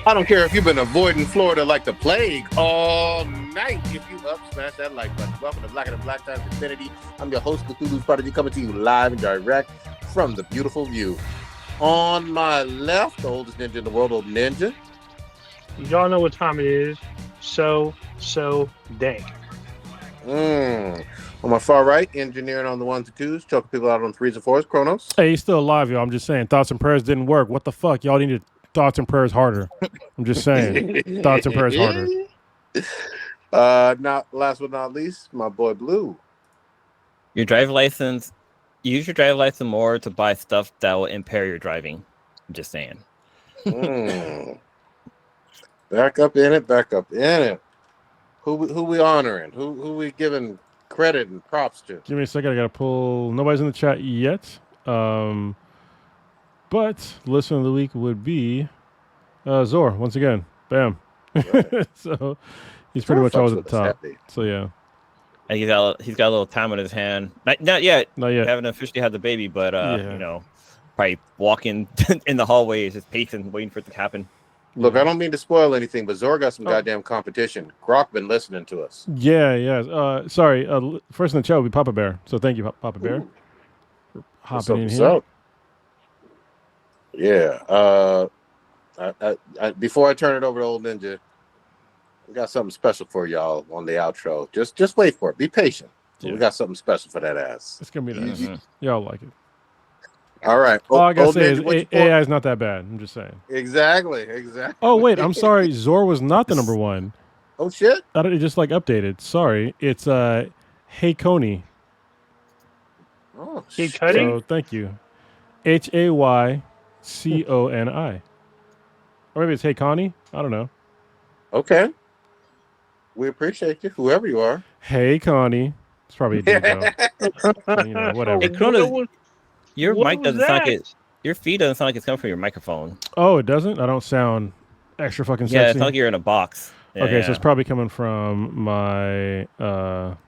I don't care if you've been avoiding Florida like the plague all night. If you up, smash that like button. Welcome to Black and the Black Times Infinity. I'm your host, Cthulhu's Prodigy, coming to you live and direct from the beautiful view. On my left, the oldest ninja in the world, Old Ninja. Y'all know what time it is. So dank. On my far right, engineering on the ones and twos, choking people out on threes and fours, Chronos. Hey, he's still alive, y'all. I'm just saying, thoughts and prayers didn't work. What the fuck? Y'all needed thoughts and prayers harder. I'm just saying, thoughts and prayers harder. Not last but not least, my boy Blue. Your driver's license. Use your driver's license more to buy stuff that will impair your driving. I'm just saying. Back up in it. Who we honoring? Who we giving credit and props to? Give me a second. I gotta pull. Nobody's in the chat yet. But listener of the week would be Zor once again. Bam. Right. So he's pretty much always at the top. So yeah. And he's got a little time on his hand. Not yet. Not yet. Haven't officially had the baby, but probably walking in the hallways, just pacing, waiting for it to happen. Look, I don't mean to spoil anything, but Zor got some goddamn competition. Grok been listening to us. Yeah. Sorry. First in the chat will be Papa Bear. So thank you, Papa Bear, for hopping in here. Yeah. Before I turn it over to Old Ninja, we got something special for y'all on the outro. Just wait for it. Be patient. Yeah. We got something special for that ass. It's gonna be nice. Mm-hmm. Y'all like it. All right. All I gotta say is AI is not that bad. I'm just saying. Exactly. Oh wait, I'm sorry. Zor was not the number one. Oh shit! It just updated. Sorry, it's Hey Coney. Oh shit! So thank you. HAYCONI. Or maybe it's Hey Connie. I don't know. Okay. We appreciate you, whoever you are. Hey Connie. It's probably a dude though. Whatever. Hey, Chronos, your mic doesn't sound like it. Your feed doesn't sound like it's coming from your microphone. Oh, it doesn't? I don't sound extra fucking sexy? Yeah, it sounds like you're in a box. Yeah, okay, so it's probably coming from my your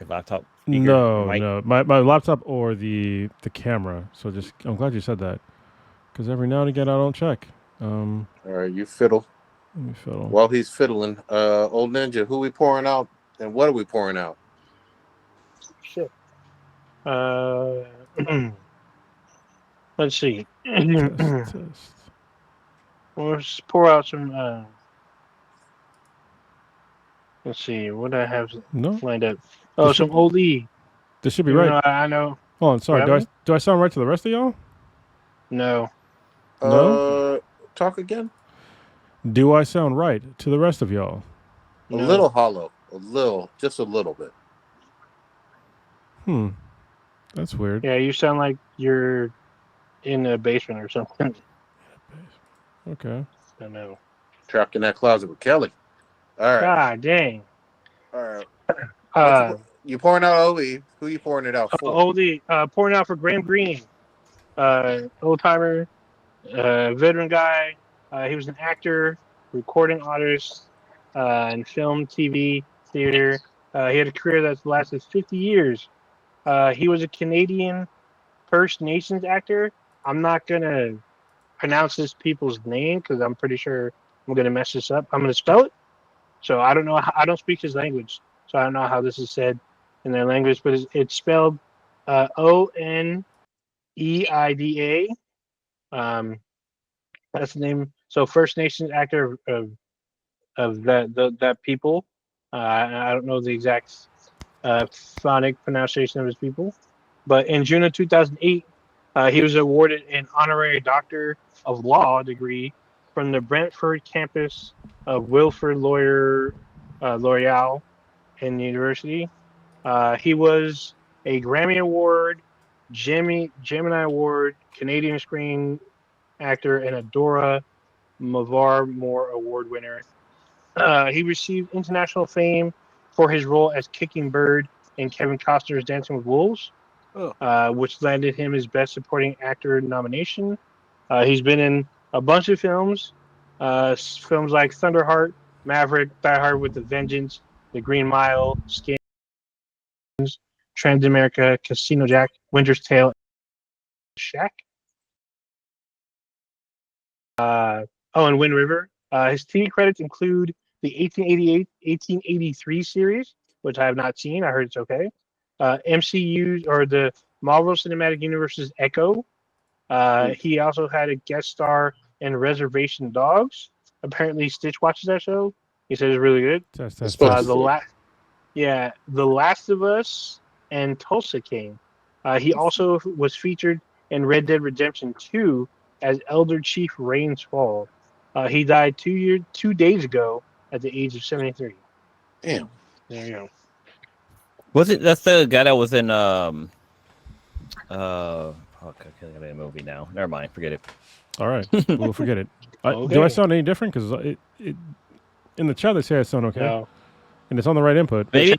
laptop speaker? No. My laptop or the camera. So I'm glad you said that. Because every now and again I don't check. All right, you fiddle. Let me fiddle. While he's fiddling, Old Ninja, who we pouring out and what are we pouring out? Shit. Let's see. Test. Let's pour out some. Let's see. What do I have lined up? Oh, some Old E. This should be right. I know. Hold on, sorry. Do I sound right to the rest of y'all? No. No. Talk again. Do I sound right to the rest of y'all? A little hollow. Just a little bit. That's weird. Yeah, you sound like you're in a basement or something. Okay. I know. Trapped in that closet with Kelly. All right. God dang. All right. You pouring out OE? Who you pouring it out for? OE. Pouring out for Graham Greene. Old timer, veteran guy. He was an actor, recording artist, in film, TV, theater. He had a career that's lasted 50 years. He was a Canadian First Nations actor. I'm not going to pronounce this people's name because I'm pretty sure I'm going to mess this up. I'm going to spell it. So I don't know. I don't speak his language. So I don't know how this is said in their language, but it's spelled Oneida. That's the name. So First Nations actor of that people. I don't know the exact phonic pronunciation of his people, but in June of 2008, he was awarded an honorary Doctor of Law degree from the Brantford campus of Wilfrid L'Oreal in the university. He was a Grammy Award, Gemini Award, Canadian Screen Actor, and a Dora Mavar Moore Award winner. He received international fame for his role as Kicking Bird in Kevin Costner's Dancing with Wolves, which landed him his Best Supporting Actor nomination. He's been in a bunch of films like Thunderheart, Maverick, Die Hard with a Vengeance, The Green Mile, Skins, Transamerica, Casino Jack, Winter's Tale, Shack. And Wind River. His TV credits include the 1883 series, which I have not seen. I heard it's okay. MCU or the Marvel Cinematic Universe's Echo. He also had a guest star in Reservation Dogs. Apparently, Stitch watches that show. He said it's really good. Test, It's test, supposed test. The Last of Us and Tulsa King. He also was featured in Red Dead Redemption 2 as Elder Chief Rains Fall. He died 2 days ago at the age of 73. Damn. There you go. Was it? That's the guy that was in okay, I got a movie now. Never mind, forget it. All right, we'll forget it. Do I Okay. sound any different? Because it in the chat they say I sound okay, No. and it's on the right input. Maybe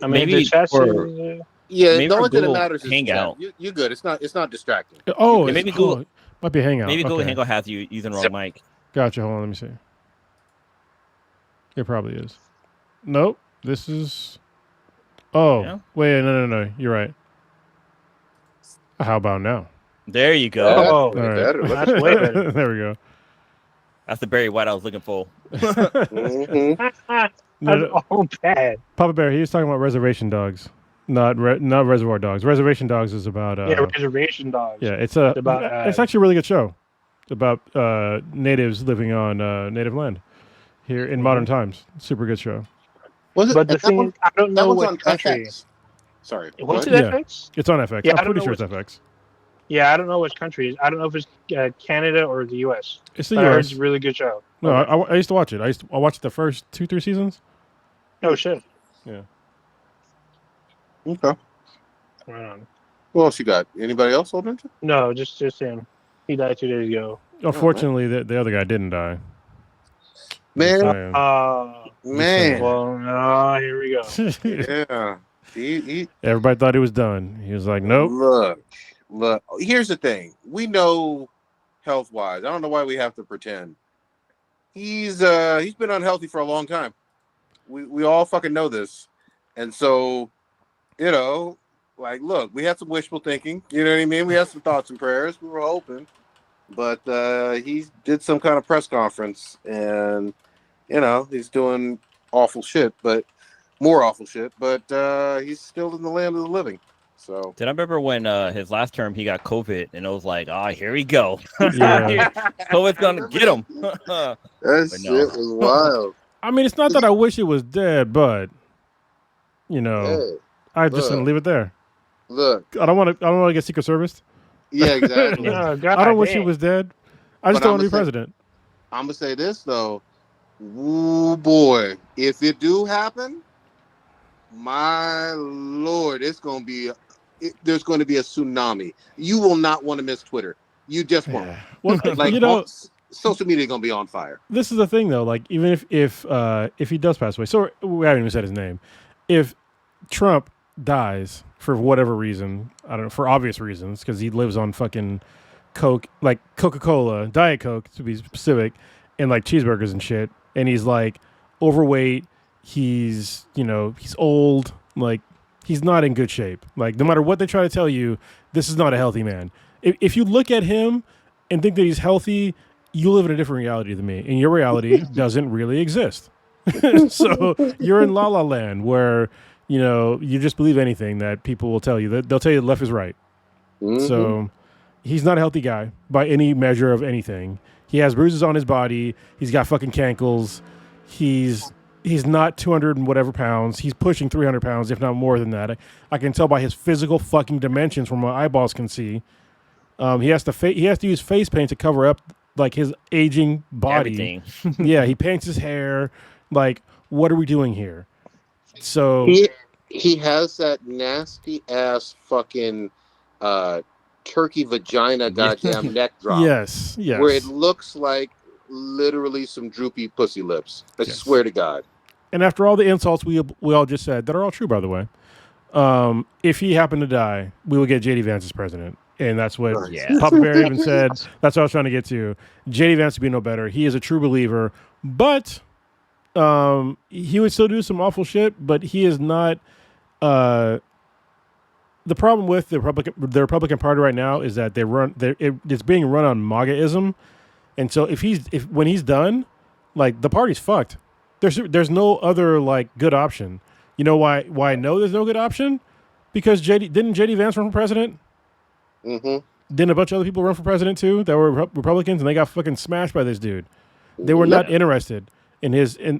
I mean, maybe the chat for- says, Yeah, Maybe the only for thing that Google matters is Hangout. you're good. It's not distracting. Oh, Yeah, it's maybe Google- might be a Hangout. maybe Google Okay. Hangout has you using the wrong mic. Gotcha. Hold on, let me see. It probably is. Nope. This is. Oh, Yeah? wait, no. You're right. How about now? There you go. That's Oh, way all right. better. Look That's at way that. better. There we go. That's the Barry White I was looking for. Mhm. That's No, all bad. Papa Bear, he was talking about Reservation Dogs, not Reservoir Dogs. Reservation Dogs is about. Yeah, Reservation Dogs. Yeah, it's about, it's actually a really good show about natives living on native land here in modern times. Super good show. Was it? But the that thing one- is, I don't that know one's what on country. FX. Sorry. Was what? it Yeah. FX? It's on FX. Yeah, I I'm don't pretty know sure it's FX. Yeah, I don't know which country. I don't know if it's Canada or the U.S. It's the But I heard US. it's a really good show. No, Okay. I used to watch it. I watched the first 2-3 seasons. Oh shit. Yeah. Okay. Right on. What else you got? Anybody else holding it? No, just him. He died 2 days ago. Unfortunately, the other guy didn't die. Man, man. Well, here we go. Yeah. Everybody thought he was done. He was like, nope. Look. Here's the thing. We know health wise. I don't know why we have to pretend. He's been unhealthy for a long time. We all fucking know this. And so, like, look, we had some wishful thinking. You know what I mean? We had some thoughts and prayers. We were hoping. But he did some kind of press conference and, he's doing awful shit, but more awful shit. But he's still in the land of the living. So. Did I remember when his last term he got COVID and it was like, here we go. Yeah. COVID's gonna get him. That But shit no. was wild. I mean, it's not that I wish it was dead, but Hey, I just look. gonna leave it there. look. I don't want to get Secret Service. Yeah, exactly. Oh, God, I don't wish damn. it was dead. I just But don't want to I'ma be president. I'm gonna say this though. Ooh boy, if it do happen, my lord, there's going to be a tsunami. You will not want to miss Twitter. You just won't. Yeah. Well, Like social media is going to be on fire. this is the thing though. Like, even if he does pass away, so we haven't even said his name. If Trump dies for whatever reason, I don't know, for obvious reasons, because he lives on fucking Coke, like Coca-Cola, Diet Coke to be specific, and like cheeseburgers and shit, and he's like overweight, he's old, like he's not in good shape. Like, no matter what they try to tell you, this is not a healthy man. If you look at him and think that he's healthy, you live in a different reality than me, and your reality doesn't really exist. So you're in La La Land where you just believe anything that people will tell you. That they'll tell you left is right. Mhm. So he's not a healthy guy by any measure of anything. He has bruises on his body. He's got fucking cankles. He's not 200 and whatever pounds. He's pushing 300 pounds, if not more than that. I can tell by his physical fucking dimensions from what my eyeballs can see. He has to use face paint to cover up like his aging body. Everything. Yeah, he paints his hair. Like, what are we doing here? So He has that nasty ass fucking turkey vagina goddamn neck drop. yes. Where it looks like literally some droopy pussy lips. I Yes. swear to God. And after all the insults we all just said, that are all true, by the way, if he happened to die, we would get JD Vance as president. And that's what Yeah. Papa Bear even said. That's what I was trying to get to. JD Vance would be no better. He is a true believer, but he would still do some awful shit, but he is not. The problem with the Republican Party right now is that it's being run on MAGAism, And so when he's done, like the party's fucked. There's no other like good option. You know why I know there's no good option? Because didn't JD Vance run for president? Mm-hmm. Didn't a bunch of other people run for president too that were Republicans, and they got fucking smashed by this dude? They were not interested in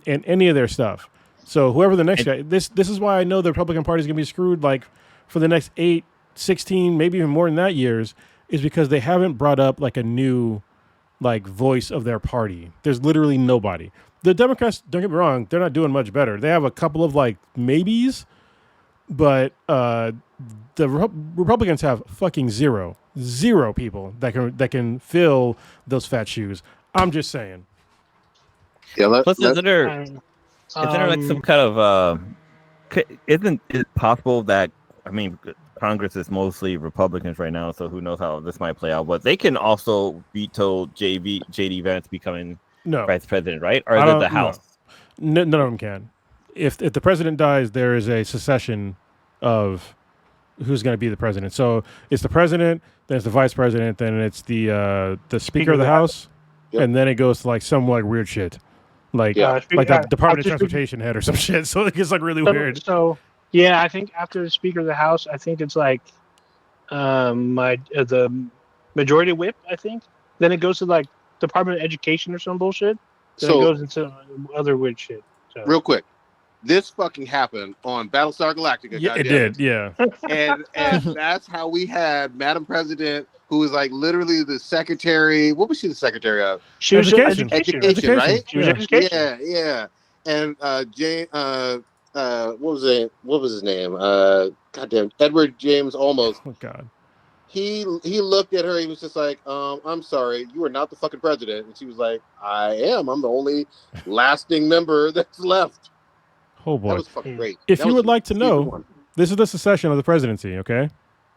any of their stuff. So whoever the next guy, this is why I know the Republican Party is going to be screwed like for the next 8, 16, maybe even more than that years, is because they haven't brought up like a new like voice of their party. There's literally nobody. The Democrats, don't get me wrong, they're not doing much better. They have a couple of like maybes, but the Republicans have fucking zero people that can fill those fat shoes. I'm just saying. Yeah. Plus, isn't there like some kind of isn't it possible that Congress is mostly Republicans right now, so who knows how this might play out? But they can also veto JD Vance becoming vice president, right? Or is it the House? No, none of them can. If the president dies, there is a secession of who's going to be the president. So it's the president, then it's the vice president, then it's the Speaker of the House, and then it goes to like some like weird shit, like the Department of Transportation head or some shit. So it gets like really weird. So yeah, I think after the Speaker of the House, I think it's like the Majority Whip. I think then it goes to like Department of Education or some bullshit. Then it goes into other weird shit. So. Real quick. This fucking happened on Battlestar Galactica. Yeah, it did. Yeah, and that's how we had Madam President, who was like literally the secretary. What was she the secretary of? She was education, right? She was education. Yeah. And Jane, what was his name? Goddamn, Edward James Olmos. Oh God. He looked at her. He was just like, "I'm sorry, you are not the fucking president." And she was like, "I am. I'm the only lasting member that's left." Oh boy, that was fucking great. If you would like to know, this is the succession of the presidency. Okay,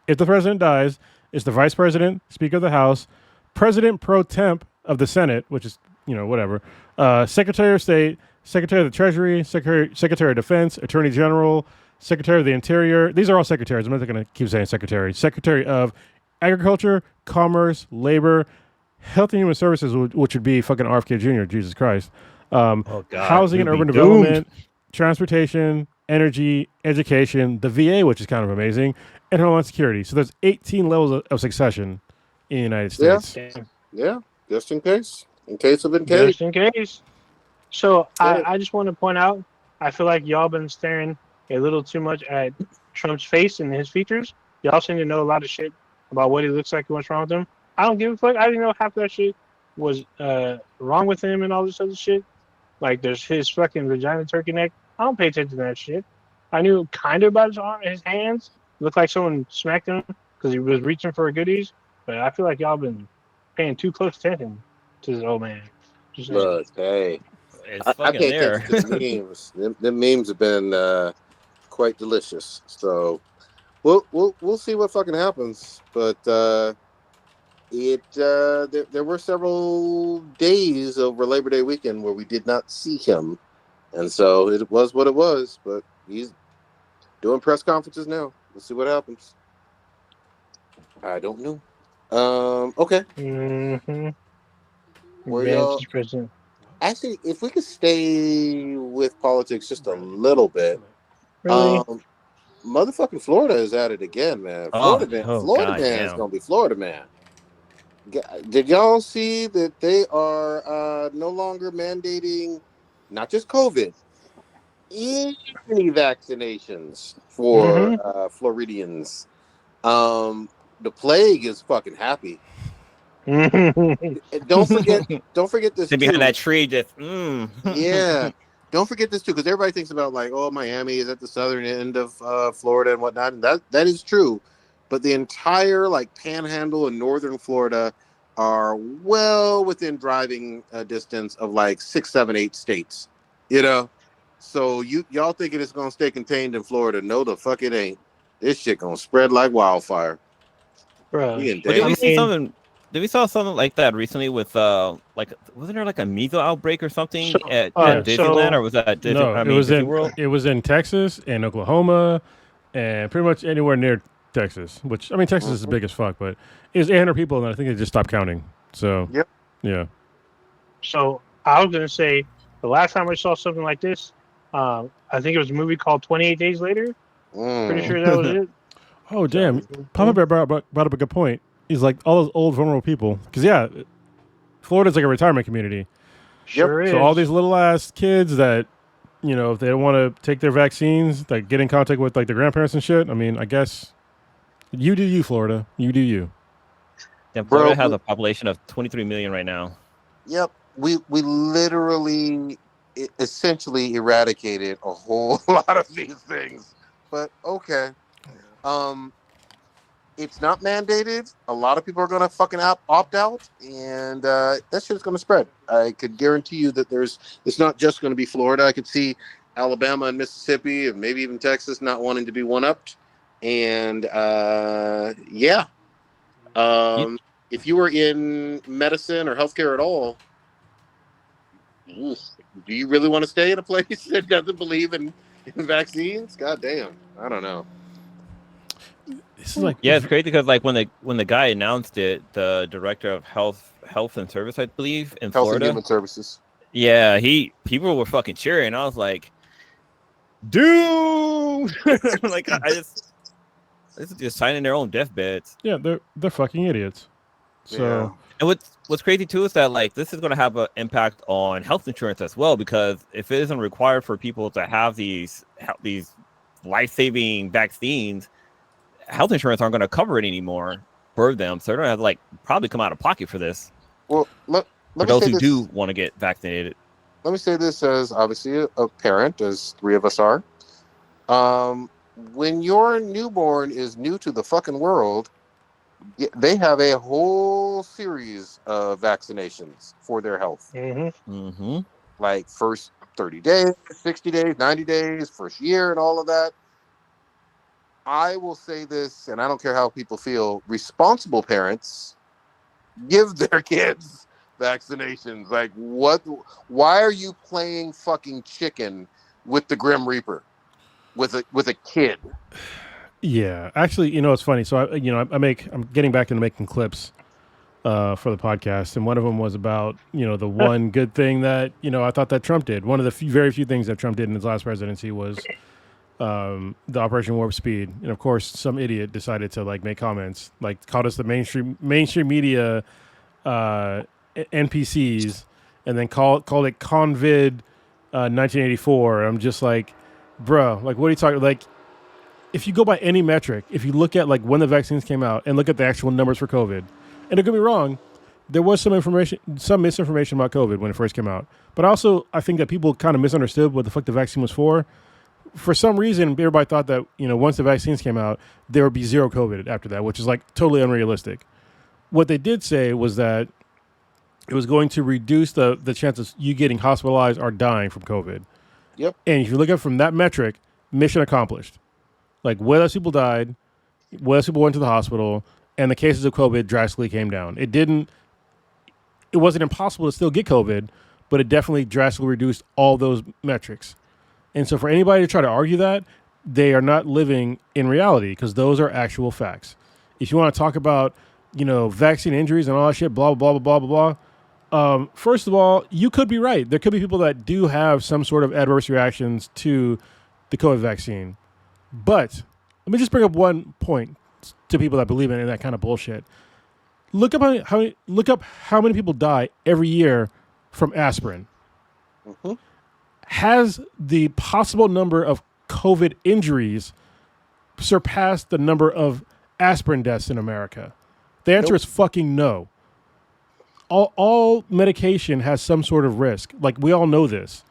if the president dies, it's the vice president, Speaker of the House, President pro temp of the Senate, which is whatever, Secretary of State, Secretary of the Treasury, Secretary of Defense, Attorney General, Secretary of the Interior. These are all secretaries. I'm not going to keep saying secretary. Secretary of Agriculture, Commerce, Labor, Health and Human Services, which would be fucking RFK Jr. Jesus Christ. Housing and Urban Development, Transportation, Energy, Education, the VA, which is kind of amazing, and Homeland Security. So there's 18 levels of succession in the United States. Yeah. Just in case. In case of in case. Just in case. So I just want to point out, I feel like y'all been staring a little too much at Trump's face and his features. Y'all seem to know a lot of shit about what he looks like and what's wrong with him. I don't give a fuck. I didn't know half that shit was wrong with him and all this other shit. Like there's his fucking vagina turkey neck. I don't pay attention to that shit. I knew kind of about his arm, his hands. It looked like someone smacked him because he was reaching for goodies. But I feel like y'all been paying too close attention to this old man. Look, hey, I can't there. catch the memes. The memes have been quite delicious. So we'll see what fucking happens. But there were several days over Labor Day weekend where we did not see him. And so it was what it was, but he's doing press conferences now. Let's see what happens. I don't know. Okay. Mm-hmm. Where y'all? Actually, if we could stay with politics just a little bit. Really? Motherfucking Florida is at it again, man. Florida man is gonna be Florida man. Did y'all see that they are no longer mandating not just COVID, any vaccinations for Floridians? The plague is fucking happy. Don't forget this. Behind that tree, Yeah. Don't forget this too, because everybody thinks about like, oh, Miami is at the southern end of Florida and whatnot, and that is true. But the entire like Panhandle and northern Florida are well within driving distance of like 6, 7, 8 states. So y'all thinking it's gonna stay contained in Florida? No, the fuck it ain't. This shit gonna spread like wildfire. Bro, did we saw something like that recently with wasn't there like a measles outbreak or something at Disneyland, or was that Disney World? It was in Texas and Oklahoma and pretty much anywhere near Texas, which Texas is big as fuck, but it was 800 people and I think they just stopped counting. So yep. Yeah. So I was gonna say the last time I saw something like this, I think it was a movie called 28 Days Later. Pretty Mm. sure that was it. Oh, So, damn. Papa Bear brought up a good point. He's like, all those old, vulnerable people. Because, yeah, Florida's like a retirement community. sure is. So all these little ass kids that, you know, if they don't want to take their vaccines, like get in contact with like their grandparents and shit. I mean, I guess you do you, Florida. You do you. Yeah, Florida Bro, has a population of 23 million right now. Yep, we literally essentially eradicated a whole lot of these things. But okay, um, it's not mandated. A lot of people are gonna fucking opt out, and that shit's gonna spread. I could guarantee you that it's not just gonna be Florida. I could see Alabama and Mississippi, and maybe even Texas, not wanting to be one-upped. And yeah, if you were in medicine or healthcare at all, oof, do you really want to stay in a place that doesn't believe in vaccines? God damn, I don't know. This is like, Yeah, it's crazy because like when the guy announced it, the director of health and service, I believe, in Health Florida. and Human Services. Yeah, people were fucking cheering. I was like, dude, like this is just signing their own deathbeds. yeah, they're fucking idiots. So And what's crazy too is that like this is going to have an impact on health insurance as well, because if it isn't required for people to have these life-saving vaccines, health insurance aren't going to cover it anymore for them. So they're going to have to like probably come out of pocket for this. Well, for those who do want to get vaccinated. Let me say this as obviously a parent, as three of us are. When your newborn is new to the fucking world, they have a whole series of vaccinations for their health. Mm-hmm. Like first 30 days, 60 days, 90 days, first year, and all of that. I will say this, and I don't care how people feel, responsible parents give their kids vaccinations. Like, what? Why are you playing fucking chicken with the Grim Reaper with a kid? yeah, actually, you know, it's funny. So I'm getting back into making clips for the podcast, and one of them was about, you know, the one good thing that, you know, I thought that Trump did. One of the very few things that Trump did in his last presidency was the Operation Warp Speed. And of course, some idiot decided to like make comments, like called us the mainstream media NPCs, and then called it Convid 1984. I'm just like, bro, like, what are you talking? Like, if you go by any metric, if you look at like when the vaccines came out and look at the actual numbers for COVID, and don't get me wrong, there was some misinformation about COVID when it first came out. But also, I think that people kind of misunderstood what the fuck the vaccine was for. For some reason, everybody thought that, you know, once the vaccines came out, there would be zero COVID after that, which is like totally unrealistic. What they did say was that it was going to reduce the chances of you getting hospitalized or dying from COVID. Yep. And if you look at it from that metric, mission accomplished. Like, way less people died, way less people went to the hospital, and the cases of COVID drastically came down. It wasn't impossible to still get COVID, but it definitely drastically reduced all those metrics. And so for anybody to try to argue that, they are not living in reality, because those are actual facts. If you want to talk about, you know, vaccine injuries and all that shit, blah, blah, blah, blah, blah, blah. First of all, you could be right. There could be people that do have some sort of adverse reactions to the COVID vaccine. But let me just bring up one point to people that believe in that kind of bullshit. Look up how many people die every year from aspirin. Mm-hmm. Has the possible number of COVID injuries surpassed the number of aspirin deaths in America? The answer is fucking no. All medication has some sort of risk. Like, we all know this.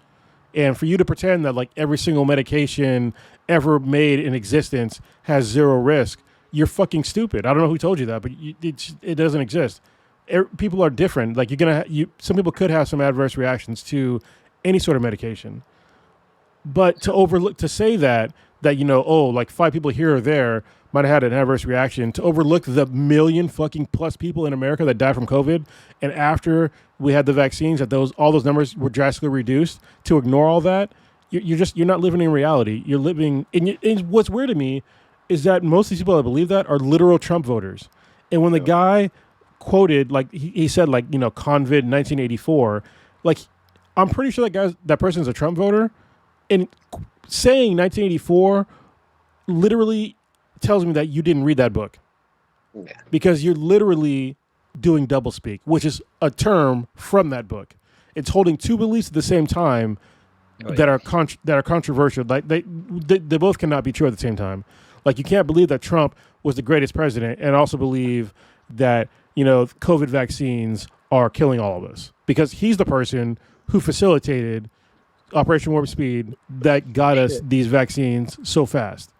And for you to pretend that like every single medication ever made in existence has zero risk, you're fucking stupid. I don't know who told you that, but it doesn't exist. People are different. Like, some people could have some adverse reactions to any sort of medication. But to say that, you know, oh, like 5 people here or there might have had an adverse reaction, to overlook the million fucking plus people in America that died from COVID, and after we had the vaccines, that all those numbers were drastically reduced, to ignore all that, you're not living in reality. You're living, and what's weird to me is that most of these people that believe that are literal Trump voters. And when the guy quoted, like he said, like, you know, Convid 1984, Like, I'm pretty sure that person's a Trump voter, and saying 1984 literally tells me that you didn't read that book. Yeah. Because you're literally doing doublespeak, which is a term from that book. It's holding two beliefs at the same time that are controversial. Like they both cannot be true at the same time. Like, you can't believe that Trump was the greatest president and also believe that, COVID vaccines are killing all of us, because he's the person who facilitated Operation Warp Speed that got us these vaccines so fast.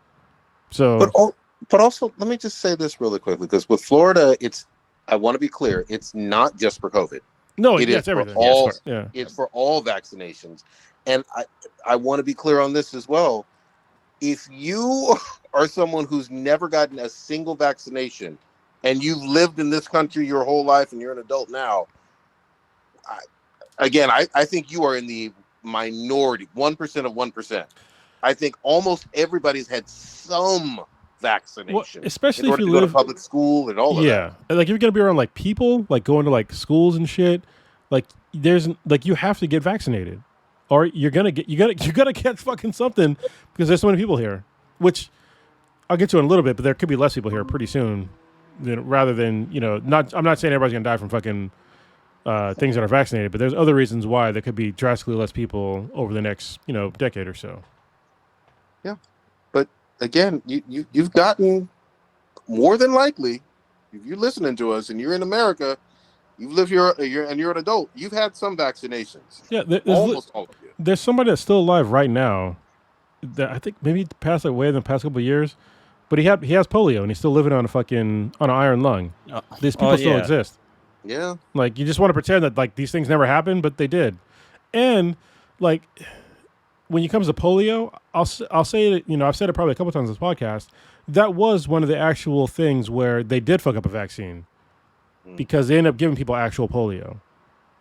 So, but also, let me just say this really quickly, because with Florida, I want to be clear, it's not just for COVID. No, it's everything. It's for all vaccinations. And I want to be clear on this as well. If you are someone who's never gotten a single vaccination and you've lived in this country your whole life and you're an adult now, I think you are in the minority, 1% of 1%. I think almost everybody's had some vaccination, especially in if order you to go live to public school and all of that. Yeah, like if you're gonna be around like people, like going to like schools and shit, like there's like you have to get vaccinated, or you gotta get fucking something, because there's so many people here. Which I'll get to in a little bit, but there could be less people here pretty soon. Rather than not. I'm not saying everybody's gonna die from fucking things that are vaccinated, but there's other reasons why there could be drastically less people over the next decade or so. Yeah, but again, you've gotten, more than likely, if you're listening to us and you're in America, you live here, and you're an adult, you've had some vaccinations. Yeah, almost all of you. There's somebody that's still alive right now that I think maybe passed away in the past couple of years, but he has polio and he's still living on an iron lung. These people still exist. Yeah, like you just want to pretend that like these things never happened, but they did. And like when it comes to polio, I'll say it. I've said it probably a couple times on this podcast. That was one of the actual things where they did fuck up a vaccine, because they ended up giving people actual polio.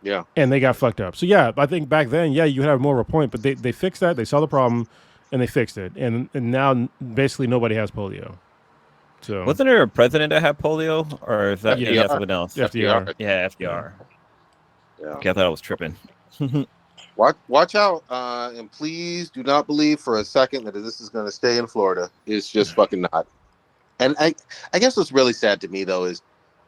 Yeah, and they got fucked up. So yeah, I think back then, you have more of a point, but they fixed that. They saw the problem, and they fixed it. And now basically nobody has polio. So wasn't there a president that had polio, or is that something else? FDR. Yeah, FDR. Yeah. Okay, I thought I was tripping. Watch out, and please do not believe for a second that this is going to stay in Florida. It's just fucking not. And I guess what's really sad to me though is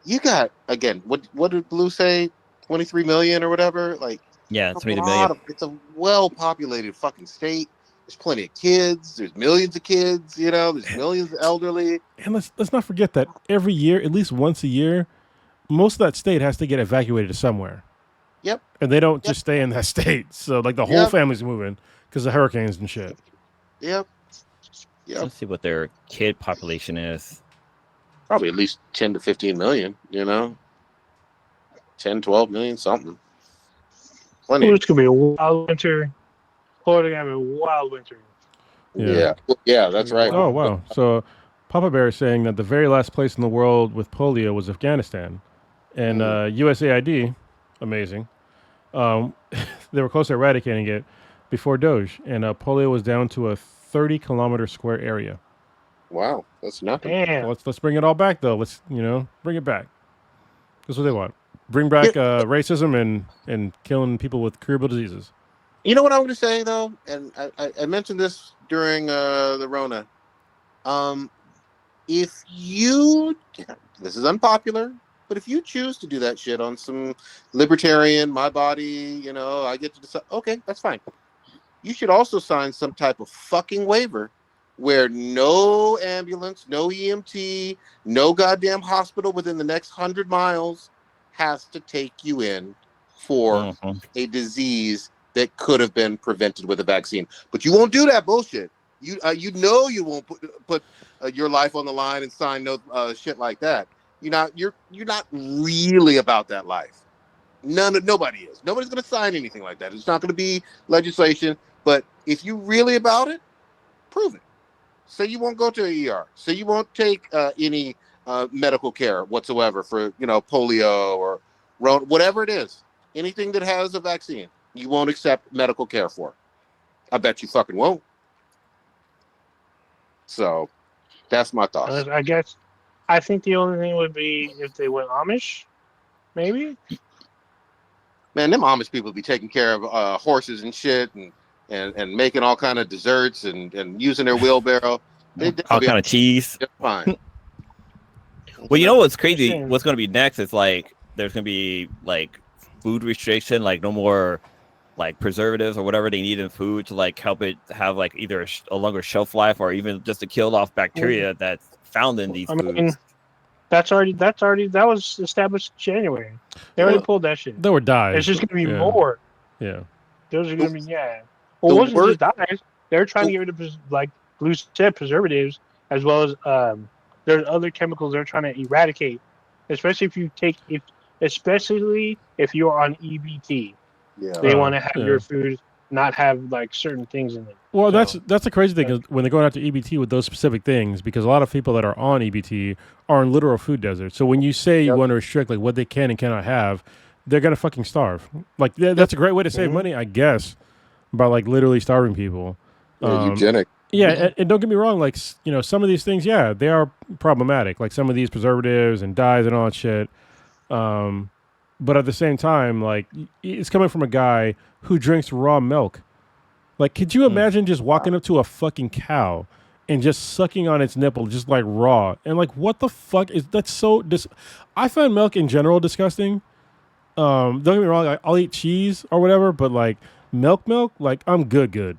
you got, again, what did Blue say? 23 million or whatever. Like, yeah, 23 million. It's a well-populated fucking state. There's plenty of kids. There's millions of kids. There's millions of elderly. And let's not forget that every year, at least once a year, most of that state has to get evacuated to somewhere. Yep. And they don't just stay in that state. So like the whole family's moving because of hurricanes and shit. Yep. Let's see what their kid population is. Probably at least 10 to 15 million. 10, 12 million, something. Plenty. It's gonna be a wild winter. Florida gonna have a wild winter. Yeah, that's right. Oh wow! So Papa Bear is saying that the very last place in the world with polio was Afghanistan, and USAID, amazing. They were close to eradicating it before Doge, and polio was down to a 30-kilometer square area. Wow, that's nothing. Damn. So let's bring it all back though. Let's bring it back. That's what they want. Bring back racism and killing people with curable diseases. You know what I'm going to say though, and I mentioned this during the Rona. If you, this is unpopular, but if you choose to do that shit on some libertarian, my body, I get to decide. Okay, that's fine. You should also sign some type of fucking waiver where no ambulance, no EMT, no goddamn hospital within the next 100 miles has to take you in for a disease that could have been prevented with a vaccine. But you won't do that bullshit. You won't put your life on the line and sign no shit like that. You're not really about that life. Nobody is. Nobody's going to sign anything like that. It's not going to be legislation. But if you're really about it, prove it. Say you won't go to an ER. Say you won't take any medical care whatsoever for polio or whatever it is. Anything that has a vaccine, you won't accept medical care for. I bet you fucking won't. So that's my thoughts. I think the only thing would be if they went Amish, maybe. Man, them Amish people be taking care of horses and shit, and making all kind of desserts and using their wheelbarrow. They All kind of cheese. just fine. Well, you know what's crazy? Same. What's going to be next is like there's going to be like food restriction, like no more like preservatives or whatever they need in food to like help it have like either a longer shelf life or even just to kill off bacteria that's found in these foods. mean, that was established in January. They already pulled that shit. There were dyes. There's just gonna be Yeah. more. Yeah. Those are gonna be Well, it wasn't just dyes. They're trying to get rid of like Blue said preservatives as well as there's other chemicals they're trying to eradicate, especially if you're on EBT. Yeah. They want to have your food not have like certain things in it. Well, that's the crazy thing is when they're going after EBT with those specific things, because a lot of people that are on EBT are in literal food deserts. So when you say you want to restrict like what they can and cannot have, they're gonna fucking starve. Like that's a great way to save money, I guess, by like literally starving people. Eugenic. Yeah, and don't get me wrong. Like some of these things, they are problematic. Like some of these preservatives and dyes and all that shit. But at the same time, like it's coming from a guy who drinks raw milk. Like, could you imagine just walking up to a fucking cow and just sucking on its nipple, just like raw? And like, what the fuck is that? I find milk in general disgusting. Don't get me wrong. I'll eat cheese or whatever, but like milk, like I'm good.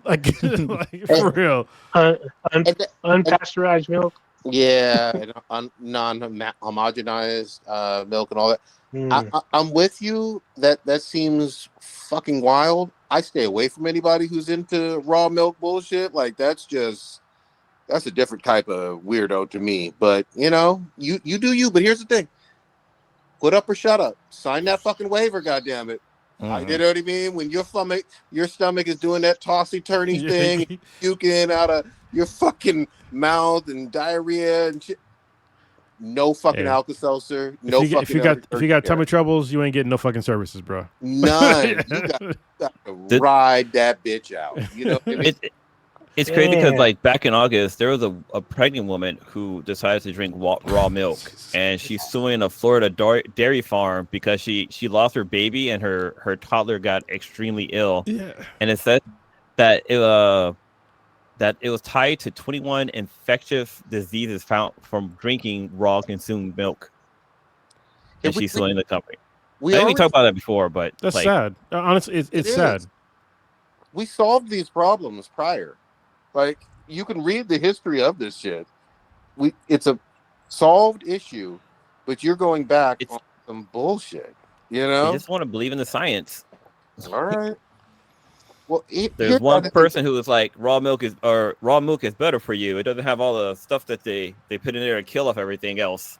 Like, for real. Unpasteurized milk. Yeah, non-homogenized milk and all that. I'm with you. That seems fucking wild. I stay away from anybody who's into raw milk bullshit. Like that's a different type of weirdo to me. But you do you. But here's the thing: put up or shut up. Sign that fucking waiver, goddammit. You know what I mean? When your stomach is doing that tossy-turny thing, puking out of your fucking mouth and diarrhea and shit. No fucking Alka-Seltzer. If you got tummy troubles, you ain't getting no fucking services, bro. None. You got to ride that bitch out. You know what I mean? It's crazy because like back in August, there was a pregnant woman who decided to drink raw milk, and she's suing a Florida dairy farm because she lost her baby and her toddler got extremely ill. Yeah. And it said that it was tied to 21 infectious diseases found from drinking raw consumed milk. And she's suing the company. I think we talked about that before, but that's sad. Honestly, it's sad. We solved these problems prior. Like, you can read the history of this shit. It's a solved issue, but you're going back on some bullshit. You know? I just want to believe in the science. All right. Well, there's one person who was like, raw milk is better for you. It doesn't have all the stuff that they put in there to kill off everything else.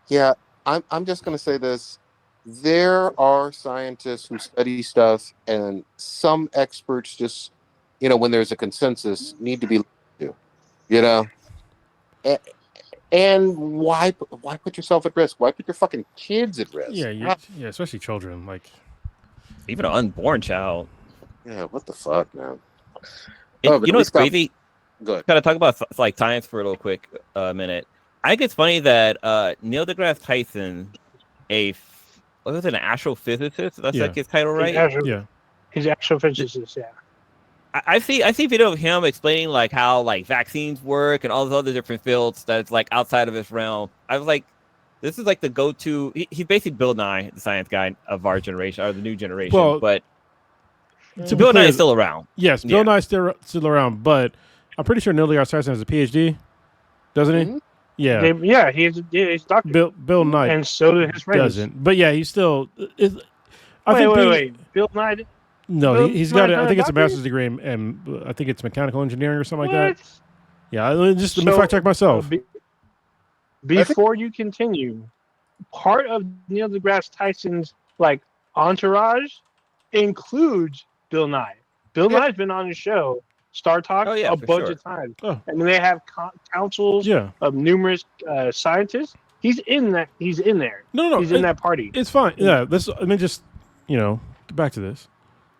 Yeah, I'm just gonna say this. There are scientists who study stuff, and some experts just, when there's a consensus, need to be listened to. And why put yourself at risk? Why put your fucking kids at risk? Yeah, especially children. Like, even an unborn child. Yeah, what the fuck, man? What's crazy? Good. Gotta talk about like science for a little quick minute. I think it's funny that Neil deGrasse Tyson, an astrophysicist? That's like his title, right? He's an astrophysicist. Yeah. I see video of him explaining like how like vaccines work and all those other different fields that's like outside of his realm. I was like, this is like the go-to. He's basically Bill Nye, the science guy of our generation, or the new generation. Well, but Bill Nye is still around. Yes, Bill Nye is still around, but I'm pretty sure Neil deGrasse Tyson has a PhD, doesn't he? Mm-hmm. Yeah. He's a doctor. Bill Nye, and so do his friends. Doesn't, but yeah, he's still. Wait. Bill Nye. No, he's got. I think it's a master's degree, and I think it's mechanical engineering or something like that. Yeah, let me fact check myself. Before you continue, part of Neil deGrasse Tyson's like entourage includes Bill Nye. Bill Nye's been on the show, Star Talk, a bunch of times. Oh. And they have councils of numerous scientists. He's in that. He's in there. No. He's in that party. It's fine. Yeah. Just get back to this.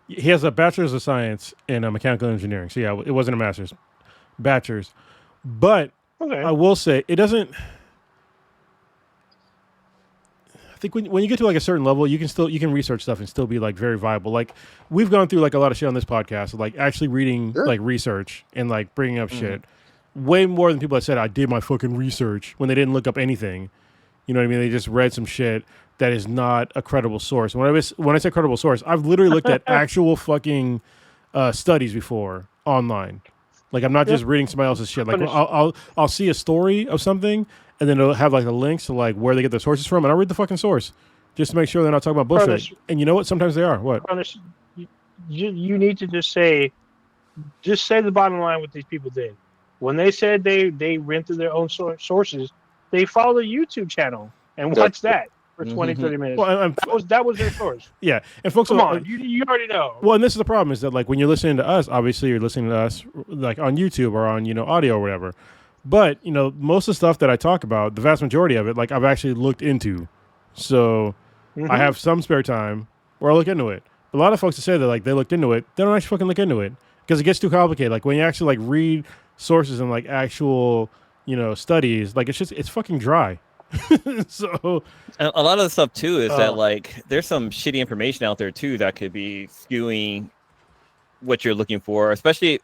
He has a bachelor's of science in mechanical engineering. So yeah, it wasn't a master's, bachelor's. But I will say it doesn't. think when you get to like a certain level, you can research stuff and still be like very viable. Like we've gone through like a lot of shit on this podcast, like actually reading like research and like bringing up shit way more than people that said I did my fucking research when they didn't look up anything. You know what I mean? They just read some shit that is not a credible source. When I say credible source, I've literally looked at actual fucking studies before online. Like I'm not just reading somebody else's shit. Like I'll see a story of something, and then it'll have like the links to like where they get their sources from, and I'll read the fucking source just to make sure they're not talking about bullshit. And you know what? Sometimes they are. What? You need to just say the bottom line what these people did. When they said they rented their own sources, they followed a YouTube channel and watched that for 20, 30 minutes. Well, that was their source. Yeah, and folks, come on, you already know. Well, and this is the problem is that like when you're listening to us, obviously you're listening to us like on YouTube or on audio or whatever. But most of the stuff that I talk about, the vast majority of it, like I've actually looked into. So I have some spare time where I look into it. But a lot of folks that say that like they looked into it, they don't actually fucking look into it because it gets too complicated. Like when you actually like read sources and like actual studies, like it's fucking dry. So and a lot of the stuff too is that like there's some shitty information out there too that could be skewing what you're looking for, especially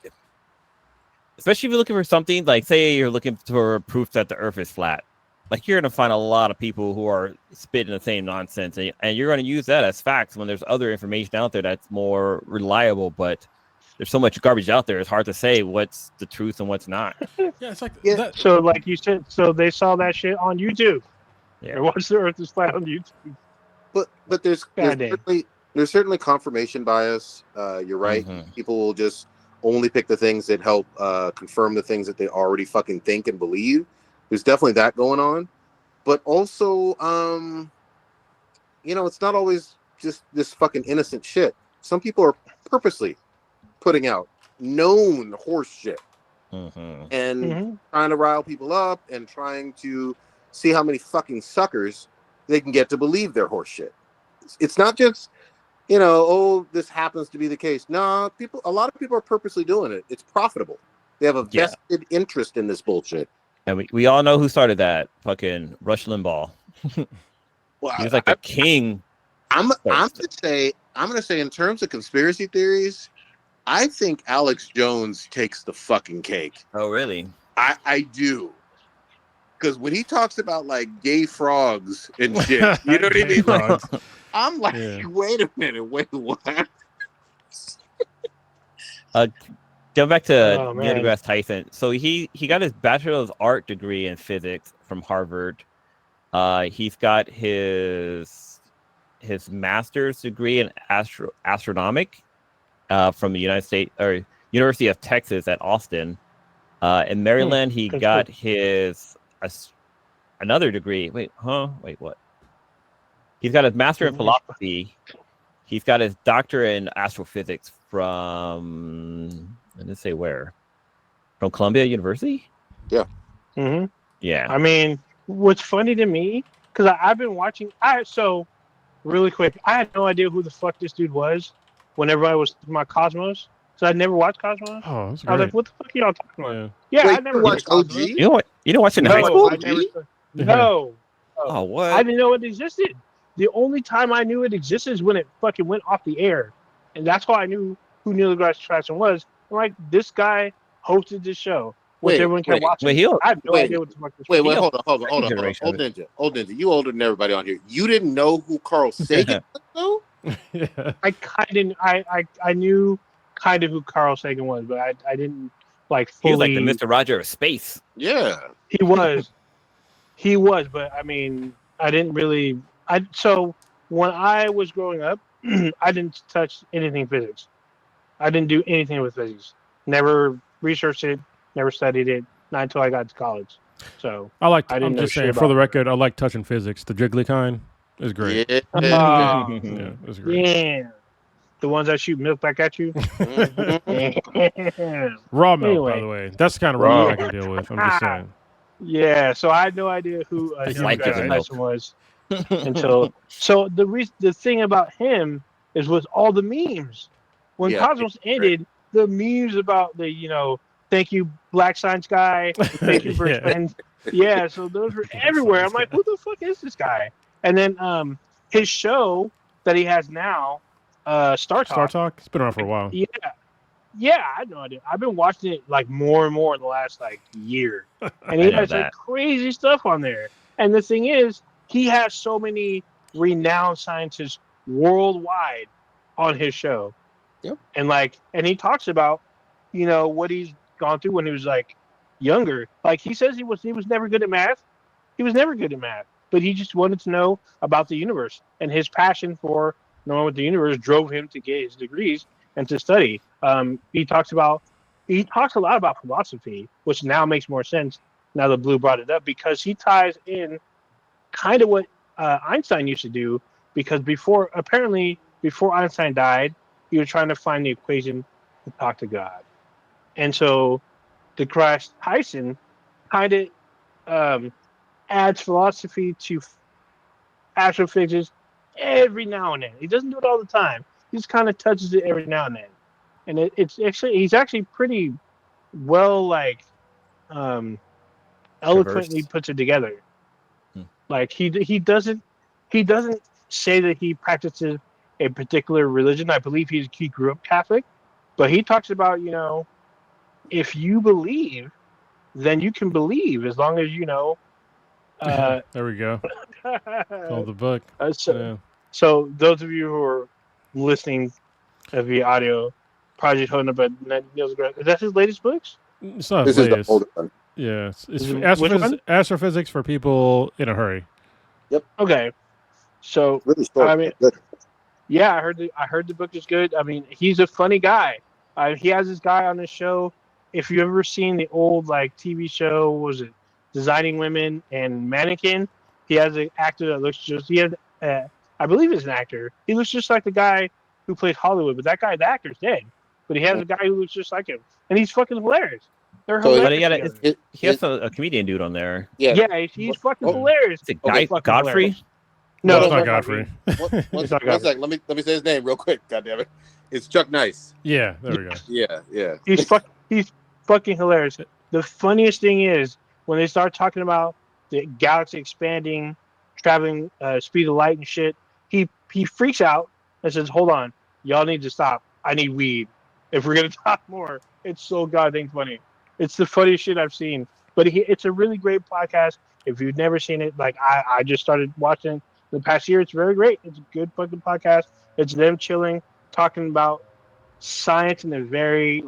if you're looking for something like, say you're looking for proof that the earth is flat. Like you're going to find a lot of people who are spitting the same nonsense, and you're going to use that as facts when there's other information out there that's more reliable. But there's so much garbage out there; it's hard to say what's the truth and what's not. Yeah, it's like So, like you said, so they saw that shit on YouTube. Yeah, they watched the Earth is flat on YouTube. But there's certainly confirmation bias. You're right. People will just only pick the things that help confirm the things that they already fucking think and believe. There's definitely that going on, but also, it's not always just this fucking innocent shit. Some people are purposely putting out known horse shit and trying to rile people up and trying to see how many fucking suckers they can get to believe their horse shit. It's not just, this happens to be the case. No, a lot of people are purposely doing it. It's profitable. They have a vested interest in this bullshit. And we all know who started that. Fucking Rush Limbaugh. Well, he was like the king. I'm gonna say in terms of conspiracy theories, I think Alex Jones takes the fucking cake. Oh, really? I do. Because when he talks about like gay frogs and shit, you know what I mean? Like, I'm like, wait a minute, wait, what? Go back to Neil deGrasse Tyson. So he got his Bachelor of Art degree in physics from Harvard. He's got his master's degree in astronomic from the University of Texas at Austin. In Maryland, he got his another degree. Wait, what? He's got his master in philosophy. He's got his doctorate in astrophysics from, I didn't say where, from Columbia University. Yeah. Yeah. I mean, what's funny to me, because I've been watching. So really quick, I had no idea who the fuck this dude was whenever I was talking about Cosmos. So I'd never watched Cosmos. Oh, that's great. I was like, what the fuck are y'all talking about? Yeah, I never watched OG. Cosmos. You don't watch it in high school? No. Oh, what? I didn't know it existed. The only time I knew it existed is when it fucking went off the air. And that's how I knew who Neil deGrasse Tyson was. I'm like, this guy hosted this show. Which everyone kept watching. I have no idea what the fuck this was. Wait, hold on. Old Ninja, you older than everybody on here. You didn't know who Carl Sagan was, though? Yeah. I knew kind of who Carl Sagan was, but I didn't like fully. He was like the Mr. Roger of space. Yeah. He was, but I mean, I didn't really. So when I was growing up, I didn't touch anything physics. I didn't do anything with physics. Never researched it. Never studied it. Not until I got to college. So I'm just saying, for the record, I like touching physics. The jiggly kind is great. Yeah. Yeah, it's great. Yeah. The ones that shoot milk back at you. Raw milk, by the way. That's the kind of raw milk I can deal with. I'm just saying. Yeah, so I had no idea who Neil deGrasse Tyson was until. So the thing about him is with all the memes. When Cosmos ended, the memes about the thank you Black Science guy, thank you for explaining. Yeah, so those were everywhere. I'm like, who the fuck is this guy? And then his show that he has now, Star Talk. Star Talk. It's been around for a while. Yeah. Yeah, I had no idea. I've been watching it like more and more in the last like year. And he has like crazy stuff on there. And the thing is, he has so many renowned scientists worldwide on his show. Yep. And he talks about, what he's gone through when he was like younger. Like he says he was never good at math. He was never good at math, but he just wanted to know about the universe, and his passion for knowing what the universe drove him to get his degrees and to study. He talks a lot about philosophy, which now makes more sense now that Blue brought it up, because he ties in kind of what Einstein used to do, because before Einstein died, he was trying to find the equation to talk to God. And so deGrasse Tyson kind of adds philosophy to astrophysics every now and then. He doesn't do it all the time. He just kind of touches it every now and then. And he's actually pretty well, eloquently puts it together. Like he doesn't say that he practices a particular religion. I believe he grew up Catholic, but he talks about, if you believe, then you can believe, as long as there we go. Called the book. So those of you who are listening via audio, Project Holding Up at Neil deGrasse, is that his latest books? It's not This his is the latest. older one. Yeah, it's astrophysics for people in a hurry. Yep. Okay. So Really short. I mean, Good. yeah, I heard the book is good. I mean, he's a funny guy. He has this guy on his show. If you've ever seen the old TV show, was it Designing Women and Mannequin? He has an actor that looks just. I believe he's an actor. He looks just like the guy who plays Hollywood, but the actor's dead. But he has a guy who looks just like him, and he's fucking hilarious. They're hilarious. He has a comedian dude on there. Yeah, he's fucking hilarious. Is it Godfrey? Hilarious. No, it's not Godfrey. One second. Let me say his name real quick. God damn it. It's Chuck Nice. Yeah, there we go. Yeah. He's fucking hilarious. The funniest thing is when they start talking about the galaxy expanding, traveling speed of light and shit. He freaks out and says, "Hold on, y'all need to stop. I need weed if we're gonna talk more." It's so goddamn funny. It's the funniest shit I've seen. But it's a really great podcast. If you've never seen it, I just started watching the past year. It's very great. It's a good fucking podcast. It's them chilling, talking about science in a very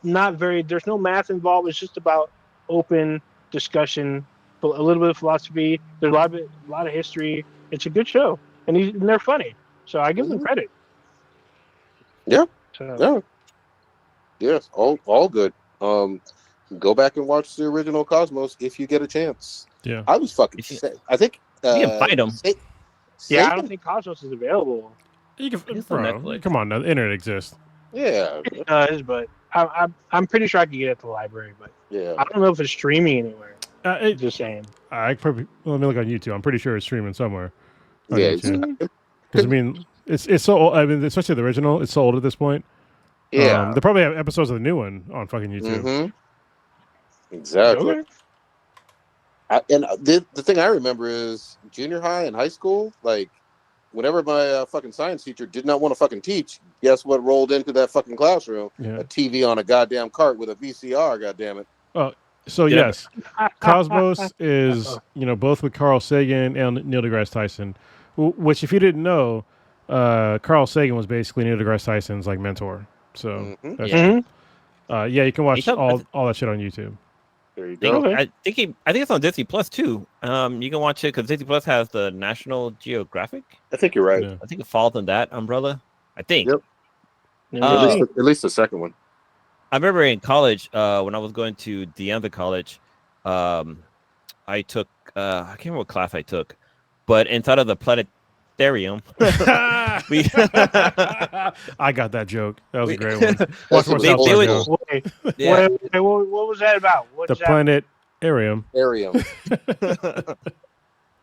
there's no math involved. It's just about open discussion, but a little bit of philosophy. There's a lot of history. It's a good show, and they're funny. So I give them credit. Yeah. So, Yeah. Yes. All good. Go back and watch the original Cosmos if you get a chance. Yeah. I was fucking sick. I think you can find them. Yeah, I don't think Cosmos is available. You can, It's on bro, Netflix. come on, now, the internet exists. Yeah. It does, but I'm pretty sure I could get it at the library. But Yeah. I don't know if it's streaming anywhere. Just saying. Let me look on YouTube. I'm pretty sure it's streaming somewhere. On Yeah. YouTube. 'Cause, I mean, it's so old. I mean, especially the original. It's so old at this point. Yeah. They probably have episodes of the new one on fucking YouTube. Mm-hmm. Exactly. Okay. And the thing I remember is junior high and high school, whenever my fucking science teacher did not want to fucking teach, guess what rolled into that fucking classroom? Yeah. A TV on a goddamn cart with a VCR, goddammit. So yes, Cosmos is both with Carl Sagan and Neil deGrasse Tyson. Which, if you didn't know, Carl Sagan was basically Neil deGrasse Tyson's mentor. So that's, you can watch all that shit on YouTube. There you go. Okay. I think it's on Disney Plus too. You can watch it because Disney Plus has the National Geographic. I think you're right. Yeah. I think it falls in that umbrella. I think. Yep. At least the second one. I remember in college when I was going to DeAnza College, I took I can't remember what class I took, but inside of the Planet Arium, I got that joke. That was a great one. Watch more they South Park would- now. Wait, what was that about? The Planet Arium. Arium.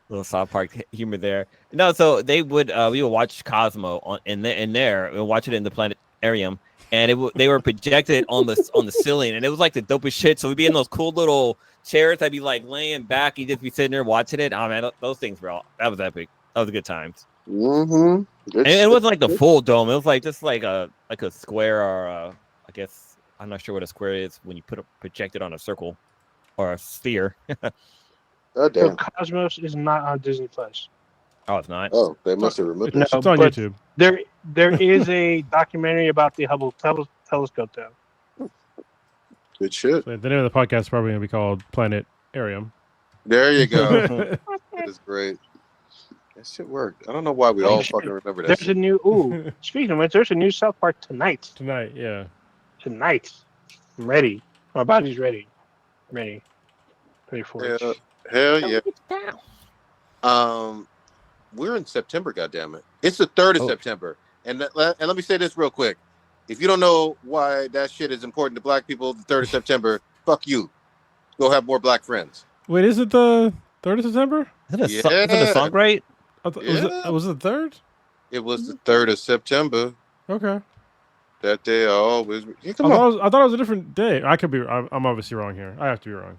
Little South Park humor there. No, so we would watch Cosmo in there. We'll watch it in the planetarium, and they were projected on the ceiling, and it was like the dopest shit. So we'd be in those cool little chairs. I'd be like laying back. You'd just be sitting there watching it. Oh man, those things were that was epic. That was a good times. Mm-hmm. And it wasn't like the full dome. It was like just like a square or I guess I'm not sure what a square is when you project it on a circle or a sphere. Oh, So damn. Cosmos is not on Disney Plus. Oh, it's not. Oh, they must have removed No, it. It's on but YouTube. there is a documentary about the Hubble telescope, though. Good shit. So the name of the podcast is probably going to be called Planet Arium. There you go. That is great. That shit worked. I don't know why we all fucking remember that There's shit. a new. Speaking of which, there's a new South Park tonight. Tonight, yeah. Tonight, I'm ready. My body's ready. Ready for it. Hell yeah. We're in September, goddammit. It's the 3rd of September. And let me say this real quick. If you don't know why that shit is important to black people, the 3rd of September, fuck you. Go have more black friends. Wait, is it the 3rd of September? Is it a song, right? Was it the 3rd? It was the 3rd of September. Okay. That day I always... Yeah, I come on. thought it was a different day. I could be. I'm obviously wrong here. I have to be wrong.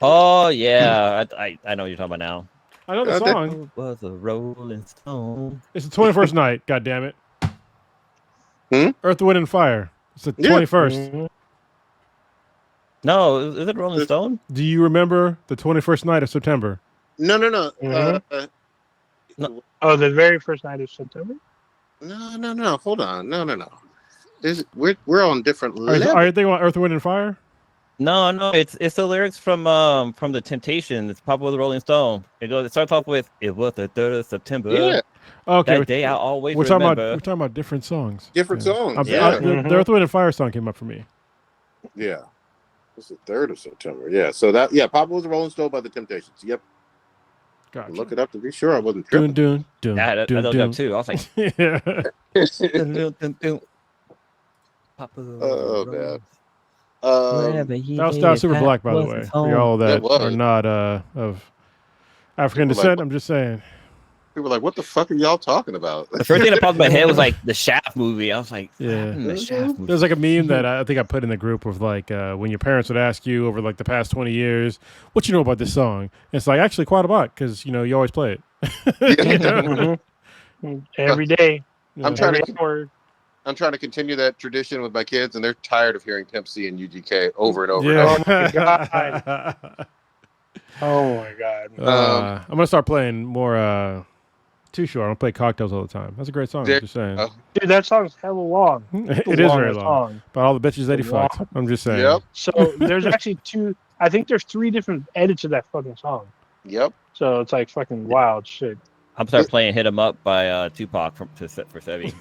Oh yeah, I know what you're talking about now. I know the song. It was a Rolling Stone. It's the 21st night. God damn it. Earth, Wind, and Fire. It's the 21st. Mhm. No, is it Rolling Stone? Do you remember the 21st night of September? No. Mhm. Oh, the very first night of September. No. Hold on. No. We're on different Are you levels. thinking about Earth, Wind, and Fire? No, it's the lyrics from the Temptation. It's Papa with the Rolling Stone. It starts off with "It was the 3rd of September." Yeah. Okay. That day I always We're remember. talking about different songs. Different songs. The Mhm. Earth, Wind, and Fire song came up for me. Yeah. It's the 3rd of September. Yeah. So Papa was a Rolling Stone by the Temptations. Yep. Gotcha. Look it up to be sure I wasn't Dun, tripping. dun, dun, Yeah, I dun, looked dun. up too. I was like, Yeah. dun, dun, dun, dun. Papa Oh, Rolling. man. Wherever he That was super is, black, by the was way. his For home. y'all that It was. are not of African People descent, like- I'm just saying. People were like, what the fuck are y'all talking about? The first thing that popped in my head was like the Shaft movie. I was like, Yeah. the Shaft movie. There's like a meme that I think I put in the group of like when your parents would ask you over like the past 20 years, what you know about this song? And it's like actually quite a lot because you always play it. You know? Mhm. Every day. I'm trying Every to hour. I'm trying to continue that tradition with my kids, and they're tired of hearing Pimp C and UGK over and over. Yeah. And over. Oh my God. Oh my God. I'm gonna start playing more Too Short. I'm gonna play Cocktails all the time. That's a great song. I'm just saying. Dude, that song's hella long. It is very long. Song. But all the bitches that he It's long. fucked. I'm just saying. Yep. So there's actually I think there's 3 different edits of that fucking song. Yep. So it's like fucking wild shit. I'm start playing "Hit 'Em Up" by Tupac for Sevi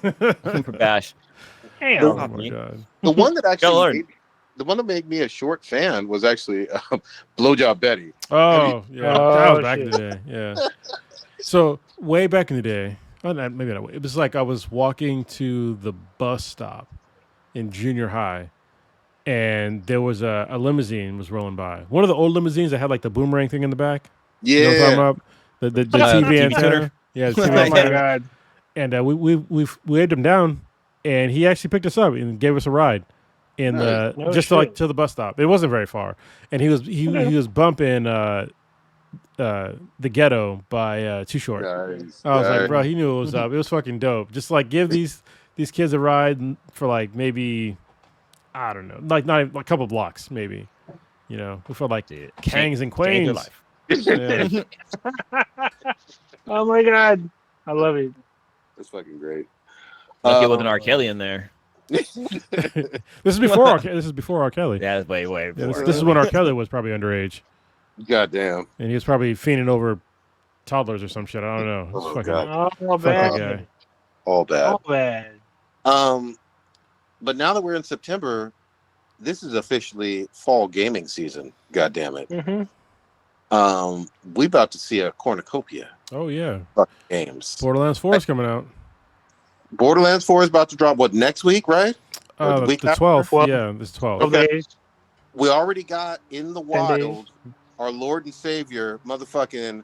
for Bash. Damn. Oh my god. The one that Gotta actually learn. the one that made me a short fan was actually Blowjob Betty. Oh yeah, Oh, that was back in shit. the day. Yeah. So way back in the day, maybe not. It was like I was walking to the bus stop in junior high, and there was a limousine was rolling by. One of the old limousines that had like the boomerang thing in the back. Yeah. You know what I'm talking about? The TV TV antenna. tuner. Yeah, the Oh TV my antenna. God. And we waved him down, and he actually picked us up and gave us a ride in Nice. No just shit. to the bus stop. It wasn't very far, and he was bumping the Ghetto by Too Short. Nice. I was like, Nice. bro, he knew it was up. It was fucking dope. Just like give these kids a ride for like maybe I don't know, like not even, like a couple blocks maybe. For like Dude, Kangs and change your Quains. life. Yeah. Oh my God. I love it. That's fucking great. Lucky it wasn't R. Kelly in there. This is before R. Kelly. Yeah, that's way Yeah, before. this is when R. Kelly was probably underage, Goddamn. and he was probably fiending over toddlers or some shit. I don't know. It's Oh, fucking, God. Oh, fuck that bad. guy. All bad. Oh, bad. But now that we're in September, this is officially fall gaming season. God damn it. Mm-hmm. We about to see a cornucopia Oh yeah, of games. Borderlands 4 is coming out. Borderlands 4 is about to drop next week, right? Or the The week after? 12th. Well- Yeah, this 12th. 12 Okay. days. We already got in the 10 days. wild our Lord and Savior, motherfucking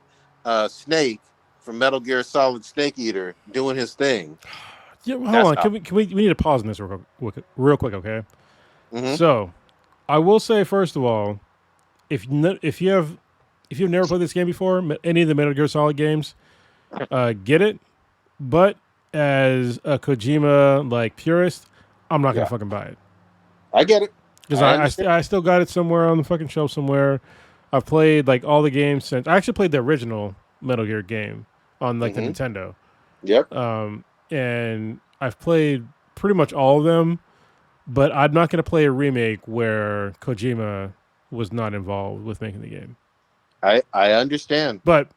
Snake from Metal Gear Solid Snake Eater, doing his thing. Yeah, well, That's hold on. how- We need to pause on this real quick, okay? Mhm. So, I will say first of all, if you've never played this game before, any of the Metal Gear Solid games, get it. But as a Kojima like purist, I'm not gonna fucking buy it. I get it. Because I still got it somewhere on the fucking shelf somewhere. I've played like all the games since. I actually played the original Metal Gear game on like the Nintendo. Yep. And I've played pretty much all of them, but I'm not going to play a remake where Kojima was not involved with making the game. I understand, but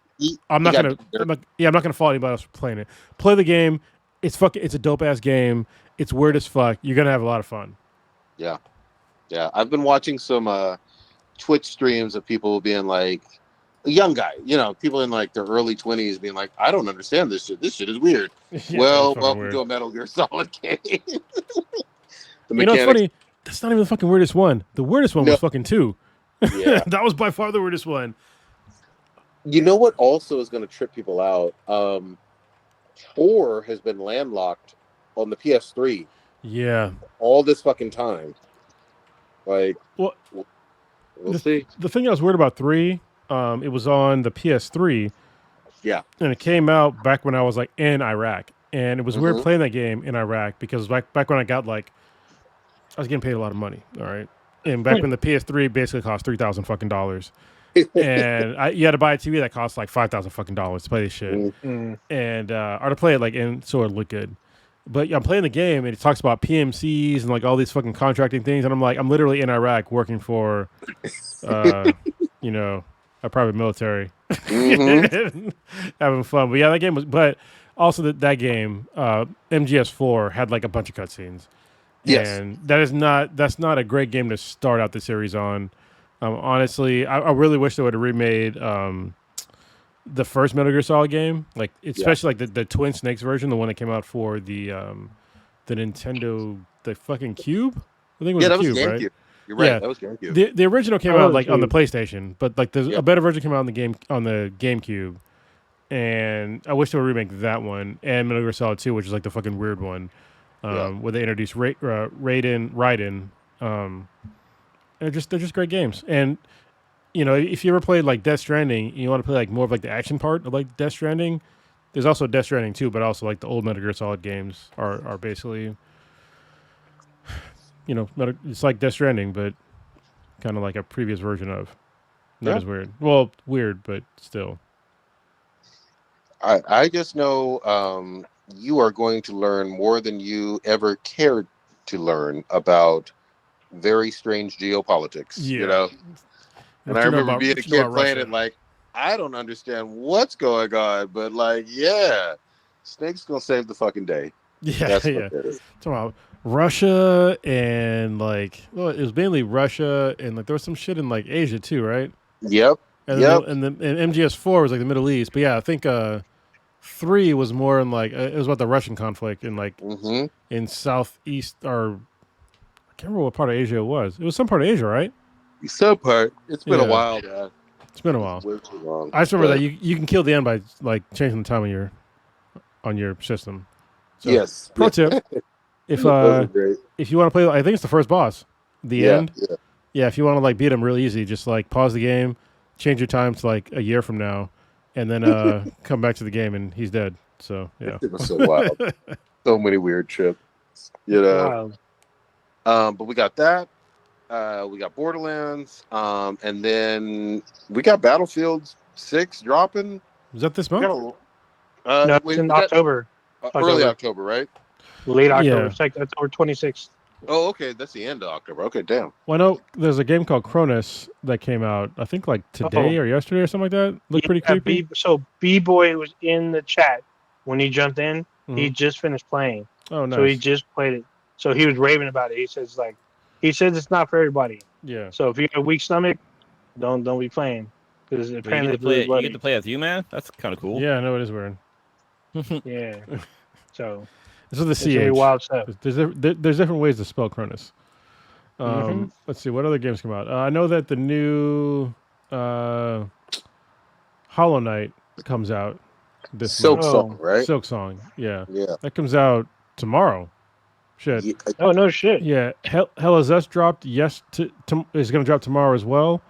I'm not going to fault anybody else for playing it. Play the game. It's a dope ass game. It's weird as fuck. You're gonna have a lot of fun. Yeah. Yeah. I've been watching some Twitch streams of people being like, a young guy, people in like their early 20s being like, I don't understand this shit. This shit is weird. Yeah, welcome weird. to a Metal Gear Solid game. It's funny. That's not even the fucking weirdest one. The weirdest one was fucking 2. Yeah. That was by far the weirdest one. You know what also is going to trip people out? 4 has been landlocked on the PS3. Yeah. All this fucking time. Like, we'll see. The thing I was worried about 3, it was on the PS3. Yeah. And it came out back when I was like in Iraq. And it was weird playing that game in Iraq because back when I got like, I was getting paid a lot of money. All right. And back when the PS3 basically cost $3,000 fucking dollars. And you had to buy a TV that cost like $5,000 fucking dollars to play this shit. And, or to play it like in so it looked good. But I'm playing the game and it talks about PMCs and like all these fucking contracting things. And I'm like, I'm literally in Iraq working for, a private military, having fun. But yeah, that game was, but also that game, MGS4 had like a bunch of cutscenes. Yes. And that's not a great game to start out the series on. Honestly, I really wish they would have remade, the first Metal Gear Solid game, like especially like the Twin Snakes version, the one that came out for the Nintendo, the fucking Cube. I think it was the Cube, right? You're right. Yeah. That was GameCube. The original came out like on the PlayStation, but like a better version came out on the GameCube. And I wish they would remake that one and Metal Gear Solid 2, which is like the fucking weird one, where they introduced Raiden. They're just great games. And if you ever played like Death Stranding, you want to play like more of like the action part of like Death Stranding. There's also Death Stranding 2, but also like the old Metal Gear Solid games are basically, it's like Death Stranding, but kind of like a previous version of. Not as weird. Well, weird, but still. I just know you are going to learn more than you ever cared to learn about very strange geopolitics. And I remember being a kid playing it like, I don't understand what's going on, but like, yeah, Snake's gonna save the fucking day. Yeah, that's what it is. Talking about Russia and like, well, it was mainly Russia and like there was some shit in like Asia too, right? Yep. And MGS4 was like the Middle East, but yeah, I think 3 was more in like it was about the Russian conflict in like in southeast or I can't remember what part of Asia it was. It was some part of Asia, right? Some part. It's been a while, man. It's been a while. Way too long. I just remember that you can kill the end by like changing the time on your system. So, yes. Pro tip: if you want to play, I think it's the first boss. The end. Yeah. If you want to like beat him real easy, just like pause the game, change your time to like a year from now, and then come back to the game and he's dead. So yeah. It was so wild. So many weird trips. But we got that. We got Borderlands, and then we got Battlefield 6 dropping. Is that this month? No, it's in October. Early October, right? Late October. It's like October 26th. Oh, okay. That's the end of October. Okay, damn. Well, I know there's a game called Cronus that came out, I think like today or yesterday or something like that. Looked pretty creepy. So B-Boy was in the chat when he jumped in. He just finished playing. Oh, nice. So he just played it. So he was raving about it. He says it's not for everybody. Yeah. So if you have a weak stomach, don't be playing. Because apparently you get to play as you, man. That's kind of cool. Yeah, I know it is weird. Yeah. So this is the CH. Really wild stuff. There's different ways to spell Cronus. Let's see what other games come out. I know that the new Hollow Knight comes out this Silk Song, right? Silk Song, yeah. That comes out tomorrow. Shit. Yeah. Oh no shit. Yeah, Hell is Us dropped. Is going to drop tomorrow as well.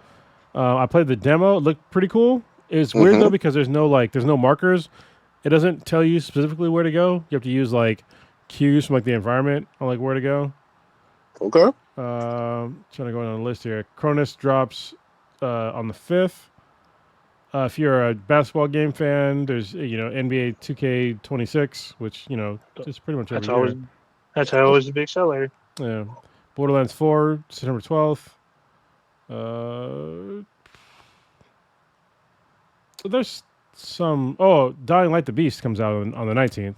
I played the demo. It looked pretty cool. It's weird though because there's no markers. It doesn't tell you specifically where to go. You have to use like cues from like the environment on like where to go. Okay. Trying to go on the list here. Cronus drops on the 5th. If you're a basketball game fan, there's NBA 2K26, which is pretty much every year. That's always a big seller. Yeah. Borderlands 4, September 12th. There's some. Oh, Dying Light: The Beast comes out on the 19th.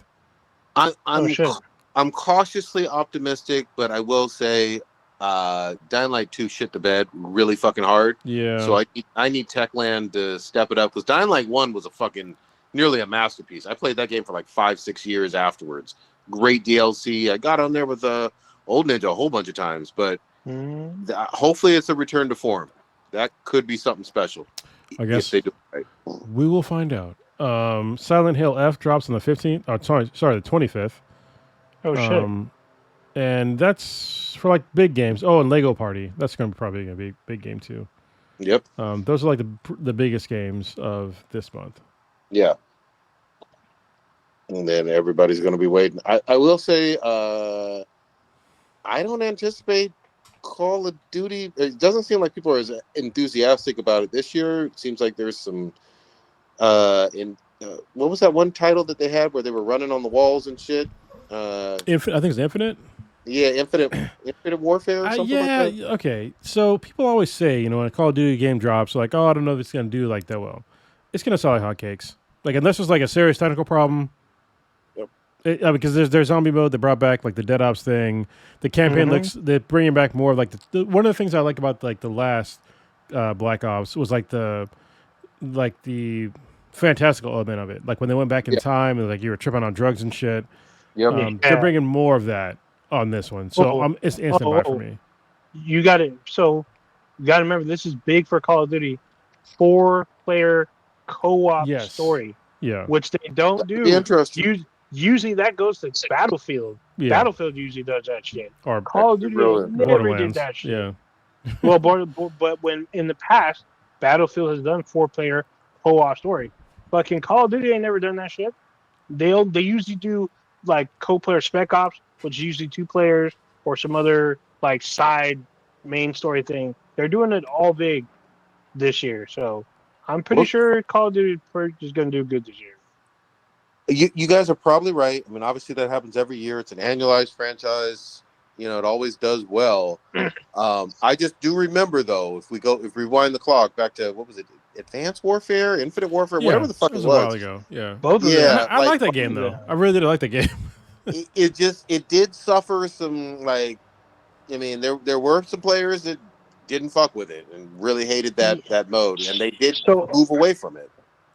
I'm cautiously optimistic, but I will say, Dying Light 2 shit the bed really fucking hard. Yeah. So I need Techland to step it up because Dying Light 1 was nearly a masterpiece. I played that game for like 5-6 years afterwards. Great DLC. I got on there with Old Ninja a whole bunch of times, but hopefully it's a return to form. That could be something special. I guess if they do it right. We will find out. Silent Hill F drops on the 15th. Oh, sorry, the 25th. Oh shit! And that's for like big games. Oh, and Lego Party. That's probably gonna be a big game too. Yep. Those are like the biggest games of this month. Yeah. And then everybody's gonna be waiting. I will say, I don't anticipate Call of Duty. It doesn't seem like people are as enthusiastic about it this year. It seems like there's some what was that one title that they had where they were running on the walls and shit? I think it's Infinite. Yeah, Infinite Warfare or something like that. Okay. So people always say, when a Call of Duty game drops, like, oh, I don't know if it's going to do like that well. It's going to sell like hotcakes. Like, unless there's like a serious technical problem. Yep. Because there's zombie mode. They brought back like the Dead Ops thing. The campaign they're bringing back more of like one of the things I like about like the last Black Ops was like the fantastical element of it. Like when they went back in time and like you were tripping on drugs and shit. Yep. They're bringing more of that on this one, so it's instant buy for me. You got it. So you got to remember, this is big for Call of Duty. 4-player co-op story, which they don't do. Interesting. Usually that goes to Battlefield. Yeah. Battlefield usually does that shit. Or Call of Duty never did that shit. Yeah. Well, but when in the past, Battlefield has done 4-player co-op story, but Call of Duty ain't never done that shit. They usually do like co-player Spec Ops, which is usually 2 players, or some other like side main story thing. They're doing it all big this year, so I'm pretty sure Call of Duty is going to do good this year. You guys are probably right. I mean, obviously that happens every year. It's an annualized franchise. It always does well. I just do remember though, if we rewind the clock back to what was it? Advanced Warfare, Infinite Warfare, whatever the fuck it was. A while ago. Yeah. Both of them. I like that game though. I really did like that game. it did suffer some there were some players that didn't fuck with it and really hated that mode, and they did move away from it.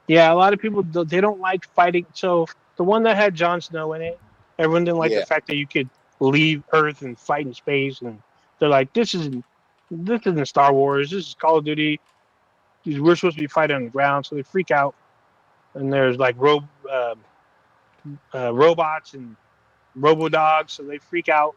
Yeah, a lot of people they don't like fighting. So the one that had Jon Snow in it, everyone didn't like the fact that you could leave Earth and fight in space, and they're like, this isn't Star Wars. This is Call of Duty. We're supposed to be fighting on the ground, so they freak out. And there's like robots and robo-dogs, so they freak out.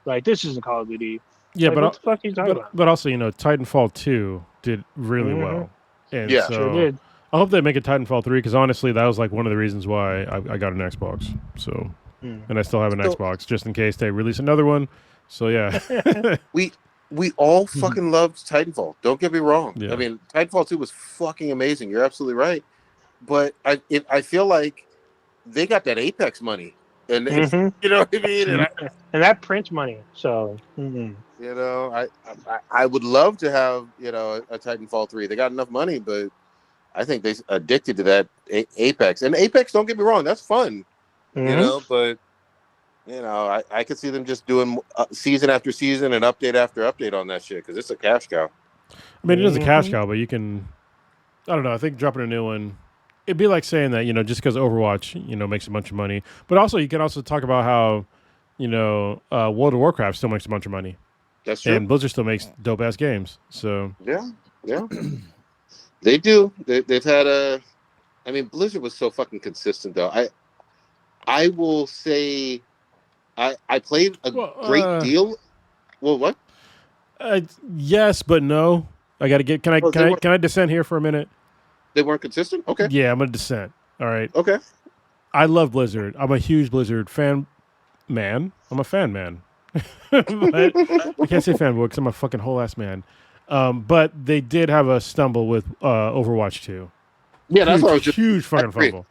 Like, this isn't Call of Duty. Yeah, like, what the fuck are you talking about? But also, Titanfall 2 did really well. And so sure did. I hope they make a Titanfall 3, because honestly, that was like one of the reasons why I got an Xbox. So, and I still have an Xbox just in case they release another one. So yeah, we all fucking loved Titanfall. Don't get me wrong. Yeah. I mean, Titanfall 2 was fucking amazing. You're absolutely right. But I feel like they got that Apex money, and you know what I mean. And that prints money. So I would love to have a Titanfall 3. They got enough money, but I think they're addicted to that Apex. And Apex, don't get me wrong, that's fun. But I could see them just doing season after season and update after update on that shit, because it's a cash cow. I mean, it is a cash cow, but you can, I don't know, I think dropping a new one, it'd be like saying that, just because Overwatch, makes a bunch of money. But also, you can also talk about how, World of Warcraft still makes a bunch of money. That's true. And Blizzard still makes dope-ass games. So Yeah. They do. They've had Blizzard was so fucking consistent, though. I will say I played a great deal. Well, what? Yes, but no. I got to get. Can I dissent here for a minute? They weren't consistent. Okay. Yeah, I'm gonna dissent. All right. Okay. I love Blizzard. I'm a huge Blizzard fan. I'm a fan man. But I can't say fanboy because I'm a fucking whole ass man. But they did have a stumble with Overwatch 2. Yeah, that's what I was just huge fucking fumble.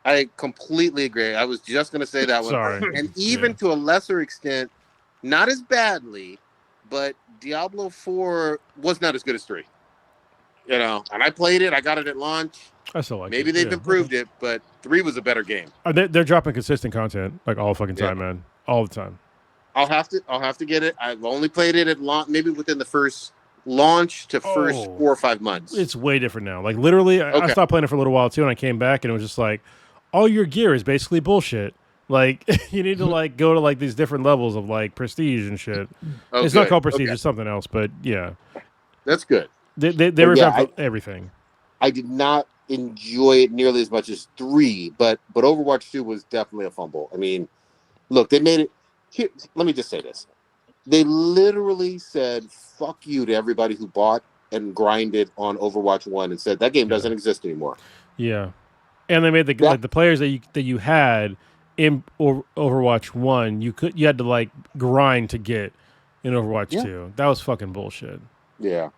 I completely agree. I was just going to say that one. Sorry. And even to a lesser extent, not as badly, but Diablo 4 was not as good as 3. You know, and I played it. I got it at launch. I still like it. Maybe they've improved it, but 3 was a better game. They're dropping consistent content like all fucking time, man. All the time. I'll have to get it. I've only played it at launch, maybe within the first launch to first 4 or 5 months. It's way different now. Like literally, I stopped playing it for a little while too, and I came back and it was just like, all your gear is basically bullshit. Like you need to like go to like these different levels of like prestige and shit. It's not called prestige; it's something else. But yeah, that's good. They revamped everything. I did not enjoy it nearly as much as 3, but Overwatch 2 was definitely a fumble. I mean, look, they made it. Here, let me just say this. They literally said, fuck you to everybody who bought and grinded on Overwatch 1 and said, that game doesn't exist anymore. Yeah. And they made the players that you had in Overwatch 1, you had to like grind to get in Overwatch 2. That was fucking bullshit. Yeah.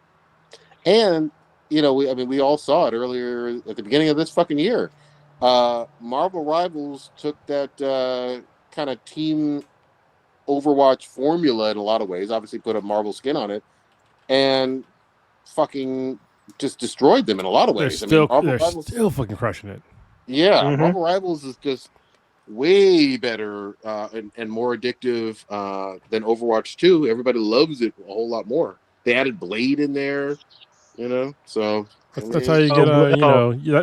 And, you know, we all saw it earlier at the beginning of this fucking year. Marvel Rivals took that kind of team Overwatch formula in a lot of ways, obviously put a Marvel skin on it, and fucking just destroyed them in a lot of ways. They're still fucking crushing it. Yeah, Marvel Rivals is just way better and more addictive than Overwatch 2. Everybody loves it a whole lot more. They added Blade in there, you know, so that's how you get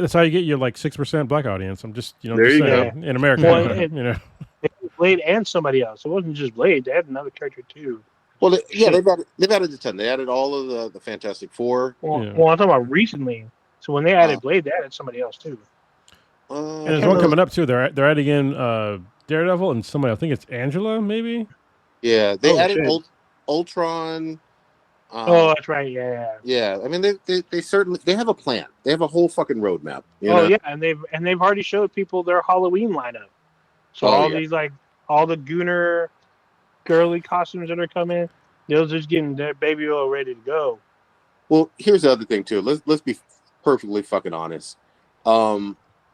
that's how you get your like 6% black audience. I'm just there you go. In America, you know. Blade and somebody else. It wasn't just Blade. They had another character too. Well, they've added a ton. They added all of the Fantastic Four. Well, I'm talking about recently. So when they added Blade, they added somebody else too. And there's one coming up too. They're adding in Daredevil and somebody. I think it's Angela, maybe. Yeah, they added Ultron. That's right. Yeah. Yeah, I mean they certainly have a plan. They have a whole fucking roadmap. You know? Yeah, and they've already showed people their Halloween lineup. So these like all the Gooner girly costumes that are coming, they're just getting their baby oil ready to go. Well, here's the other thing too. Let's be perfectly fucking honest.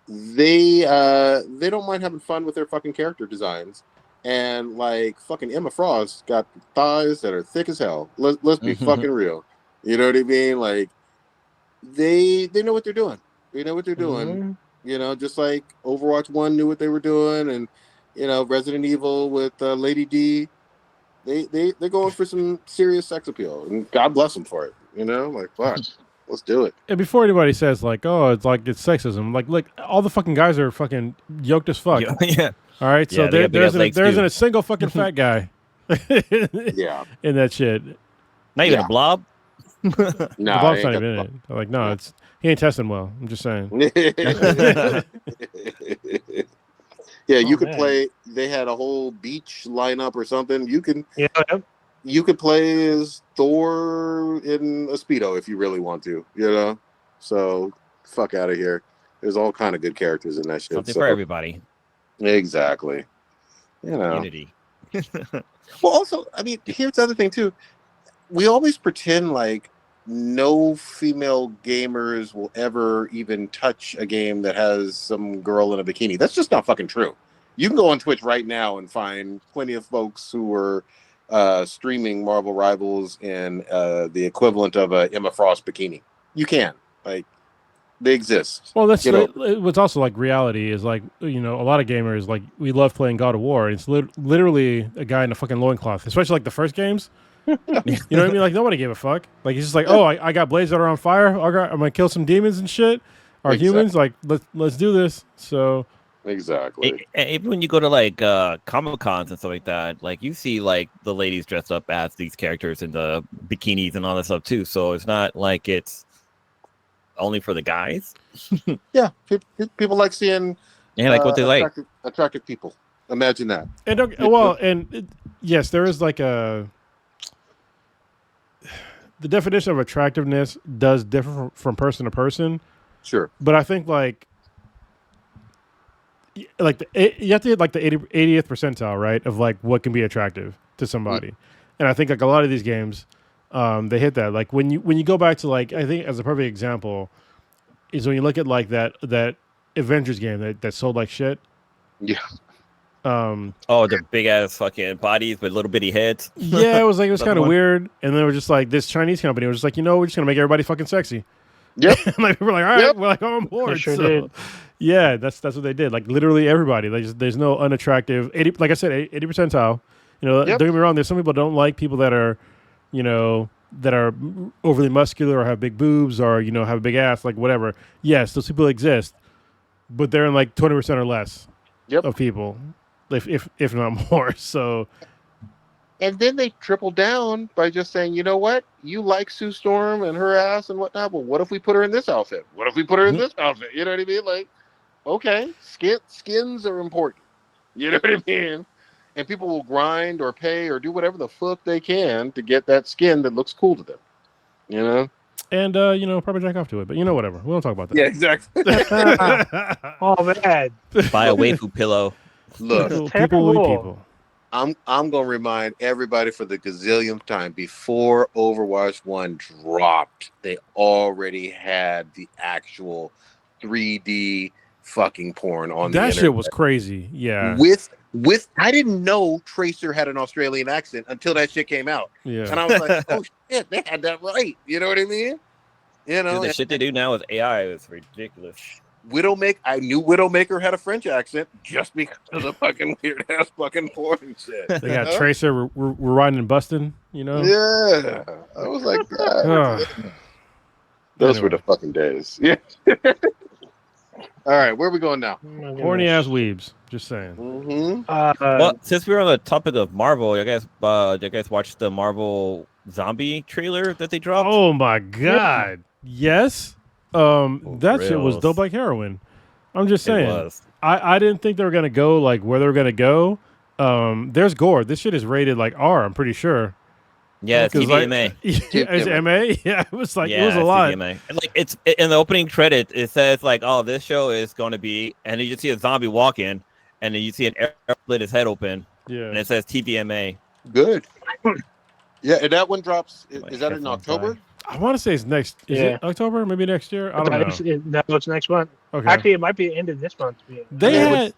They don't mind having fun with their fucking character designs, and like fucking Emma Frost got thighs that are thick as hell. Let's be fucking real. You know what I mean? Like they know what they're doing. They know what they're doing. You know, just like Overwatch 1 knew what they were doing, and you know, Resident Evil with Lady D, they're going for some serious sex appeal, and God bless them for it. You know, like fuck, let's do it. And before anybody says like, oh, it's sexism, like, look, all the fucking guys are fucking yoked as fuck. Yeah. All right, so there isn't a single fucking fat guy. In that shit. Not even a blob. No, the blob's not even in it. I'm like, no, he ain't testing well. I'm just saying. Yeah, you could play. They had a whole beach lineup or something. You could play as Thor in a Speedo if you really want to. You know, so fuck out of here. There's all kind of good characters in that shit. Something for everybody. Exactly. You know. Unity. Well, also, I mean, here's the other thing too. We always pretend like no female gamers will ever even touch a game that has some girl in a bikini. That's just not fucking true. You can go on Twitch right now and find plenty of folks who are streaming Marvel Rivals in the equivalent of a Emma Frost bikini. You can. Like, they exist. Well, that's what's also like reality is like, you know, a lot of gamers, like, we love playing God of War. It's literally a guy in a fucking loincloth, especially like the first games. You know what I mean? Like, nobody gave a fuck. Like, he's just like, oh, I got blades that are on fire. I'm gonna kill some demons and shit. Our humans, like, let's do this. So exactly. Even when you go to like Comic Cons and stuff like that, like you see like the ladies dressed up as these characters in the bikinis and all that stuff too. So it's not like it's only for the guys. Yeah, people like seeing. Yeah, like what they like. Attractive people. Imagine that. And yes, there is like a. the definition of attractiveness does differ from person to person. Sure. But I think like you have to hit like the 80th percentile, right? Of like what can be attractive to somebody. And I think like a lot of these games, they hit that. Like when you go back to like, I think as a perfect example is when you look at like that Avengers game that sold like shit. Yeah. The big ass fucking bodies with little bitty heads. Yeah, it was kind of weird. And then it was just like this Chinese company was just like, we're just gonna make everybody fucking sexy. Yep. Like we're like, all right, we're like on board. They sure did. Yeah, that's what they did. Like literally everybody. Like there's no unattractive 80. Like I said, 80 percentile. Don't get me wrong. There's some people that don't like people that are, that are overly muscular or have big boobs or have a big ass, like whatever. Yes, those people exist, but they're in like 20% or less of people, if not more. So. And then they triple down by just saying, you know what? You like Sue Storm and her ass and whatnot, but what if we put her in this outfit? What if we put her in this outfit? You know what I mean? Like, okay, skins are important. You know what I mean? And people will grind or pay or do whatever the fuck they can to get that skin that looks cool to them. And, probably jack off to it. But, whatever. We don't talk about that. Yeah, exactly. Oh, man. Buy a waifu pillow. Look, people. I'm gonna remind everybody for the gazillionth time, before Overwatch 1 dropped, they already had the actual 3D fucking porn on the internet. That shit was crazy. Yeah. With I didn't know Tracer had an Australian accent until that shit came out. Yeah. And I was like, oh shit, they had that right. You know what I mean? Dude, the shit they do now with AI is ridiculous. I knew Widowmaker had a French accent just because of the fucking weird ass fucking porn shit. They got Tracer, we're riding and busting, Yeah. I was like, those were the fucking days. Yeah. All right, where are we going now? Horny ass weebs. Just saying. Mm-hmm. Well, since we're on the topic of Marvel, you guys watched the Marvel zombie trailer that they dropped? Oh my god. Yes. That shit was dope like heroin. I'm just saying. It was. I didn't think they were gonna go like where they were gonna go. There's gore. This shit is rated like R, I'm pretty sure. Yeah, it's TVMA. Is it MA? Yeah, it was like it was a lot. TVMA. And like it's in the opening credit, it says like, oh, this show is going to be, and then you see a zombie walk in, and then you see an air split his head open, and it says TVMA. Good. Yeah, and that one drops. Is that in October? I want to say it's next. Is it October? Maybe next year. I don't know. No, it's next month. Okay. Actually, it might be the end of this month. They had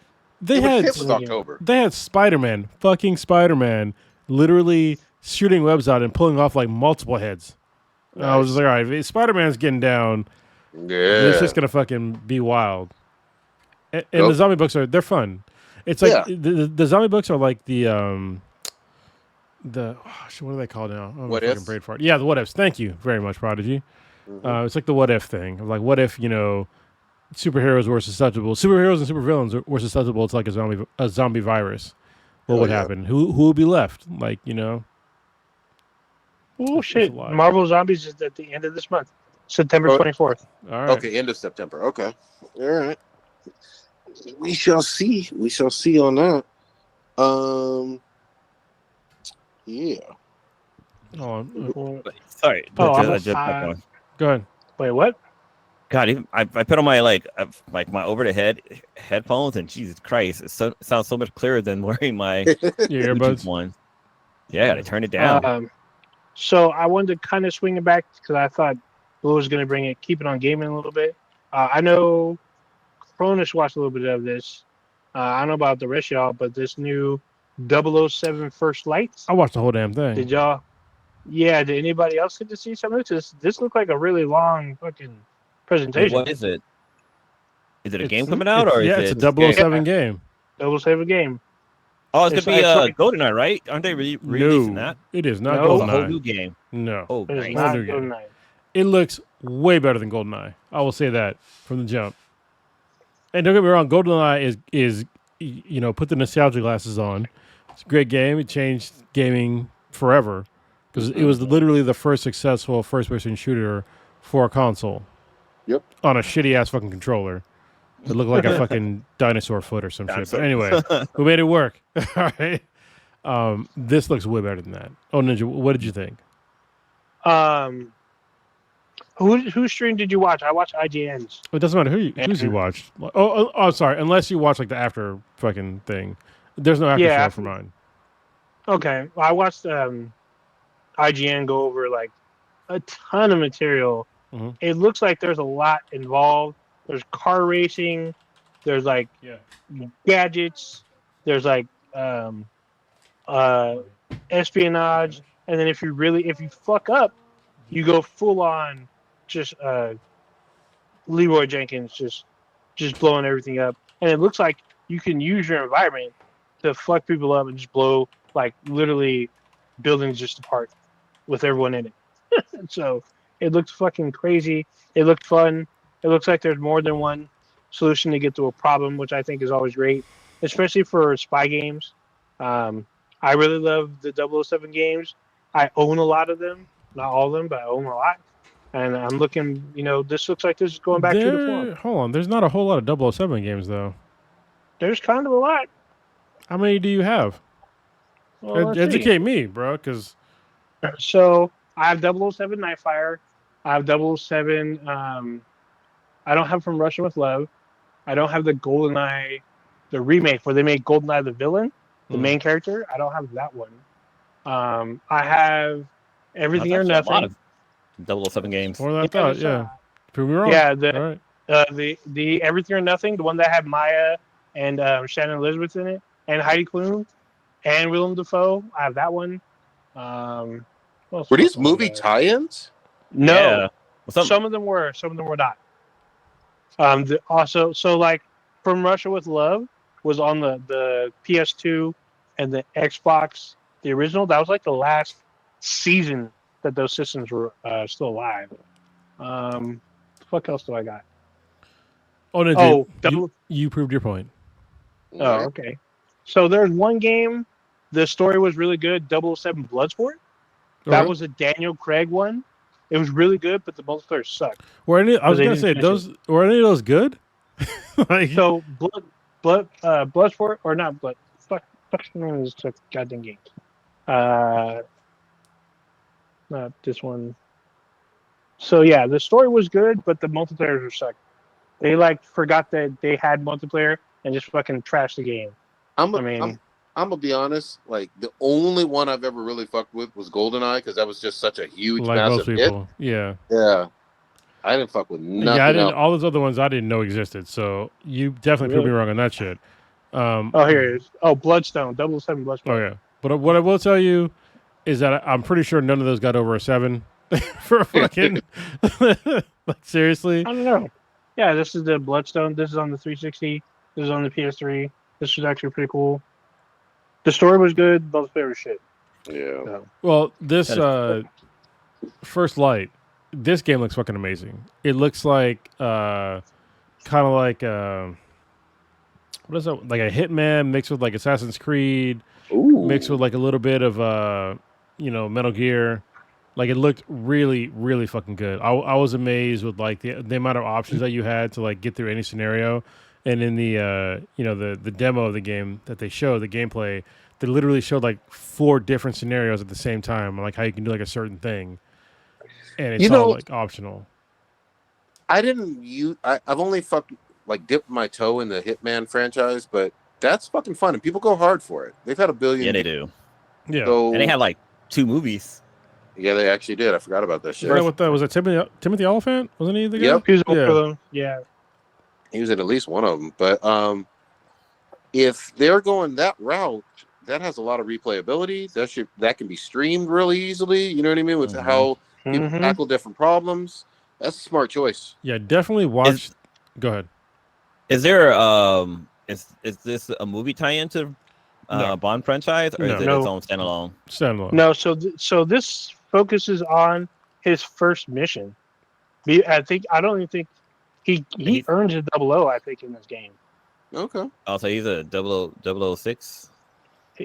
October. They had Spider-Man, fucking Spider-Man, literally shooting webs out and pulling off like multiple heads. Nice. I was just like, all right, if Spider-Man's getting down, it's just gonna fucking be wild. And the zombie books they're fun. It's like the zombie books are like what are they called now? Oh, what ifs? Brain fart. Yeah, the what ifs. Thank you very much, Prodigy. Mm-hmm. It's like the what if thing. Like, what if superheroes were susceptible? Superheroes and supervillains were susceptible to like a zombie virus. What would happen? Who would be left? Like, Oh shit! Marvel Zombies is at the end of this month, September 24th. All right. Okay, end of September. Okay. All right. We shall see. We shall see on that. Yeah. Sorry. Go ahead. Wait, what? God, I put on my my over the head headphones, and Jesus Christ, it sounds so much clearer than wearing my earbuds one. Yeah, I gotta turn it down. So I wanted to kind of swing it back because I thought Blue was going to keep it on gaming a little bit. I know Cronus watched a little bit of this. I don't know about the rest of y'all, but this new 007 First Lights. I watched the whole damn thing. Did y'all? Yeah. Did anybody else get to see some of this? This looked like a really long fucking presentation. What is it? Is it a game coming out, or it's a 007 game? 007 game. Oh, it's gonna be GoldenEye, right? Aren't they releasing that? It is not GoldenEye. Goldeneye. A whole new game. No. Oh, it is nice. not GoldenEye. It looks way better than GoldenEye. I will say that from the jump. And don't get me wrong, GoldenEye is put the nostalgia glasses on. It's a great game. It changed gaming forever because it was literally the first successful first-person shooter for a console. Yep. On a shitty ass fucking controller. It looked like a fucking dinosaur foot or some shit. But anyway, we made it work. All right. This looks way better than that. Oh, Ninja, what did you think? Um, whose stream did you watch? I watched IGN's. It doesn't matter who's you And- watched. Oh, sorry. Unless you watch like the after fucking thing. There's no after Yeah, show for mine. Okay, well, I watched IGN go over like a ton of material. Mhm. It looks like there's a lot involved. There's car racing. There's like Yeah. gadgets. There's like espionage, and then if you fuck up, you go full on just Leroy Jenkins just blowing everything up, and it looks like you can use your environment to fuck people up and just blow like literally buildings just apart with everyone in it. So it looks fucking crazy. It looked fun. It looks like there's more than one solution to get to a problem, which I think is always great, especially for spy games. I really love the 007 games. I own a lot of them, not all of them, but I own a lot. And I'm looking, this looks like this is going back to the form. Hold on. There's not a whole lot of 007 games though. There's kind of a lot. How many do you have? Well, let's see. Educate me, bro, because So I have 007 Nightfire. I have 007. I don't have From Russia with Love. I don't have the GoldenEye, the remake where they made GoldenEye the villain, the main character. I don't have that one. I have Everything or That's Nothing. A lot of 007 games. more than I thought. Yeah. Prove me wrong. Yeah, All right. the Everything or Nothing, the one that had Maya and Shannon Elizabeth in it, and Heidi Klum, and Willem Dafoe. I have that one. What else Were was these on movie there? tie-ins? No, Yeah. Well, some of them were, some of them were not. Also, so like From Russia with Love was on the PS2 and the Xbox, the original. That was like the last season that those systems were still alive. What else do I got? Oh, no, Oh, you proved your point. Oh, okay. So there's one game. The story was really good. 007 Bloodsport. That Okay. was a Daniel Craig one. It was really good, but the multiplayer sucked. I was they gonna didn't say finish were any of those good? Like, So Bloodsport or not Blood? Fuck the name of this goddamn game. Not this one. So yeah, the story was good, but the multiplayer were sucked. They like forgot that they had multiplayer and just fucking trashed the game. I'm gonna be honest. Like the only one I've ever really fucked with was GoldenEye because that was just such a huge, like most massive hit. people. Yeah. Yeah, I didn't fuck with nothing Yeah, else. all those other ones I didn't know existed. So you definitely proved me wrong on that shit. Oh, here it is. Oh, Bloodstone, 007 Bloodstone. Oh yeah. But what I will tell you is that I'm pretty sure none of those got over a 7 for fucking like seriously. I don't know. Yeah, this is the Bloodstone. This is on the 360. This is on the PS3. This was actually pretty cool. The story was good. Multiplayer was shit. Yeah. So. Well, this First Light, this game looks fucking amazing. It looks like kind of like what is that? Like a Hitman mixed with like Assassin's Creed, Ooh. mixed with like a little bit of Metal Gear. Like it looked really, really fucking good. I was amazed with like the amount of options that you had to like get through any scenario. And in the the demo of the game that they showed, the gameplay, they literally showed like 4 different scenarios at the same time, like how you can do like a certain thing, and it's all like optional. I've only dipped my toe in the Hitman franchise, but that's fucking fun, and people go hard for it. They've had a billion. Yeah, they do. Yeah, So, And they had like 2 movies. yeah, they actually did. I forgot about that shit. Isn't that what that was? It Timothy Oliphant, wasn't he the guy? Yep. He was one Yeah. of them. Yeah. He was in at least one of them. But if they're going that route, that has a lot of replayability. That can be streamed really easily. You know what I mean? With how people tackle different problems. That's a smart choice. Yeah, definitely watch. Go ahead. Is there is this a movie tie-in to Bond franchise, or is it No. its own standalone? Standalone. No, so this focuses on his first mission. I don't even think he earns a 00, I think, in this game. Okay. Oh, so he's a 006.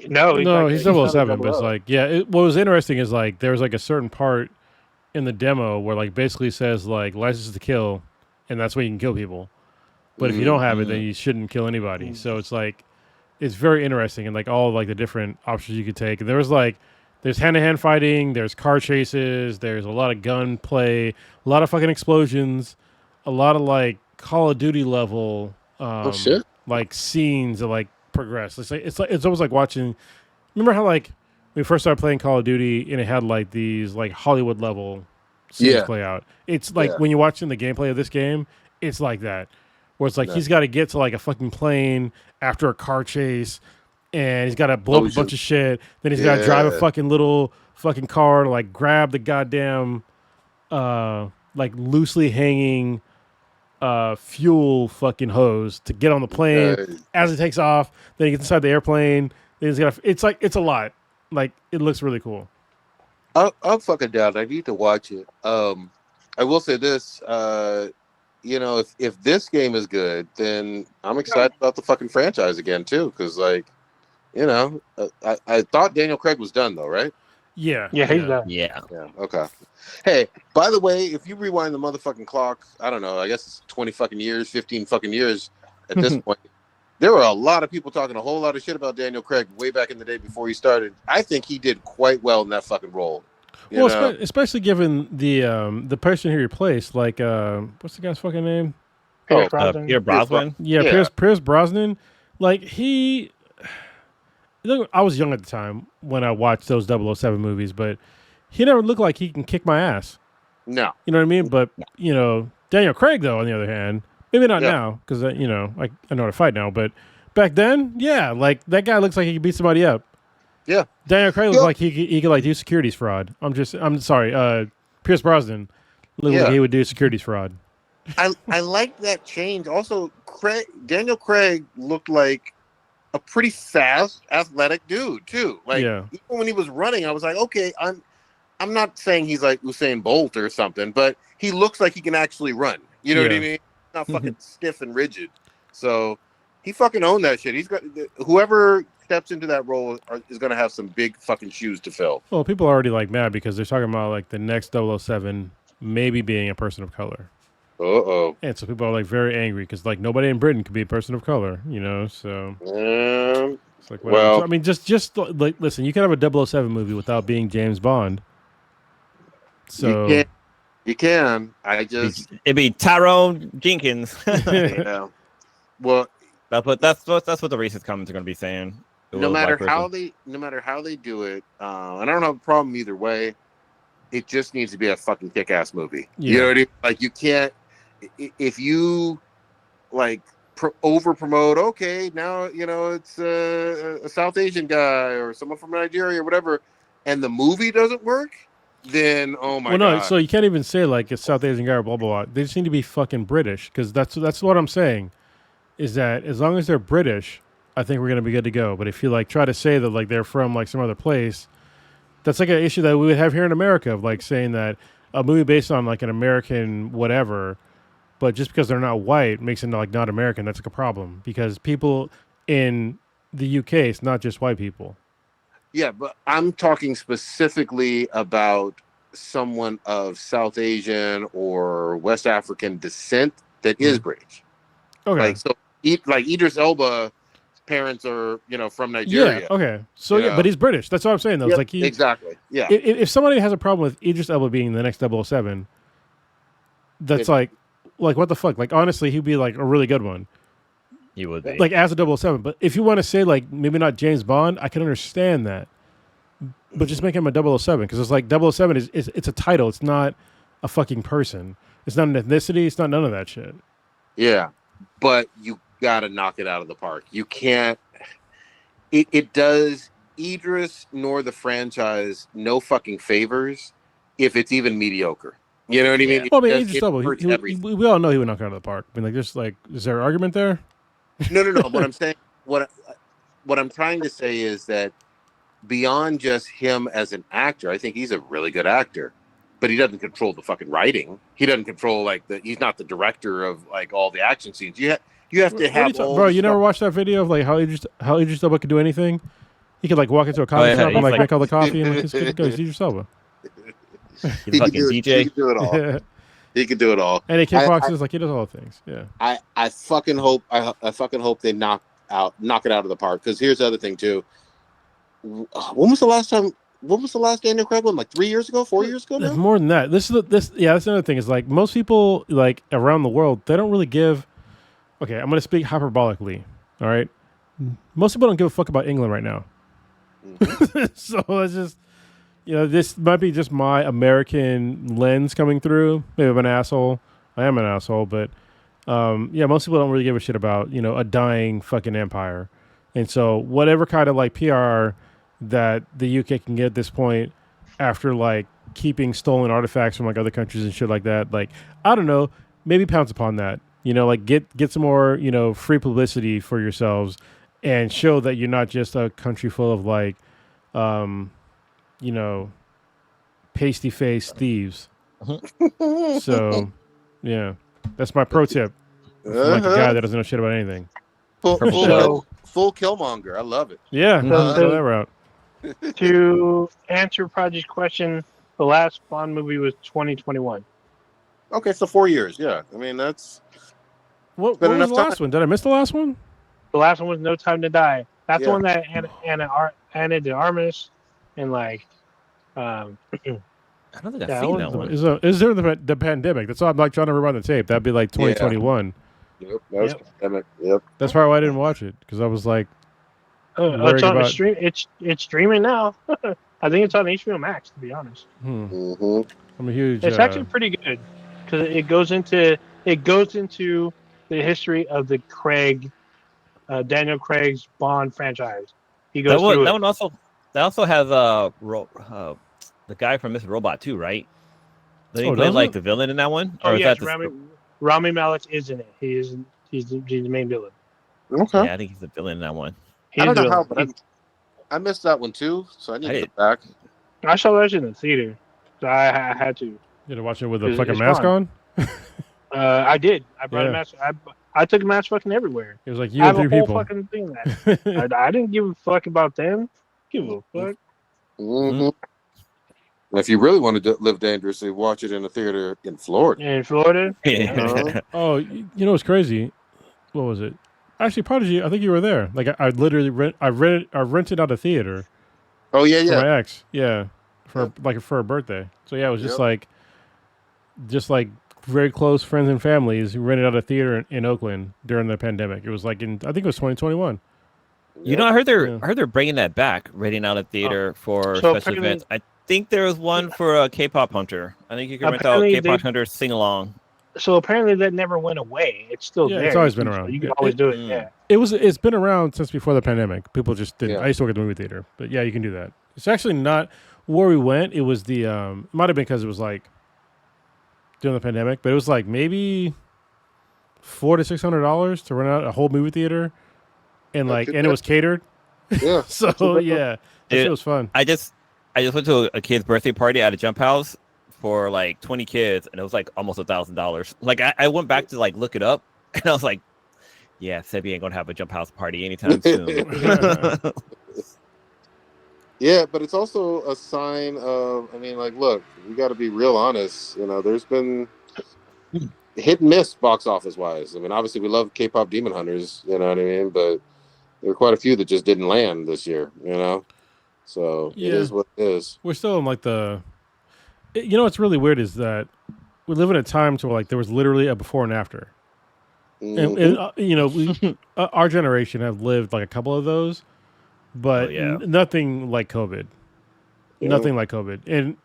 No, He's 007, but it's like, yeah. What was interesting is like there was like a certain part in the demo where like basically says like license to kill, and that's when you can kill people. But if you don't have it, then you shouldn't kill anybody. So it's like it's very interesting and like all like the different options you could take. And there was like There's hand-to-hand fighting. There's car chases. There's a lot of gun play. A lot of fucking explosions. A lot of like Call of Duty level, shit. like scenes that like progress. It's almost like watching. Remember how like we first started playing Call of Duty and it had like these like Hollywood level scenes play out. It's like when you're watching the gameplay of this game, it's like that, where it's like he's got to get to like a fucking plane after a car chase, and he's got to blow up a bunch of shit. Then he's got to drive a fucking little fucking car to like grab the goddamn like loosely hanging fuel fucking hose to get on the plane. As it takes off, then he gets inside the airplane. Then he's got it's a lot. Like it looks really cool. I'm fucking down. I need to watch it. I will say this. You know, if this game is good, then I'm excited about the fucking franchise again too. Because like, you know, I thought Daniel Craig was done though, right? Yeah, he's done. Yeah. Okay. Hey, by the way, if you rewind the motherfucking clock, I don't know. I guess it's 20 fucking years, 15 fucking years at this point. There were a lot of people talking a whole lot of shit about Daniel Craig way back in the day before he started. I think he did quite well in that fucking role. Well, especially given the person he replaced, like what's the guy's fucking name? Pierce Brosnan. Pierce Brosnan. Yeah. Pierce Brosnan. Like he, I was young at the time when I watched those 007 movies, but he never looked like he can kick my ass. No, you know what I mean. But you know, Daniel Craig though, on the other hand. Maybe not now, because you know I know how to fight now. But back then, yeah, like that guy looks like he could beat somebody up. Yeah, Daniel Craig looks like he could like do securities fraud. I'm sorry. Pierce Brosnan looked like he would do securities fraud. I like that change. Also, Daniel Craig looked like a pretty fast, athletic dude too. Like even when he was running, I was like, okay, I'm not saying he's like Usain Bolt or something, but he looks like he can actually run. You know what I mean? Not fucking stiff and rigid. So he fucking owned that shit. He's got whoever steps into that role is going to have some big fucking shoes to fill. Well, people are already like mad because they're talking about like the next 007 maybe being a person of color. And so people are like very angry because like nobody in Britain could be a person of color, you know. So it's like, well, I mean, just like listen, you can have a 007 movie without being James Bond. So. You can. It'd be Tyrone Jenkins. Yeah. Well, that's what the racist comments are going to be saying. No matter how they do it, and I don't have a problem either way. It just needs to be a fucking kick-ass movie. Yeah. You know what I mean? Like you can't if you like over promote. Okay, now you know it's a South Asian guy or someone from Nigeria or whatever, and the movie doesn't work. Then God. No, so you can't even say like a South Asian guy or blah blah blah. They just need to be fucking British because that's what I'm saying. Is that as long as they're British, I think we're gonna be good to go. But if you like try to say that like they're from like some other place, that's like an issue that we would have here in America of like saying that a movie based on like an American whatever, but just because they're not white makes it like not American. That's like a problem because people in the UK, it's not just white people. Yeah, but I'm talking specifically about someone of South Asian or West African descent that is British. Okay. Like so, like Idris Elba's parents are from Nigeria. Yeah. Okay. So but he's British. That's what I'm saying though. It's like exactly. Yeah. If somebody has a problem with Idris Elba being the next 007, that's like what the fuck? Like honestly, he'd be like a really good one. He would be. Like as a 007. But if you want to say like maybe not James Bond, I can understand that. But just make him a 007 because it's like 007 is it's a title. It's not a fucking person. It's not an ethnicity. It's not none of that shit. Yeah, but you gotta knock it out of the park. You can't. It does Idris nor the franchise no fucking favors if it's even mediocre. You know what I mean? Well, I mean, Idris Elba. We all know he would knock it out of the park. I mean, like, there's like, is there an argument there? No. What I'm saying, what I'm trying to say is that beyond just him as an actor, I think he's a really good actor, but he doesn't control the fucking writing. He doesn't control he's not the director of like all the action scenes. You have to have bro. You never watched that video of like how Idris Elba could do anything? He could like walk into a coffee shop and like make all the coffee and like just go. He's Idris Elba. He's fucking DJ. He could do it all. Yeah. He could do it all. And he kickboxes like he does all the things. Yeah. I fucking hope they knock it out of the park. Because here's the other thing too. When was the last time what was the last Daniel Craig one? Like 3 years ago, 4 years ago It's now? more than that. That's another thing. Is like most people like around the world, they don't really give. Okay, I'm going to speak hyperbolically. All right, most people don't give a fuck about England right now. Mhm. So it's just, this might be just my American lens coming through. Maybe I'm an asshole. I am an asshole, but most people don't really give a shit about a dying fucking empire. And so whatever kind of like PR that the UK can get at this point, after like keeping stolen artifacts from like other countries and shit like that, like I don't know, maybe pounce upon that. Like get some more free publicity for yourselves, and show that you're not just a country full of like you know, pasty faced thieves. So, yeah, that's my pro tip from like a guy that doesn't know shit about anything. Full Killmonger. I love it. Yeah, So- go that route. To answer Project's question, the last Bond movie was 2021. Okay, so 4 years. Yeah, I mean that's What been was enough the last one? Did I miss the last one? The last one was No Time to Die. That's Yeah. the one that Anna de Armas and like I don't think I've Yeah, seen I that one. Is there the pandemic? That's all I'm like trying to rewind the tape. That'd be like 2021. Yep, that was Yep. pandemic. Yep. That's probably why I didn't watch it, because I was like, it's worried on the about- stream. It's streaming now. I think it's on HBO Max, to be honest. Mm-hmm. I'm a huge. It's actually pretty good because it goes into the history of the Daniel Craig's Bond franchise. He goes through That it. one also has the guy from Mr. Robot too, right? Did he play does like it? the villain in that one? Oh Or is yes, that the- Rami Malek is in it. He's the main villain. Okay. Yeah, I think he's the villain in that one. He's I don't the know how, villain. but I missed that one too, so I need to I get back. I saw that shit in the theater, so I had to. You had to watch it with a It's fucking mask fun. on. I did. I brought Yeah. a mask. I took a mask fucking everywhere. It was like you I and have a three whole people. fucking thing that I didn't give a fuck about them. Give a fuck. Mm-hmm. And if you really want to live dangerously, watch it in a theater in Florida. In Florida, Oh, you know what's crazy? What was it? Actually, Prodigy, I think you were there. Like I literally rented out a theater Oh yeah, for yeah. my ex. Yeah, for her birthday. So yeah, it was just like very close friends and families who rented out a theater in Oakland during the pandemic. It was like I think it was 2021. You know, I heard Yeah. they're bringing that back, renting out a theater for So special apparently- events. I think there was one for a K-pop hunter. I think you can rent out Apparently K-pop they- hunter sing along. so apparently that never went away. It's still Yeah, there. it's always been So around. you can Yeah. always do it. Mm. Yeah. It's been around since before the pandemic. People just didn't. Yeah. I used to work at the movie theater, but yeah, you can do that. It's actually not where we went. It was the it might have been because it was like during the pandemic, but it was like maybe $400 to $600 to rent out a whole movie theater, and Not too it bad. was catered. Yeah. So yeah, that Dude, shit was fun. I just went to a kid's birthday party at a jump house for like 20 kids, and it was like almost $1,000. Like I went back to like look it up, and I was like, yeah, Sebi ain't gonna have a jump house party anytime soon. Yeah, but it's also a sign of, I mean, like, look, we got to be real honest. You know, there's been hit and miss box office wise. I mean, obviously, we love K-pop Demon Hunters, you know what I mean? But there are quite a few that just didn't land this year, you know? So Yeah. it is what it is. We're still in like you know what's really weird is that we live in a time to where like there was literally a before and after. Mhm. And you know, our generation have lived like a couple of those, but Oh, yeah. nothing like COVID. Yeah. Nothing like COVID. And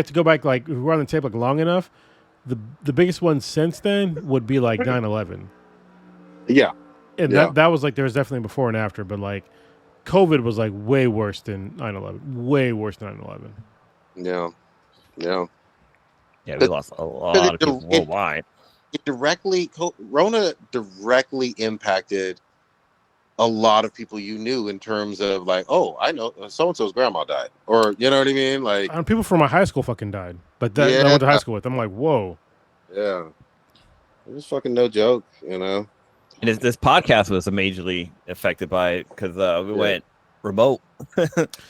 to go back, like, if we're on the tape like long enough, the biggest one since then would be like 9/11. Yeah. And Yeah. that was like, there was definitely before and after, but like COVID was like way worse than 9/11. Way worse than 9/11. Yeah. Yeah. Yeah, we lost a lot of people worldwide. Rona directly impacted a lot of people you knew in terms of like, oh, I know so-and-so's grandma died. Or, you know what I mean? Like, People from my high school fucking died. Like that I went to high school with. I'm like, whoa. yeah. It was fucking no joke, you know? And this podcast was majorly affected by it because we went remote.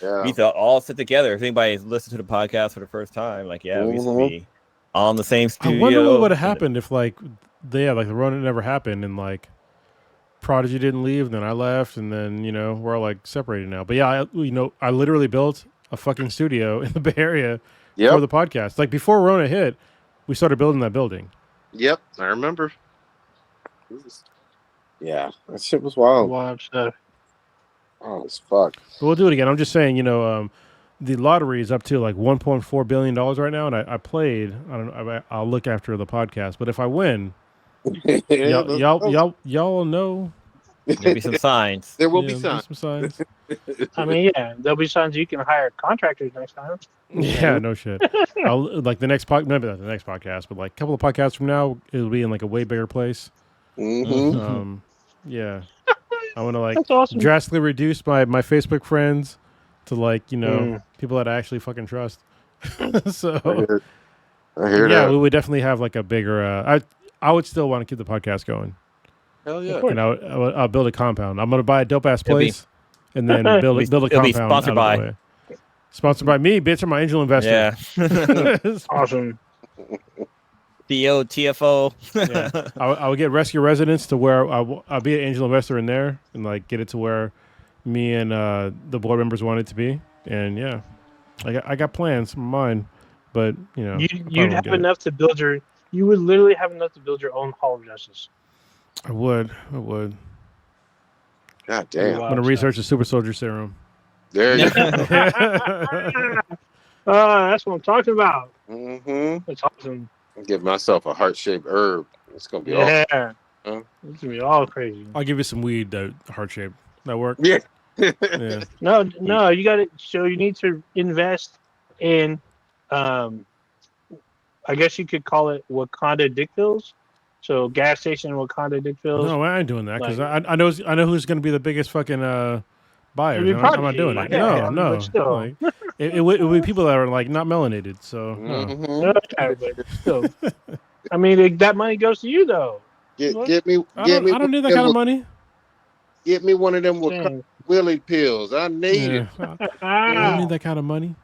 Yeah. We thought all sit together. If anybody's listened to the podcast for the first time, like, yeah, we used to be on the same I studio. wonder what would have happened if like the Rona never happened and like Prodigy didn't leave, then I left, and then we're all like separated now. But yeah, I literally built a fucking studio in the Bay Area for Yep. the podcast. Like before Rona hit, we started building that building. Yep. I remember. Yeah, that shit was wild. Wild stuff. Oh, it's fuck. But we'll do it again. I'm just saying, the lottery is up to like $1.4 billion right now, and I played. I don't know. I'll look after the podcast. But if I win, y'all know. There'll be some signs. There will be some signs. signs. I mean, yeah, there'll be signs you can hire contractors next time. Yeah, no shit. I'll like the next maybe not the next podcast, but like a couple of podcasts from now, it'll be in like a way bigger place. Mm-hmm. Yeah, I want to like That's awesome. drastically reduce my Facebook friends to like people that I actually fucking trust. So I hear yeah, that. we would definitely have like a bigger. I would still want to keep the podcast going. Hell yeah. And I'll build a compound. I'm gonna buy a dope ass place, and then build a compound. It'll be sponsored out of the way. Sponsored by me, bitch. I'm my angel investor. Yeah. Awesome. CEO, TFO. Yeah. I would get Rescue Residence to where I'll be an angel investor in there and like get it to where me and the board members want it to be. And yeah, I got plans in mind, but you'd have enough to build you would literally have enough to build your own Hall of Justice. I would. God damn. I'm gonna research the super soldier serum. There you go. That's what I'm talking about. Mm-hmm. That's awesome. Give myself a heart-shaped herb. It's gonna be Yeah. awesome. Huh? It's gonna be all crazy. I'll give you some weed, heart shape. That work? Yeah. Yeah. No, you got it. So you need to invest in, I guess you could call it Wakanda Dick Pills. So gas station Wakanda Dick Pills. No, I ain't doing that because Like- I know who's going to be the biggest fucking buyers. It'd be I'm not Prodigy, doing it. yeah, No. but still. Like, it would be people that are like not melanated. So no. Mhm. Okay, but still. I mean, that money goes to you though. Get me. I don't need that kind of money. Get me one of them Dang. Willie pills. I need Yeah. it. I don't need that kind of money.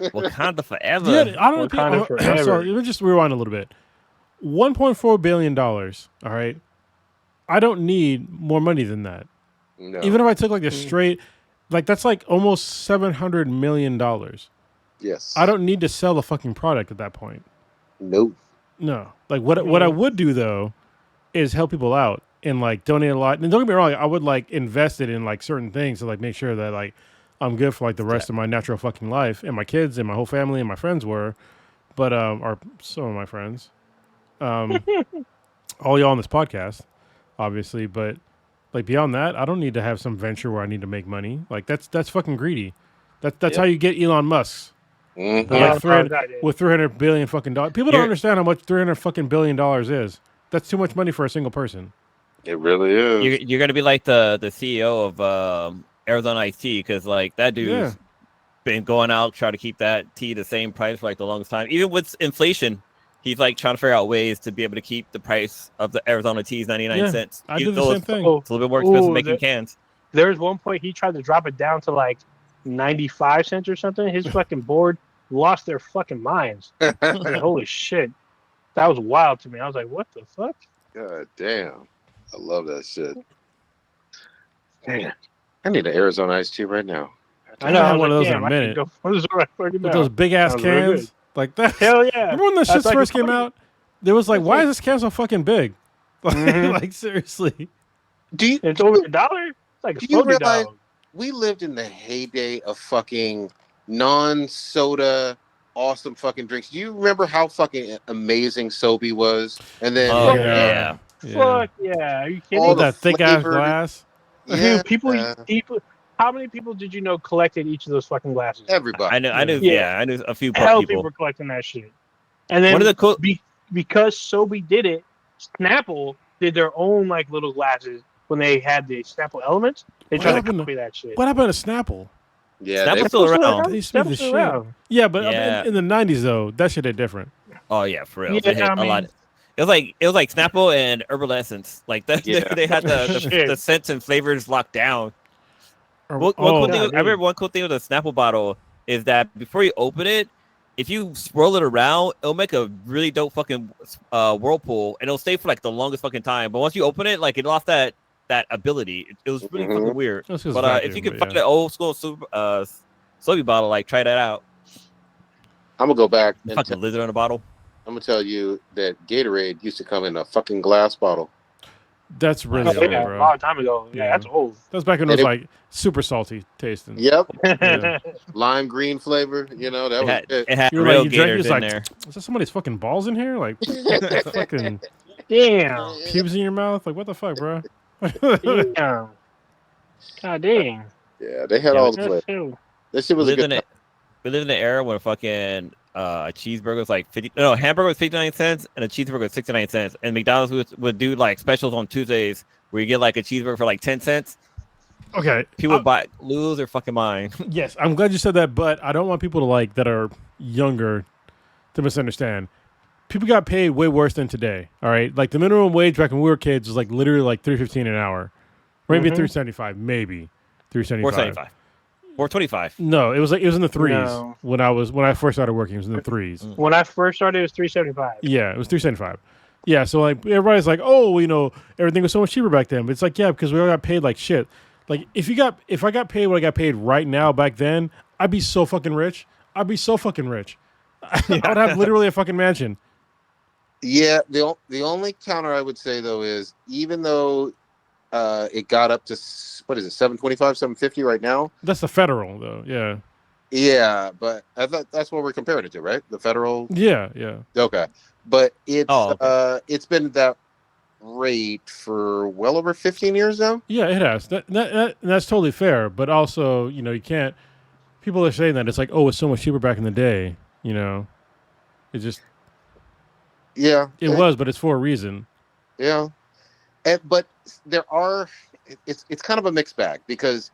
Wakanda forever. Yeah, I don't. Wakanda I'm forever. sorry. Let me just rewind a little bit. $1.4 billion. All right. I don't need more money than that. No. Even if I took like a straight, like that's like almost $700 million. Yes. I don't need to sell the fucking product at that point. Nope. No. Like what I would do though is help people out and like donate a lot. And don't get me wrong, I would like invest it in like certain things to like make sure that like I'm good for like the rest of my natural fucking life, and my kids and my whole family and my friends were, but or some of my friends, all y'all on this podcast, obviously. But like beyond that, I don't need to have some venture where I need to make money. Like that's fucking greedy. That's how you get Elon Musk. Mhm. With 300 billion fucking dollars. People don't understand how much 300 fucking billion dollars is. That's too much money for a single person. It really is. You're gonna be like the CEO of Arizona Iced Tea, because like that dude's been going out trying to keep that tea the same price for like the longest time. Even with inflation, he's like trying to figure out ways to be able to keep the price of the Arizona teas 99 cents. I do Even the though same thing. It's a little bit more expensive making cans. There's one point he tried to drop it down to like 95 cents or something. His fucking board lost their fucking minds. Like, holy shit. That was wild to me. I was like, what the fuck? God damn. I love that shit. Damn. I need an Arizona iced tea right now. I know. I had was one of like, those in damn, a I could minute. go for this right fucking With now. those big ass Sounds real cans. good. Like that. Hell yeah. Remember when that shit That's like first a came fucking- out? There was like, That's why like- is this can so fucking big? Like, Mhm. like seriously. Do you It's over $1? It's like a Do you $40. realize- we lived in the heyday of fucking non-soda awesome fucking drinks. Do you remember how fucking amazing Sobe was? And then Oh yeah. yeah. Fuck yeah. Are you kidding? All With the that thick ass flavored- glass. yeah, Dude, people, how many people did you know collected each of those fucking glasses? everybody. I knew Yeah. I knew a few Hell, people. people were collecting that shit. And then One of the cool because Sobe did it, Snapple did their own like little glasses when they had the Snapple elements. They What tried to happened to- copy that shit. What happened to Snapple? Yeah, Snapple's they- still around. They used to be the Snapple's still shit. around. Yeah, but Yeah. in the 90s though, that shit hit different. Oh yeah, for real. Yeah, They hit I a mean- lot. It was like Snapple and Herbal Essence. Like that, Yeah. they had Shit. the scents and flavors locked down. Or- One oh, cool thing, God, I remember one cool thing with a Snapple bottle is that before you open it, if you swirl it around, it'll make a really dope fucking whirlpool, and it'll stay for like the longest fucking time. But once you open it, like it lost that ability. It was really Mhm. fucking weird. That's 'cause But vacuum, if you can but find yeah. an old school soda bottle. Like, try that out. I'm gonna go back and Fucking lizard on the bottle. I'm gonna tell you that Gatorade used to come in a fucking glass bottle. That's really Oh, old, yeah, a bro. long time ago. Yeah, Yeah. that's old. That's back when it was like super salty tasting. Yep, Yeah. lime green flavor. You know that was it. It had You were real like, you drank, gators it's in like, there. is that somebody's fucking balls in here? Like, fucking Damn. pubes in your mouth? Like, what the fuck, bro? Damn. God dang. Yeah, they had Yeah, all the That's flavor. true. That shit was a We good. live in an era where fucking a cheeseburger was like 50. No, hamburger was 59 cents and a cheeseburger was 69 cents. And McDonald's would do like specials on Tuesdays where you get like a cheeseburger for like 10 cents. Okay. People lose their fucking mind. Yes, I'm glad you said that, but I don't want people to like that are younger to misunderstand. People got paid way worse than today. All right, like the minimum wage back when we were kids was like literally like $3.15 an hour, maybe $3.75, maybe $3.75. $4.75. $4.25. No, it was in the threes No. when I first started working. It was in the threes. When I first started, it was $3.75. Yeah, it was $3.75. Yeah, so like everybody's like, oh, everything was so much cheaper back then. But it's like, yeah, because we all got paid like shit. Like if I got paid what I got paid right now back then, I'd be so fucking rich. I would have literally a fucking mansion. Yeah, the only counter I would say though is even though it got up to what is it, 725, 750 right now? That's the federal though. Yeah. Yeah, but I thought that's what we're comparing it to, right? The federal. Yeah, yeah. Okay, but it's okay. It's been that rate for well over 15 years now. Yeah, it has. That's totally fair. But also, you can't. People are saying that it's like, oh, it's so much cheaper back in the day. It just. Yeah, it was, but it's for a reason. Yeah, but it's kind of a mixed bag because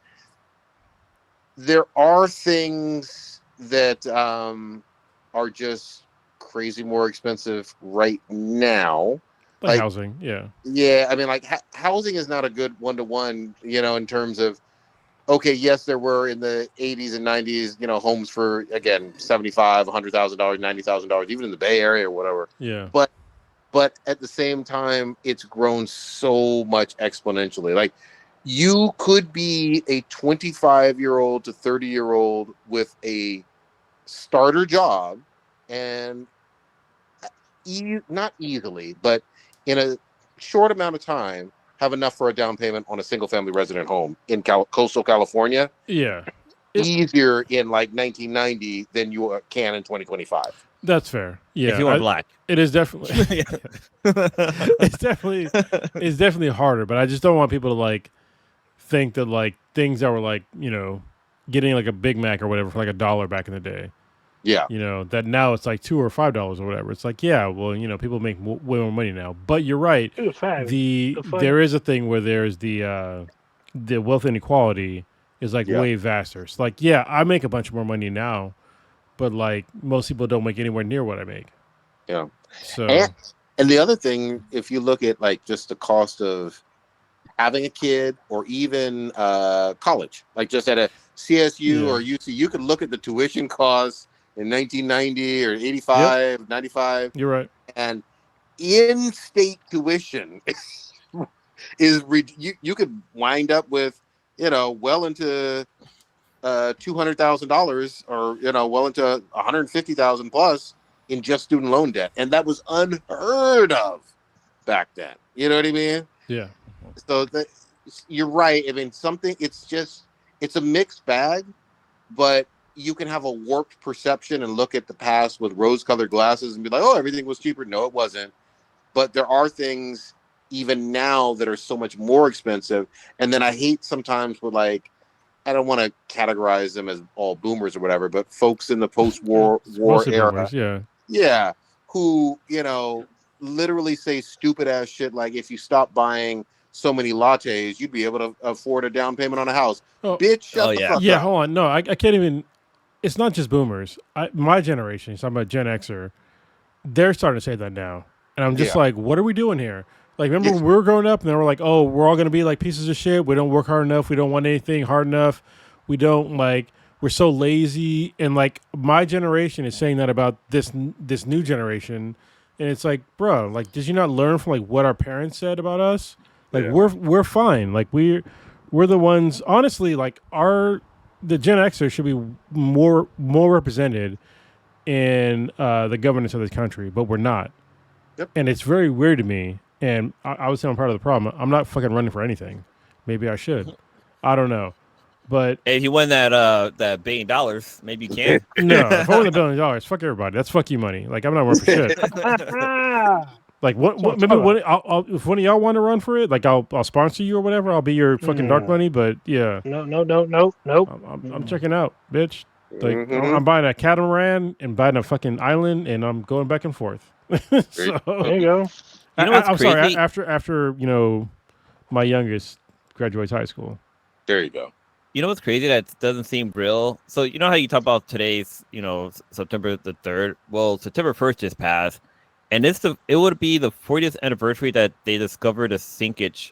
there are things that are just crazy more expensive right now. Like housing, yeah. Yeah, I mean, like housing is not a good one-to-one, in terms of, okay, yes, there were in the 80s and 90s, homes for, again, $75,000, $100,000, $90,000, even in the Bay Area or whatever. Yeah. But at the same time, it's grown so much exponentially. Like, you could be a 25-year-old to 30-year-old with a starter job and not easily, but in a short amount of time, have enough for a down payment on a single-family resident home in coastal California. Yeah. Easier in like 1990 than you can in 2025. That's fair. Yeah. If you are black. It is definitely. it's definitely harder, but I just don't want people to like think that like things that were like, getting like a Big Mac or whatever for like $1 back in the day. Yeah. That now it's like $2 or $5 or whatever. It's like, yeah, well, people make way more money now. But you're right. There is a thing where there's the wealth inequality is like way vaster. It's like, yeah, I make a bunch more money now, but like most people don't make anywhere near what I make. Yeah. So and the other thing, if you look at like just the cost of having a kid or even college, like just at a CSU or UC, you could look at the tuition costs in 1990 or 85, 95. You're right. And in-state tuition is you could wind up with, well into $200,000 or, well into $150,000 plus in just student loan debt. And that was unheard of back then. You know what I mean? Yeah. So you're right. I mean, it's a mixed bag, but you can have a warped perception and look at the past with rose-colored glasses and be like, oh, everything was cheaper. No, it wasn't. But there are things even now that are so much more expensive. And then I hate sometimes with like, I don't want to categorize them as all boomers or whatever, but folks in the post-war era. Boomers, yeah. Who, literally say stupid ass shit like, if you stop buying so many lattes, you'd be able to afford a down payment on a house. Bitch, shut the fuck up. Yeah, hold on. No, I can't even. It's not just boomers. My generation, he's talking about Gen Xer, they're starting to say that now. And I'm just like, what are we doing here? Like, remember when we were growing up and they were like, oh, we're all going to be like pieces of shit. We don't work hard enough. We don't want anything hard enough. We don't we're so lazy. And like my generation is saying that about this new generation. And it's like, bro, like, did you not learn from like what our parents said about us? Like we're fine. Like we're the ones, honestly, like the Gen Xers should be more represented in the governance of this country, but we're not. Yep. And it's very weird to me. And I would say I'm part of the problem. I'm not fucking running for anything. Maybe I should. I don't know. But Hey, if you win that $1 billion, maybe you can. no, if I win $1 billion, fuck everybody. That's fuck you money. Like, I'm not running for shit. Like, what maybe if one of y'all want to run for it, like, I'll sponsor you or whatever. I'll be your fucking dark money. But yeah, No. I'm checking out, bitch. Like, I'm buying a catamaran and buying a fucking island, and I'm going back and forth. So, There you go. You know what's I'm sorry. crazy? After my youngest graduates high school. There you go. You know what's crazy? That doesn't seem real. So you know how you talk about today's, September the 3rd? Well, September 1st just passed, and it would be the 40th anniversary that they discovered the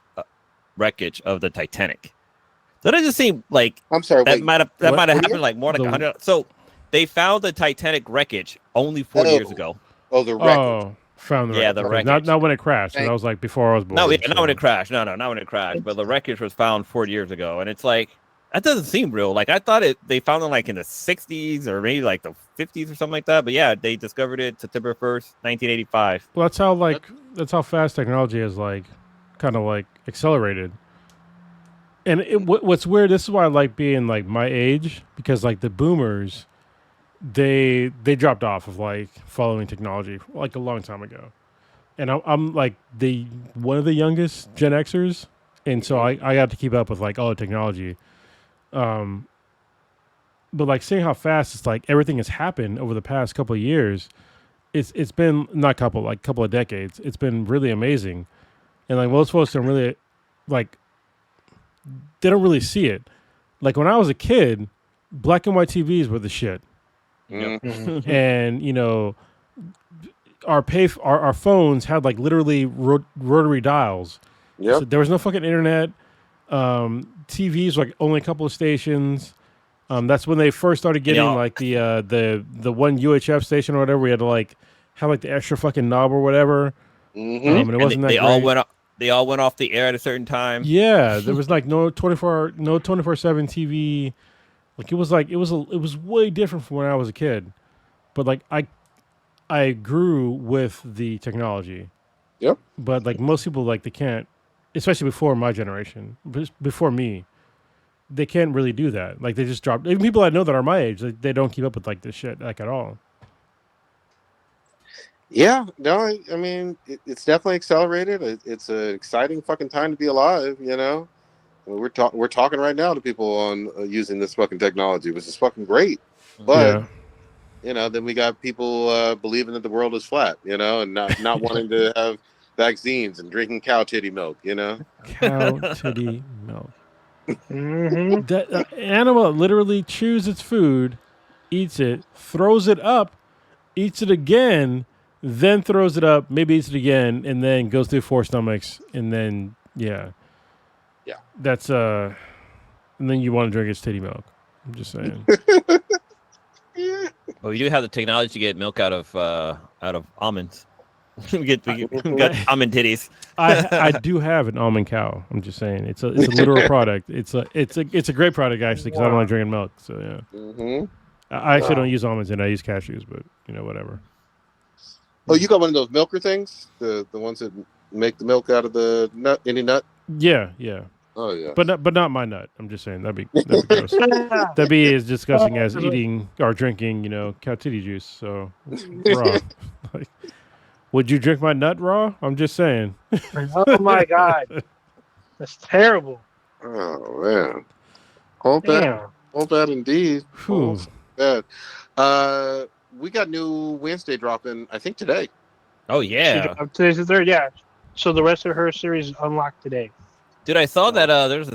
wreckage of the Titanic. So that just seemed like I'm sorry. that Wait, might have what happened year? like more like 100. So they found the Titanic wreckage only 40 years ago. Oh, the record. Oh, found the Yeah, wreckage. the Okay, wreckage. Not when it crashed. That was like before I was born. No, not when it crashed. No, not when it crashed. But the wreckage was found 40 years ago, and it's like that doesn't seem real. Like I thought they found it like in the 60s or maybe like the 50s or something like that. But yeah, they discovered it September 1st, 1985. Well, that's how fast technology has like kind of like accelerated. And what's weird, this is why I like being like my age, because like the boomers, they dropped off of like following technology like a long time ago, and I'm like one of the youngest Gen Xers, and so I got to keep up with like all the technology, but like seeing how fast it's like everything has happened over the past couple of years, it's been not couple of decades. It's been really amazing, and like most folks don't really like. They don't really see it. Like when I was a kid, black and white TVs were the shit. Mm-hmm. And our phones had like literally rotary dials. Yep. So there was no fucking internet. TVs like only a couple of stations. That's when they first started getting like the one UHF station or whatever. We had to like have like the extra fucking knob or whatever. Mm-hmm. And it wasn't they that all great. went up. They all went off the air at a certain time. Yeah, there was like no 24/7 TV. Like it was way different from when I was a kid. But like I grew with the technology. Yep. But like most people, like they can't, especially before my generation, before me, they can't really do that. Like they just dropped. Even people I know that are my age, they don't keep up with like this shit like at all. Yeah, no, I mean, it's definitely accelerated. It's an exciting fucking time to be alive, We're talking right now to people on using this fucking technology, which is fucking great. But, then we got people believing that the world is flat, and not wanting to have vaccines and drinking cow titty milk, Cow titty milk. Mm-hmm. That animal literally chews its food, eats it, throws it up, eats it again, then throws it up, maybe eats it again, and then goes through 4 stomachs, and then that's and then you want to drink its titty milk. I'm just saying. Well, we do have the technology to get milk out of almonds. we got almond titties. I do have an almond cow. I'm just saying it's a literal product. It's a great product actually because I don't like drinking milk. So yeah. Mm-hmm. I actually don't use almonds and I use cashews, but whatever. Oh, you got one of those milker things? The ones that make the milk out of the nut, any nut? Yeah. Oh yeah. But not my nut. I'm just saying that'd be gross. That'd be as disgusting as eating or drinking, cow titty juice. So raw. Like, would you drink my nut raw? I'm just saying. Oh my god, that's terrible. Oh man. All bad indeed. Whew. Bad. We got new Wednesday dropping, I think today. Oh yeah. Today's the 3rd. Yeah. So the rest of her series is unlocked today. Dude, I saw that there's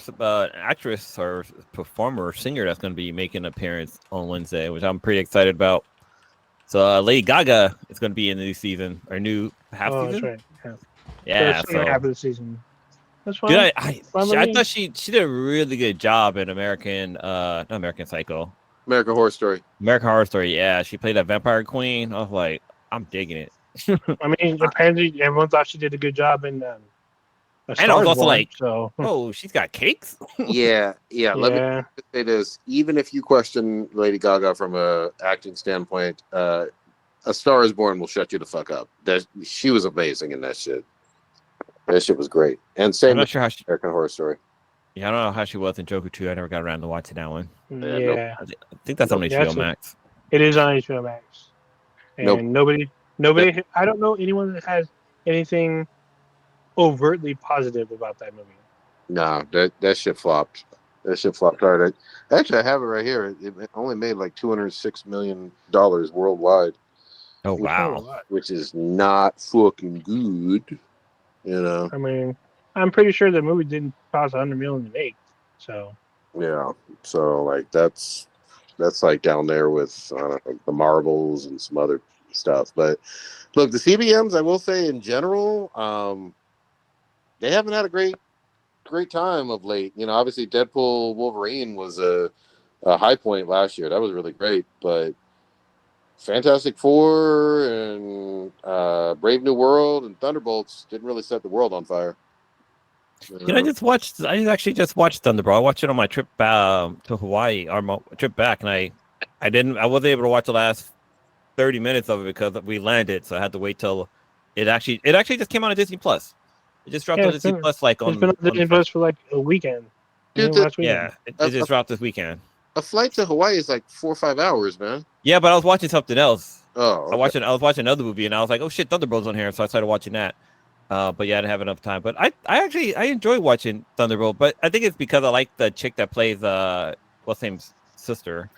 an actress or performer or singer that's going to be making an appearance on Wednesday, which I'm pretty excited about. So Lady Gaga is going to be in the new season or new half season. That's right. Yeah. So half of the season. That's fine. Dude, I thought she did a really good job in not American Psycho. American Horror Story. American Horror Story, yeah. She played a vampire queen. I was like, I'm digging it. I mean, apparently everyone thought she did a good job in A And I was Star is also Born, like, so oh, she's got cakes. Yeah. Let me yeah. say this: even if you question Lady Gaga from a acting standpoint, A Star Is Born will shut you the fuck up. That she was amazing in that shit. That shit was great. And I'm same not with sure how she. American Horror Story. Yeah, I don't know how she was in Joker 2. I never got around to watching that one. Nope. Yeah, I think that's on Nope. HBO That's Max. it is on HBO Max, Nope. and nobody. I don't know anyone that has anything overtly positive about that movie. Nah, that shit flopped. That shit flopped hard. Actually, I have it right here. It only made like $206 million worldwide, Oh which, Oh, a wow. lot. which is not fucking good. You know. I mean, I'm pretty sure the movie didn't cost 100 million to make. So Yeah. So like that's like down there with the Marvels and some other stuff. But look, the CBMs, I will say in general, they haven't had a great time of late. You know, obviously Deadpool Wolverine was a high point last year. That was really great, but Fantastic Four and Brave New World and Thunderbolts didn't really set the world on fire. I actually just watched Thunderbolt. I watched it on my trip to Hawaii, or my trip back, and I wasn't able to watch the last 30 minutes of it because we landed, so I had to wait till it actually just came out on Disney Plus. It just dropped yeah, on Disney Plus like it's been on on the Disney first. Plus for like a weekend. Dude, Last weekend. Yeah, it a, just dropped this weekend. a flight to Hawaii is like 4 or 5 hours, man. Yeah, but I was watching something else. Oh, okay. I was watching another movie, and I was like, oh shit, Thunderbolt's on here, so I started watching that. But yeah, I didn't have enough time. But I enjoy watching Thunderbolt, but I think it's because I like the chick that plays what's her name's sister.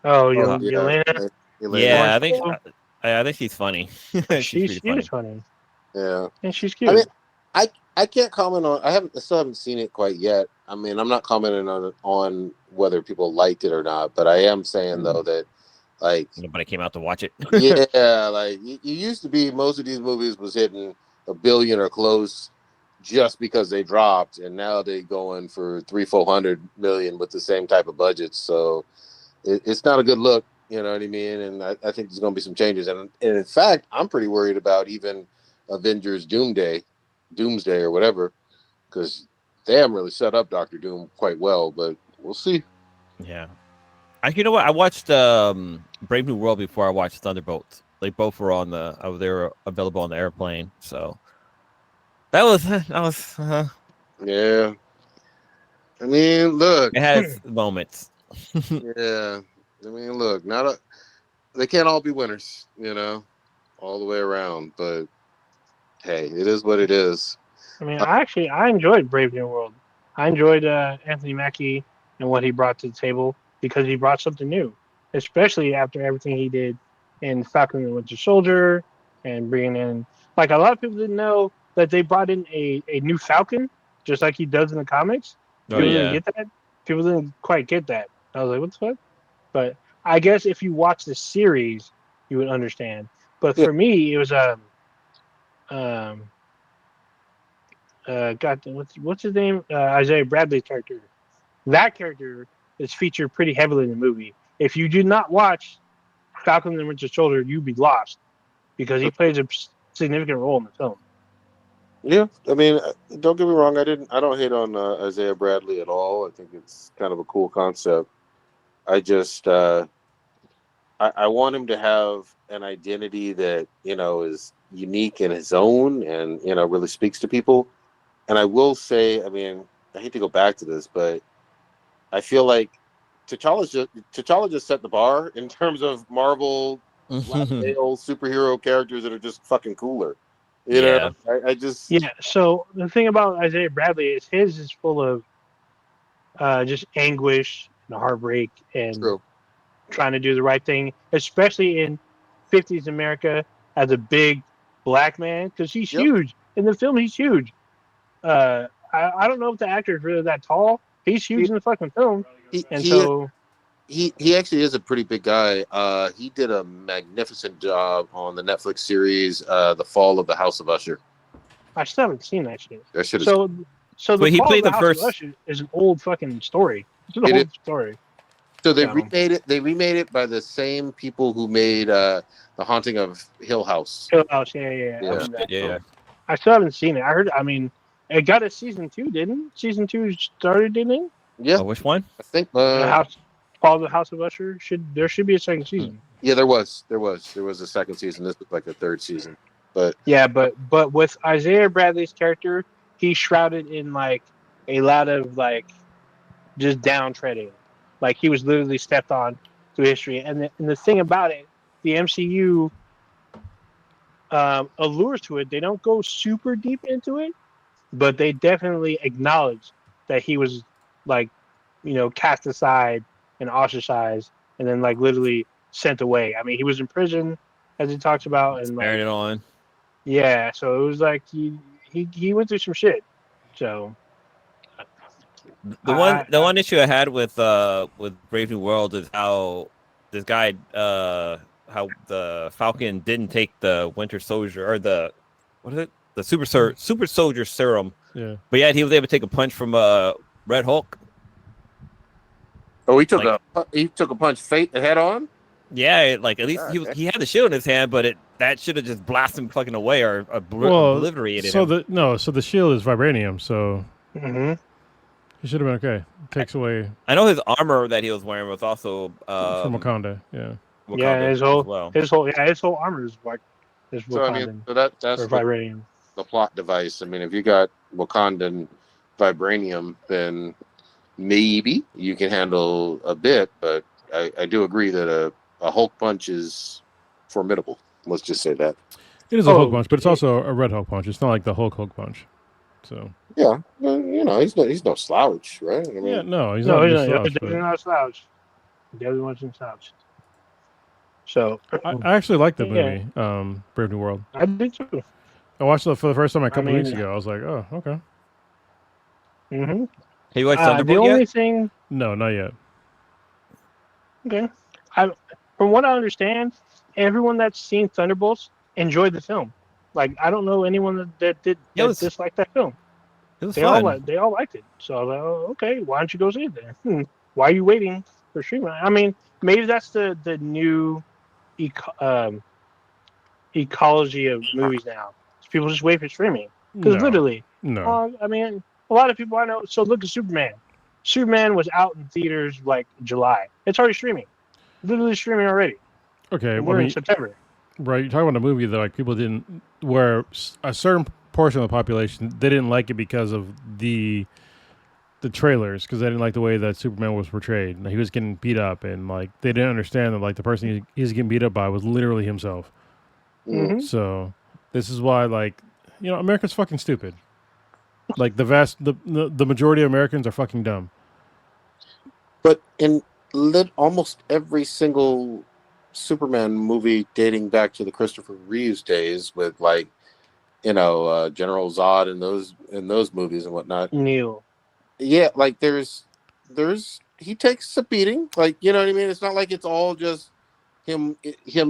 Oh, Oh, Yelena. Elena. Yeah, Morningstar? I think she's funny. She's pretty She funny. is funny, Yeah. and she's I cute. mean, I can't comment on. I still haven't seen it quite yet. I mean, I'm not commenting on whether people liked it or not, but I am saying though that like Nobody came out to watch it. yeah, like you used to be most of these movies was hitting a billion or close just because they dropped, and now they going for 300-400 million with the same type of budgets. So it's not a good look, you know what I mean? And I think there's going to be some changes, and in fact, I'm pretty worried about even Avengers Doomsday or whatever, because they haven't really set up Doctor Doom quite well, but we'll see. Yeah. You know what? I watched Brave New World before I watched Thunderbolts. They both were they were available on the airplane. So that was Yeah. I mean, look. it has moments. Yeah. I mean, look, they can't all be winners, you know, all the way around, but hey, it is what it is. I mean, I enjoyed Brave New World. I enjoyed Anthony Mackie and what he brought to the table because he brought something new, especially after everything he did in Falcon and Winter Soldier and bringing in like a lot of people didn't know that they brought in a new Falcon just like he does in the comics. Oh People didn't yeah. get that. People didn't quite get that. I was like, what the fuck? But I guess if you watch the series, you would understand. But Yeah. for me, it was um God, what's his name? Isaiah Bradley's character. That character is featured pretty heavily in the movie. If you did not watch Falcon and the Winter Soldier, you'd be lost because he plays a significant role in the film. Yeah, I mean, don't get me wrong. I don't hate on Isaiah Bradley at all. I think it's kind of a cool concept. I just, I want him to have an identity that is unique in his own, and really speaks to people. And I will say, I mean, I hate to go back to this, but I feel like T'Challa just set the bar in terms of Marvel black male superhero characters that are just fucking cooler. Yeah. I just Yeah. So the thing about Isaiah Bradley is his is full of just anguish and heartbreak and true. trying to do the right thing, especially in 50s America as a big black man because he's Yep. huge in the film. He's huge. I don't know if the actor is really that tall. He's huge in the fucking film, and so He actually is a pretty big guy. He did a magnificent job on the Netflix series, The Fall of the House of Usher. I still haven't seen that shit. That shit is So the Wait, he Fall played of the the House first- of Usher is an old fucking story. It's an It old is. story. So they Yeah. remade it. They remade it by the same people who made The Haunting of Hill House. Hill House, yeah. Yeah. I mean, Yeah. I still haven't seen it. I heard. I mean, It got a season 2, didn't it? Season 2 started, didn't it? Yeah, Oh, which one? I think. Called the House of Usher. There should be a second season. Yeah, there was a second season. This was like the third season, but Yeah, but with Isaiah Bradley's character, he's shrouded in like a lot of like just downtreading. Like he was literally stepped on through history. And the thing about it, the MCU allures to it. They don't go super deep into it, but they definitely acknowledge that he was like, cast aside and ostracized, and then like literally sent away. I mean, he was in prison, as he talks about, and Sparing like, it on. yeah. So it was like he went through some shit. So The one issue I had with Brave New World is how this guy how the Falcon didn't take the Winter Soldier or the Super Soldier serum. Yeah. But yet he was able to take a punch from Red Hulk. oh, he took a punch head on. Yeah, like at least God, he had the shield in his hand, but that should have just blasted him fucking away or obliterated so him. So the shield is vibranium, so mhm. he should have been okay. It takes away I know his armor that he was wearing was also from Wakanda. Yeah. Yeah, his as well. whole armor is like this So I Wakandan mean, that's or vibranium. the plot device. I mean, if you got Wakandan vibranium, then maybe you can handle a bit. But I do agree that a Hulk punch is formidable. Let's just say that. It is a Hulk punch, but it's also a red Hulk punch. It's not like the Hulk punch. So Yeah, well, he's no slouch, right? I mean, yeah, no, he's not a slouch. He's not a slouch. The other one's in slouch. So I actually like the movie, Brave New World. I did too. I watched it for the first time a couple weeks ago. I was like, oh, okay. Mm-hmm. Have you watched The Thunderbolt only yet? thing, No, not yet. okay, from what I understand, everyone that's seen Thunderbolts enjoyed the film. Like I don't know anyone that disliked that film. It was They fun. they all liked it. So I was like, oh, okay, why don't you go see it then? Why are you waiting for streaming? I mean, maybe that's the new ecology of movies now. People just wait for streaming because literally, no. I mean, a lot of people I know. So look at Superman. Superman was out in theaters like July. It's already streaming, literally streaming already. Okay, We're in September. Right, you're talking about a movie that like people didn't, where a certain portion of the population they didn't like it because of the trailers, because they didn't like the way that Superman was portrayed. He was getting beat up, and like they didn't understand that like the person he's getting beat up by was literally himself. Mm-hmm. So this is why like America's fucking stupid. Like the majority of Americans are fucking dumb. But in almost every single Superman movie dating back to the Christopher Reeves days, with like General Zod in those movies and whatnot. Neil. Yeah, like there's he takes a beating, like you know what I mean. It's not like it's all just him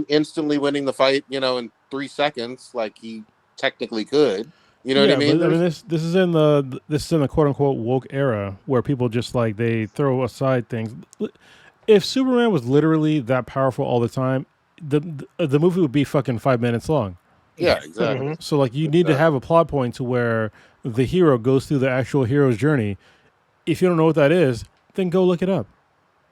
instantly winning the fight, in 3 seconds, like he technically could. You know what I mean? But, I mean, this is in the quote unquote woke era where people just like they throw aside things. If Superman was literally that powerful all the time, the movie would be fucking 5 minutes long. Yeah, exactly. Mm-hmm. So like you need to have a plot point to where the hero goes through the actual hero's journey. If you don't know what that is, then go look it up.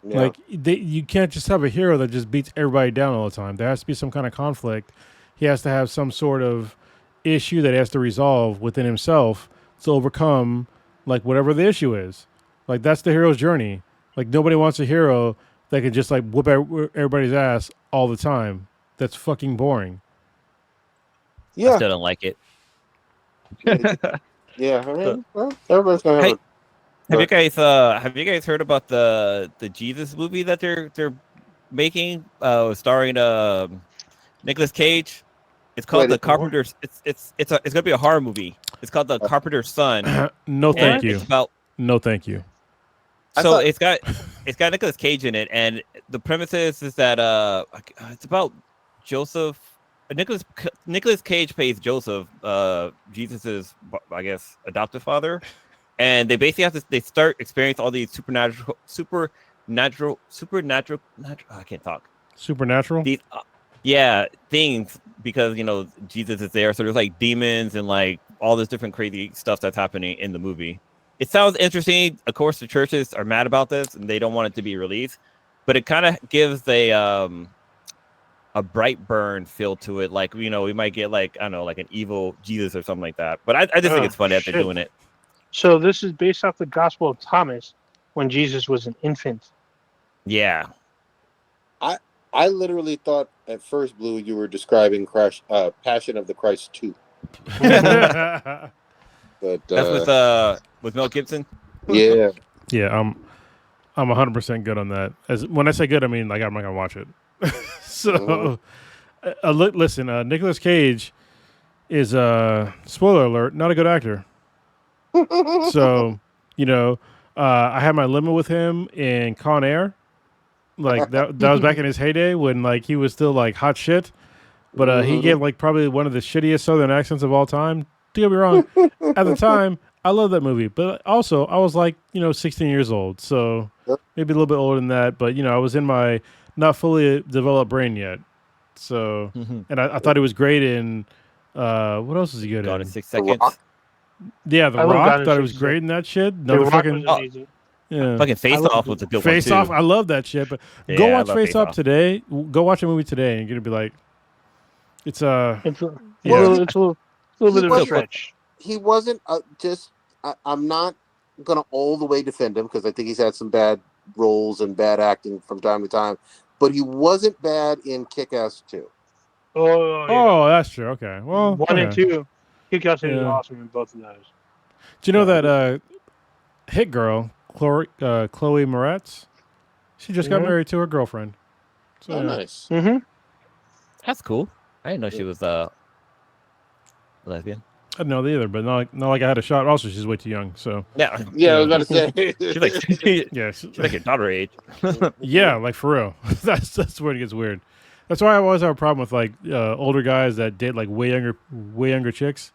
Yeah. Like you can't just have a hero that just beats everybody down all the time. There has to be some kind of conflict. He has to have some sort of issue that he has to resolve within himself to overcome like whatever the issue is. Like that's the hero's journey. Like nobody wants a hero that can just like whoop everybody's ass all the time. That's fucking boring. Yeah. I still don't like it. Yeah, I mean, well, everybody's gonna have. Have you guys heard about the Jesus movie that they're making, starring Nicolas Cage? It's called The Carpenter's. It's gonna be a horror movie. It's called The Carpenter's Son. No, thank you. No, thank you. So it's got Nicolas Cage in it, and the premise is that it's about Joseph. Nicolas Cage plays Joseph, Jesus's, I guess, adoptive father, and they basically they start experiencing all these supernatural. I can't talk. Supernatural. These, things because Jesus is there, so there's like demons and like all this different crazy stuff that's happening in the movie. It sounds interesting. Of course, the churches are mad about this and they don't want it to be released, but it kind of gives a Brightburn feel to it. Like, we might get like, I don't know, like an evil Jesus or something like that. But I just think it's funny that they're doing it. So this is based off the Gospel of Thomas when Jesus was an infant. Yeah. I literally thought at first, Blue, you were describing Passion of the Christ 2. yeah, But That's with Mel Gibson. yeah. I'm 100% good on that. When I say good, I mean like I'm not gonna watch it. So, listen, Nicolas Cage is spoiler alert, not a good actor. So, I had my limit with him in Con Air. Like that was back in his heyday when like he was still like hot shit. But he gave like probably one of the shittiest Southern accents of all time. Don't get me wrong. At the time, I love that movie. But also, I was like, 16 years old. So maybe a little bit older than that. But, I was in my not fully developed brain yet. So, and I thought it was great in, what else is he good Gone in? in 6 seconds. Yeah, The I love Rock. Gone in Thought it was 6 great in that shit. The Another Rock fucking, was amazing. yeah. Fucking Face Off was a good one Face too. Off. I love that shit. But Yeah, go I watch love Face Off Off. today. Go watch a movie today, and you're gonna be like, it's It's a Yeah. little bit of a Well, stretch. He wasn't I'm not going to all the way defend him because I think he's had some bad roles and bad acting from time to time. But he wasn't bad in Kick-Ass 2. Oh, yeah. Oh, that's true. Okay. Well, 1 and okay. 2. Kick-Ass is Yeah. awesome in both of those. Do you know that hit girl, Chloe Moretz? She just got married to her girlfriend. So, Oh, yeah. nice. Mm-hmm. That's cool. I didn't know she was a lesbian. I didn't know that either, but not like I had a shot. Also, she's way too young. So Yeah. Yeah, I was about to say. She's like yeah, she's like your daughter age. yeah, like for real. that's where it gets weird. That's why I always have a problem with like older guys that date like way younger chicks.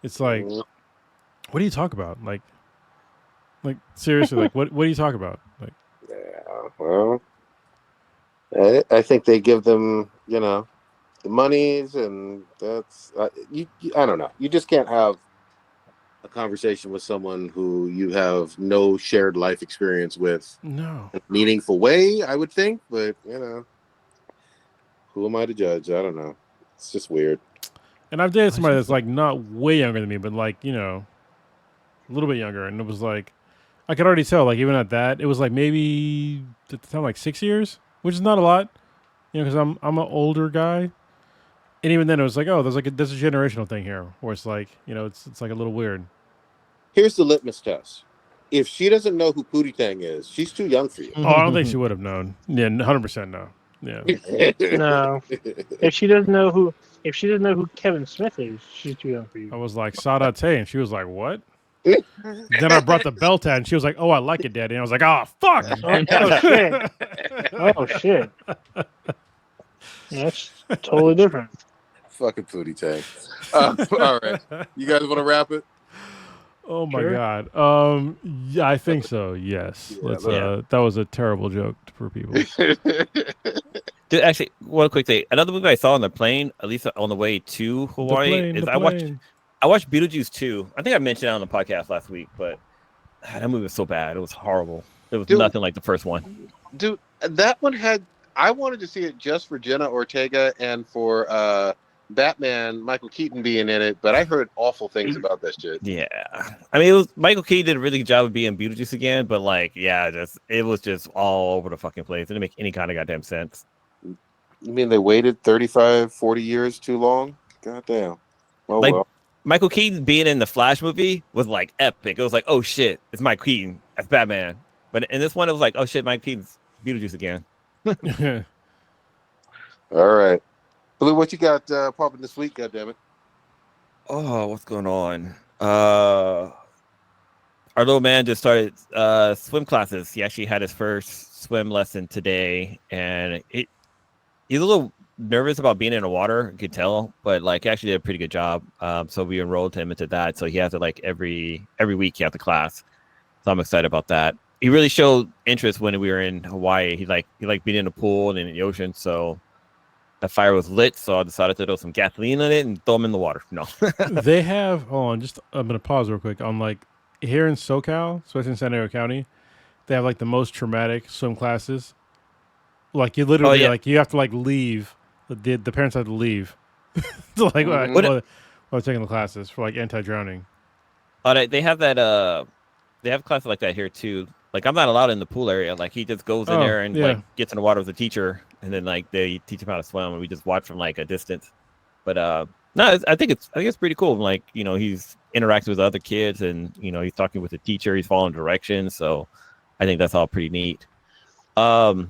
It's like, what do you talk about? Like seriously, like what do you talk about? Like, Yeah, well, I think they give them, the monies, and that's I don't know. You just can't have a conversation with someone who you have no shared life experience with no. in a meaningful way, I would think, but who am I to judge? I don't know. It's just weird. And I've dated somebody that's like not way younger than me, but like, a little bit younger, and it was like I could already tell, like even at that, it was like maybe at the time like 6 years, which is not a lot, because I'm an older guy. And even then, it was like, oh, there's a generational thing here, where it's like, it's like a little weird. Here's the litmus test. If she doesn't know who Pootie Tang is, she's too young for you. Oh, I don't think she would have known. Yeah, 100% no. Yeah. No. If she doesn't know who Kevin Smith is, she's too young for you. I was like, Sadate, and she was like, what? Then I brought the belt out, and she was like, oh, I like it, Daddy. And I was like, oh, fuck. Oh, shit. Oh, shit. That's totally different. Fucking Pootie Tang. All right. You guys want to wrap it? Oh my Sure. God. Yeah, I think so. Yes. Yeah, That was a terrible joke for people. Dude, actually, one quick thing. Another movie I saw on the plane, at least on the way to Hawaii, I watched Beetlejuice 2. I think I mentioned it on the podcast last week, but that movie was so bad. It was horrible. It was nothing like the first one. Dude, that one I wanted to see it just for Jenna Ortega and for Batman, Michael Keaton being in it, but I heard awful things about that shit. Yeah. I mean, Michael Keaton did a really good job of being Beetlejuice again, but it was just all over the fucking place. It didn't make any kind of goddamn sense. You mean they waited 35, 40 years too long? Goddamn. Oh, well. Michael Keaton being in the Flash movie was like epic. It was like, oh shit, it's Mike Keaton. That's Batman. But in this one, it was like, oh shit, Mike Keaton's Beetlejuice again. All right. Blue, what you got popping this week, goddammit? Oh, what's going on? Our little man just started swim classes. He actually had his first swim lesson today, and he's a little nervous about being in the water. You could tell, but he actually did a pretty good job. So we enrolled him into that. So he has to every week he has to class. So I'm excited about that. He really showed interest when we were in Hawaii. He liked being in the pool and in the ocean. So the fire was lit, so I decided to throw some gasoline in it and throw them in the water. No. They have. Hold on, just I'm gonna pause real quick. On like here in SoCal, especially in San Diego County, they have like the most traumatic swim classes. Like you literally like you have to like leave. The parents have to leave. So, like while taking the classes for like anti-drowning. They have that. They have classes like that here too. Like I'm not allowed in the pool area. Like he just goes in there and like gets in the water with the teacher, and then like they teach him how to swim, and we just watch from like a distance. But no, I think it's pretty cool. Like he's interacting with other kids, and he's talking with the teacher. He's following directions, so I think that's all pretty neat. I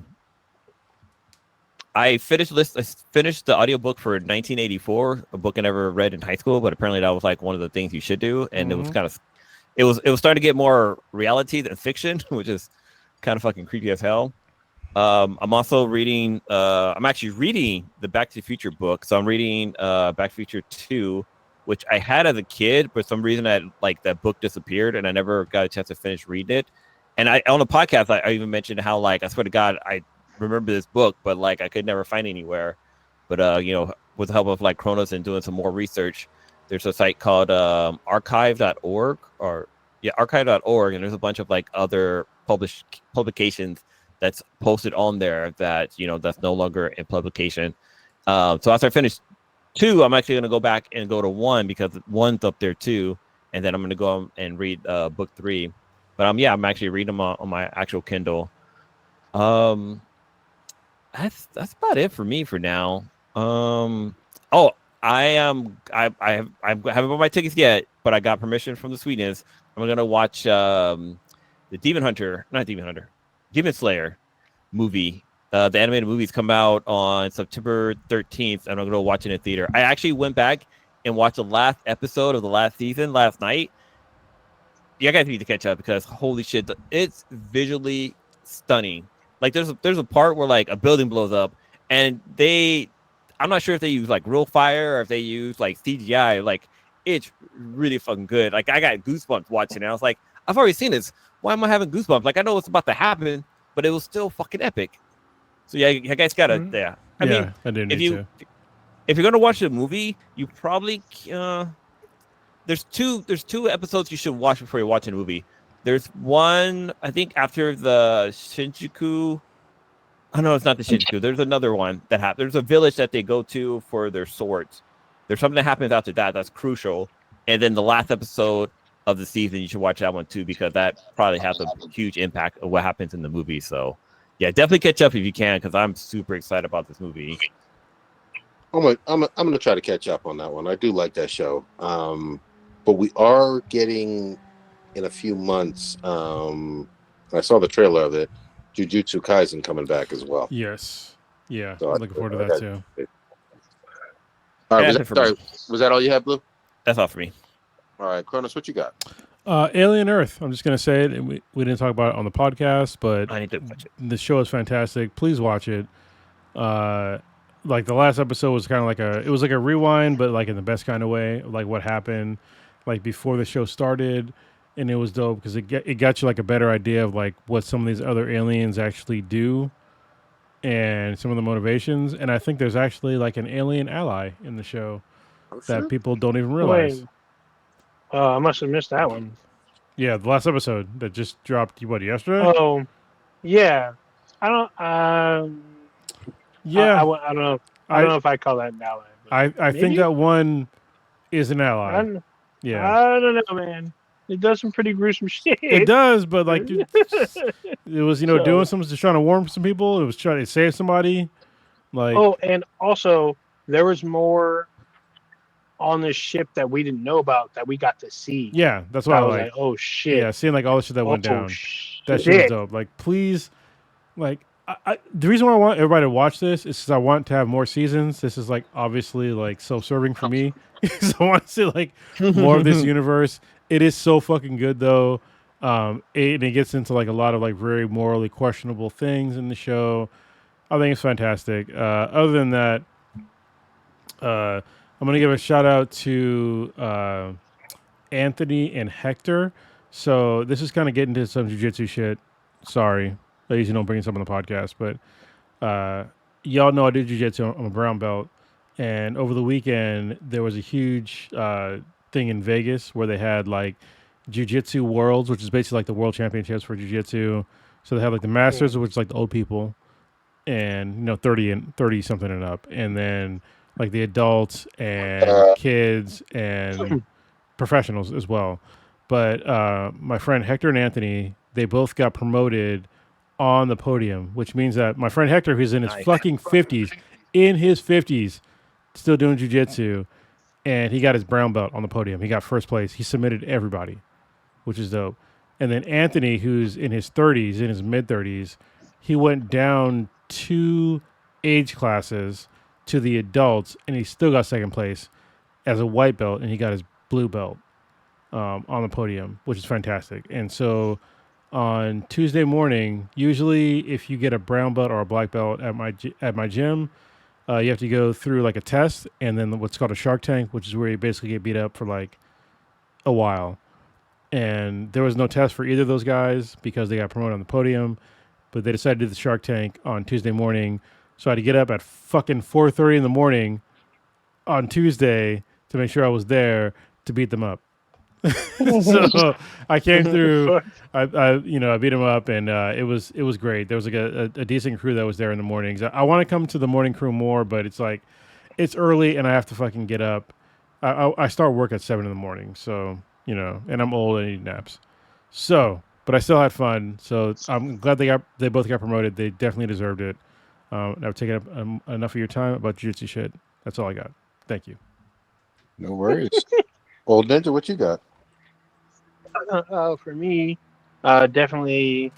finished the audiobook for 1984, a book I never read in high school, but apparently that was like one of the things you should do, and it was kind of. It was starting to get more reality than fiction, which is kind of fucking creepy as hell. I'm also reading. I'm actually reading the Back to the Future book. So I'm reading Back to the Future 2, which I had as a kid, but for some reason that book disappeared, and I never got a chance to finish reading it. And on the podcast, I even mentioned how I swear to God, I remember this book, but I could never find it anywhere. But with the help of Kronos and doing some more research. There's a site called archive.org archive.org, and there's a bunch of other publications that's posted on there that that's no longer in publication. So after I finish 2, I'm actually gonna go back and go to 1 because 1's up there too, and then I'm gonna go and read book 3. But I'm actually reading them on my actual Kindle. That's about it for me for now. I haven't bought my tickets yet, but I got permission from the Sweetness. I'm gonna watch the Demon Slayer movie. The animated movies come out on September 13th, and I'm gonna watch it in theater. I actually went back and watched the last episode of the last season last night. You guys need to catch up because holy shit, it's visually stunning. There's a part where a building blows up, and I'm not sure if they use real fire or if they use CGI. It's really fucking good. I got goosebumps watching it. I was like, I've already seen this. Why am I having goosebumps? I know what's about to happen, but it was still fucking epic. So yeah, you guys gotta. Mm-hmm. Yeah, I mean, I do need to. If you're gonna watch the movie, you probably there's two episodes you should watch before you're watching the movie. There's one I think after the Shinjuku. Oh, no, it's not the Shinjuku. There's another one that happens. There's a village that they go to for their swords. There's something that happens after that that's crucial. And then the last episode of the season, you should watch that one too, because that probably has a huge impact of what happens in the movie. So, yeah, definitely catch up if you can, because I'm super excited about this movie. I'm gonna try to catch up on that one. I do like that show. But we are getting in a few months. I saw the trailer of it. Jujutsu Kaisen coming back as well. Yes. Yeah. So I'm looking forward to that too. All right. Was that all you had, Blue? That's all for me. All right, Cronus, what you got? Alien Earth. I'm just going to say it. We didn't talk about it on the podcast, but I need to watch it. The show is fantastic. Please watch it. The last episode was kind of it was like a rewind, but in the best kind of way, what happened before the show started. And it was dope because it got you a better idea of what some of these other aliens actually do and some of the motivations. And I think there's actually an alien ally in the show that people don't even realize. Wait. I must have missed that one. Yeah, the last episode that just dropped, yesterday? Oh, yeah. I don't know. I don't know if I call that an ally. I think that one is an ally. I don't know, man. It does some pretty gruesome shit. It does, but it was doing something, just trying to warn some people. It was trying to save somebody. And also there was more on this ship that we didn't know about that we got to see. Yeah, that's why I was oh shit. Yeah, seeing all the shit that went down. That shit was dope. Please, the reason why I want everybody to watch this is because I want to have more seasons. This is obviously self-serving for me. So I want to see more of this universe. It is so fucking good though. And it gets into a lot of very morally questionable things in the show. I think it's fantastic. Other than that, I'm gonna give a shout out to Anthony and Hector. So this is kind of getting into some jiu-jitsu shit. Sorry, I usually don't bring this up on the podcast, but y'all know I do jiu-jitsu. I'm a brown belt. And over the weekend, there was a huge thing in Vegas where they had like jiu-jitsu worlds, which is basically like the world championships for jiu-jitsu. So they have like the masters, which is like the old people, and 30 something and up, and then like the adults and kids and professionals as well. But my friend Hector and Anthony, they both got promoted on the podium, which means that my friend Hector, who's in his fucking 50s, still doing jiu-jitsu, and he got his brown belt on the podium. He got first place. He submitted everybody, which is dope. And then Anthony, who's in his 30s, in his mid-30s, he went down 2 age classes to the adults, and he still got second place as a white belt, and he got his blue belt on the podium, which is fantastic. And so on Tuesday morning, usually if you get a brown belt or a black belt at my gym, you have to go through like a test and then what's called a Shark Tank, which is where you basically get beat up for like a while. And there was no test for either of those guys because they got promoted on the podium, but they decided to do the Shark Tank on Tuesday morning. So I had to get up at fucking 4:30 in the morning on Tuesday to make sure I was there to beat them up. So I came through. I beat him up, and it was great. There was like a decent crew that was there in the mornings. I want to come to the morning crew more, but it's like it's early, and I have to fucking get up. I start work at 7 in the morning, so and I'm old and I need naps. So, but I still had fun. So I'm glad they both got promoted. They definitely deserved it. I've taken up enough of your time about jiu-jitsu shit. That's all I got. Thank you. No worries. Old Ninja, what you got? For me, definitely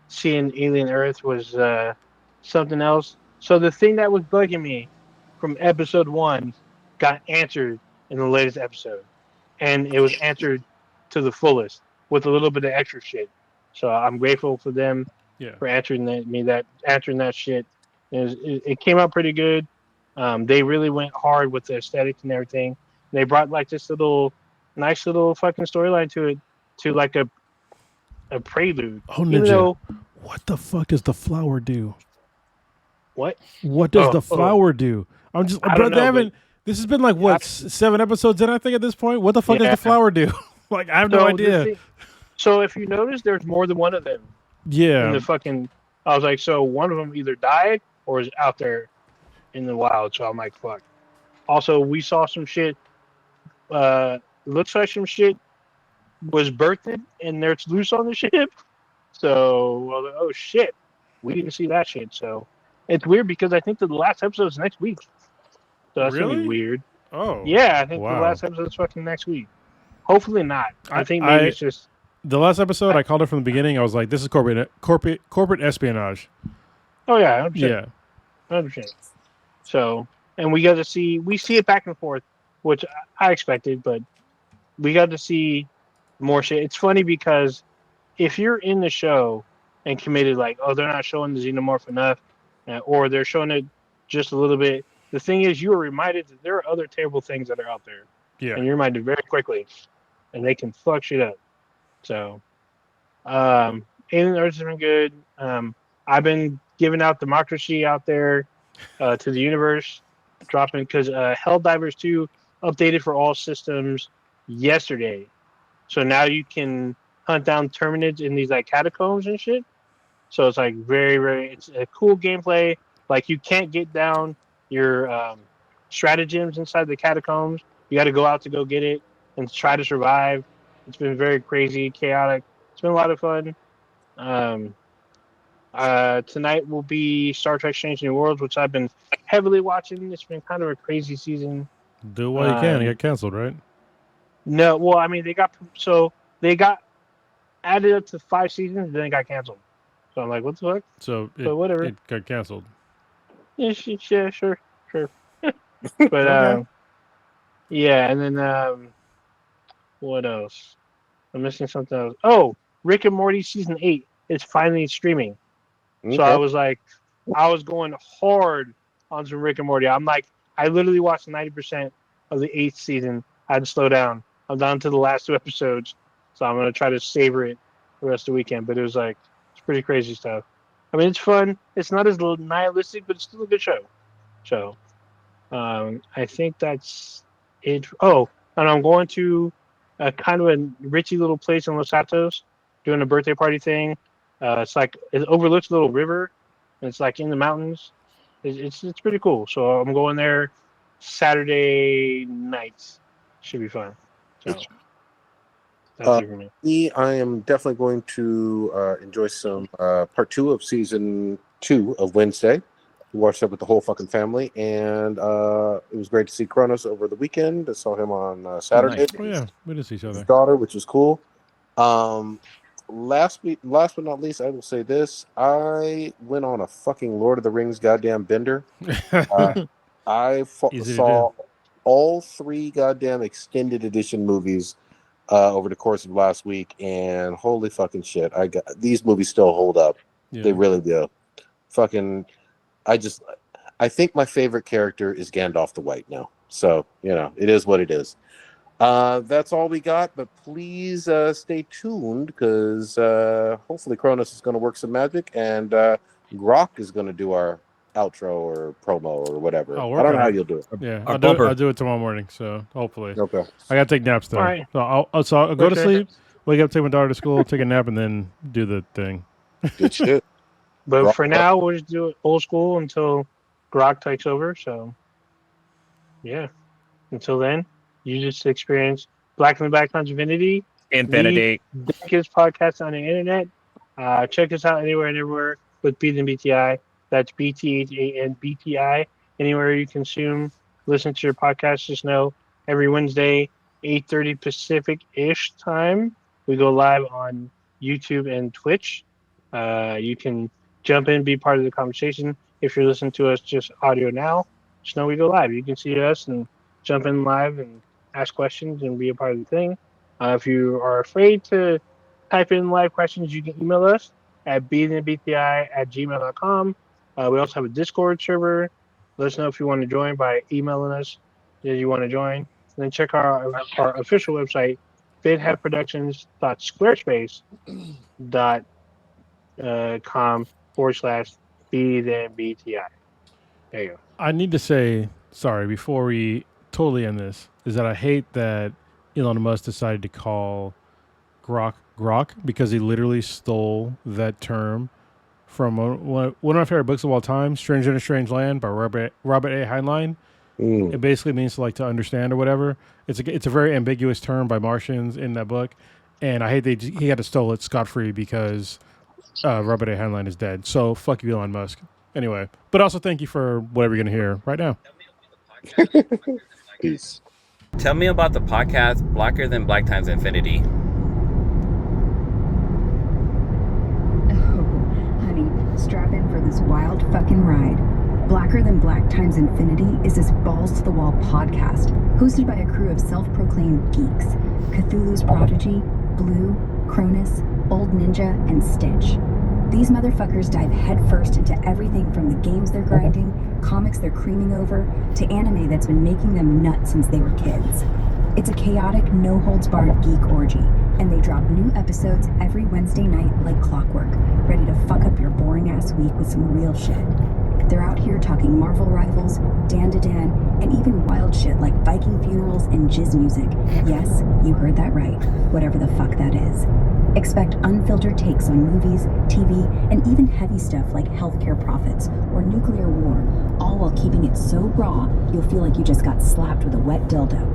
seeing Alien Earth was something else. So the thing that was bugging me from episode 1 got answered in the latest episode, and it was answered to the fullest with a little bit of extra shit. So I'm grateful for them for answering that shit. It came out pretty good. They really went hard with the aesthetics and everything. They brought like this nice little fucking storyline to it, to like a prelude. Oh, Ninja, what the fuck does the flower do? What? What does the flower do? I'm just, bro. They haven't. This has been like what 7 episodes in, I think, at this point. What the fuck does the flower do? Like, I have no idea. So if you notice, there's more than one of them. Yeah. In the fucking, I was like, so one of them either died or is out there in the wild. So I'm like, fuck. Also, we saw some shit. Looks like some shit was birthed and it's loose on the ship. So, oh shit, we didn't see that shit. So it's weird because I think the last episode is next week. So that's gonna be weird. Oh, yeah, I think the last episode is fucking next week. Hopefully not. I think maybe it's just the last episode. I called it from the beginning. I was like, "This is corporate espionage." Oh yeah, 100%. Yeah, 100%. So, and we see it back and forth, which I expected, but we got to see more shit. It's funny because if you're in the show and committed, like, oh, they're not showing the xenomorph enough, or they're showing it just a little bit. The thing is, you are reminded that there are other terrible things that are out there. Yeah. And you're reminded very quickly, and they can fuck shit up. So, Alien Earth has been good. I've been giving out democracy out there to the universe, dropping because Helldivers 2 updated for all systems yesterday. So now you can hunt down Terminids in these like catacombs and shit. So it's like very, it's a cool gameplay. Like you can't get down your stratagems inside the catacombs. You got to go out to go get it and try to survive. It's been very crazy, chaotic. It's been a lot of fun. Tonight will be Star Trek Strange New Worlds, which I've been heavily watching. It's been kind of a crazy season. Do what you can. It got canceled, right? No, well, I mean, they got added up to 5 seasons, and then it got canceled. So I'm like, what the fuck? So whatever. It got canceled. Yeah, sure. But yeah, and then what else? I'm missing something else. Oh, Rick and Morty season 8 is finally streaming. Okay. So I was going hard on some Rick and Morty. I'm like, I literally watched 90% of the 8th season. I had to slow down. I'm down to the last 2 episodes, so I'm gonna try to savor it the rest of the weekend. But it was like, it's pretty crazy stuff. I mean, it's fun. It's not as nihilistic, but it's still a good show. So, I think that's it. Oh, and I'm going to a kind of a ritzy little place in Los Santos, doing a birthday party thing. It overlooks a little river, and it's like in the mountains. It's pretty cool. So I'm going there Saturday nights. Should be fun. So that's it for me. I am definitely going to enjoy some part 2 of season 2 of Wednesday. We watched that with the whole fucking family, and it was great to see Kronos over the weekend. I saw him on Saturday. nice. Oh yeah, we did see each His other. daughter, which was cool. Last but not least, I will say this: I went on a fucking Lord of the Rings goddamn bender. I Easy to saw all 3 goddamn extended edition movies over the course of last week, and holy fucking shit, these movies still hold up. Yeah. They really do. Fucking, I think my favorite character is Gandalf the White now. So, it is what it is. That's all we got, but please stay tuned because hopefully Cronus is going to work some magic, and Grok is going to do our outro or promo or whatever. I'll I work don't know on how it. you'll do it. Yeah, Our I'll do it. bumper. I'll do it tomorrow morning. So hopefully, Okay. I gotta take naps though. All right. So I'll go to Okay. sleep, wake up, take my daughter to school, take a nap, and then do the thing. Good shit. But Grok for up. now, we'll just do it old school until Grok takes over. So, yeah. Until then, you just experience Black and the Black Times Infinity. Infinity. The biggest podcast on the internet. Check us out anywhere and everywhere with Beat and BTI. That's BTHANBTI. Anywhere you consume, listen to your podcast. Just know every Wednesday, 8:30 Pacific-ish time, we go live on YouTube and Twitch. You can jump in, be part of the conversation. If you're listening to us just audio now, just know we go live. You can see us and jump in live and ask questions and be a part of the thing. If you are afraid to type in live questions, you can email us at beatandbti@gmail.com. We also have a Discord server. Let us know if you want to join by emailing us if you want to join. And then check our official website, fidheadproductions.squarespace.com/beatandbti. There you go. I need to say sorry before we totally end this. Is that I hate that Elon Musk decided to call Grok because he literally stole that term from one of my favorite books of all time, Stranger in a Strange Land by Robert A. Heinlein. It basically means to understand or whatever. It's a very ambiguous term by Martians in that book, and I hate he had to steal it scot-free because Robert A. Heinlein is dead. So fuck you, Elon Musk. Anyway, but also thank you for whatever you're going to hear right now. Peace. Tell me about the podcast Blacker Than Black Times Infinity. Oh, honey, strap in for this wild fucking ride. Blacker Than Black Times Infinity is this balls-to-the-wall podcast hosted by a crew of self-proclaimed geeks. Cthulhu's Prodigy, Blue, Cronus, Old Ninja, and Stitch. These motherfuckers dive headfirst into everything from the games they're grinding, comics they're creaming over, to anime that's been making them nuts since they were kids. It's a chaotic, no-holds-barred geek orgy, and they drop new episodes every Wednesday night like clockwork, ready to fuck up your boring-ass week with some real shit. They're out here talking Marvel rivals, Dan to Dan, and even wild shit like Viking funerals and jizz music. Yes, you heard that right, whatever the fuck that is. Expect unfiltered takes on movies, TV, and even heavy stuff like healthcare profits or nuclear war, all while keeping it so raw you'll feel like you just got slapped with a wet dildo.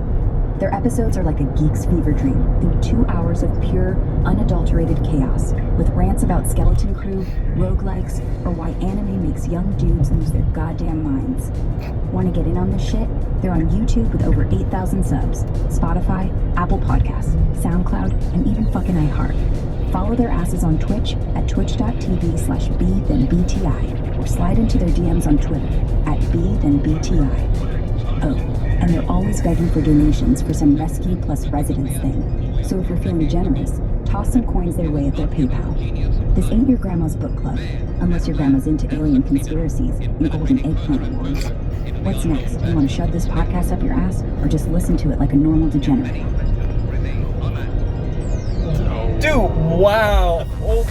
Their episodes are like a geek's fever dream. Think 2 hours of pure, unadulterated chaos, with rants about Skeleton Crew, roguelikes, or why anime makes young dudes lose their goddamn minds. Want to get in on this shit? They're on YouTube with over 8,000 subs, Spotify, Apple Podcasts, SoundCloud, and even fucking iHeart. Follow their asses on Twitch at twitch.tv/BThenBTI, or slide into their DMs on Twitter at BThenBTI. Oh, and they're always begging for donations for some rescue plus residence thing. So if you're feeling generous, toss some coins their way at their PayPal. This ain't your grandma's book club, unless your grandma's into alien conspiracies and golden eggplant wars. What's next? You want to shove this podcast up your ass, or just listen to it like a normal degenerate? Dude, wow. Oh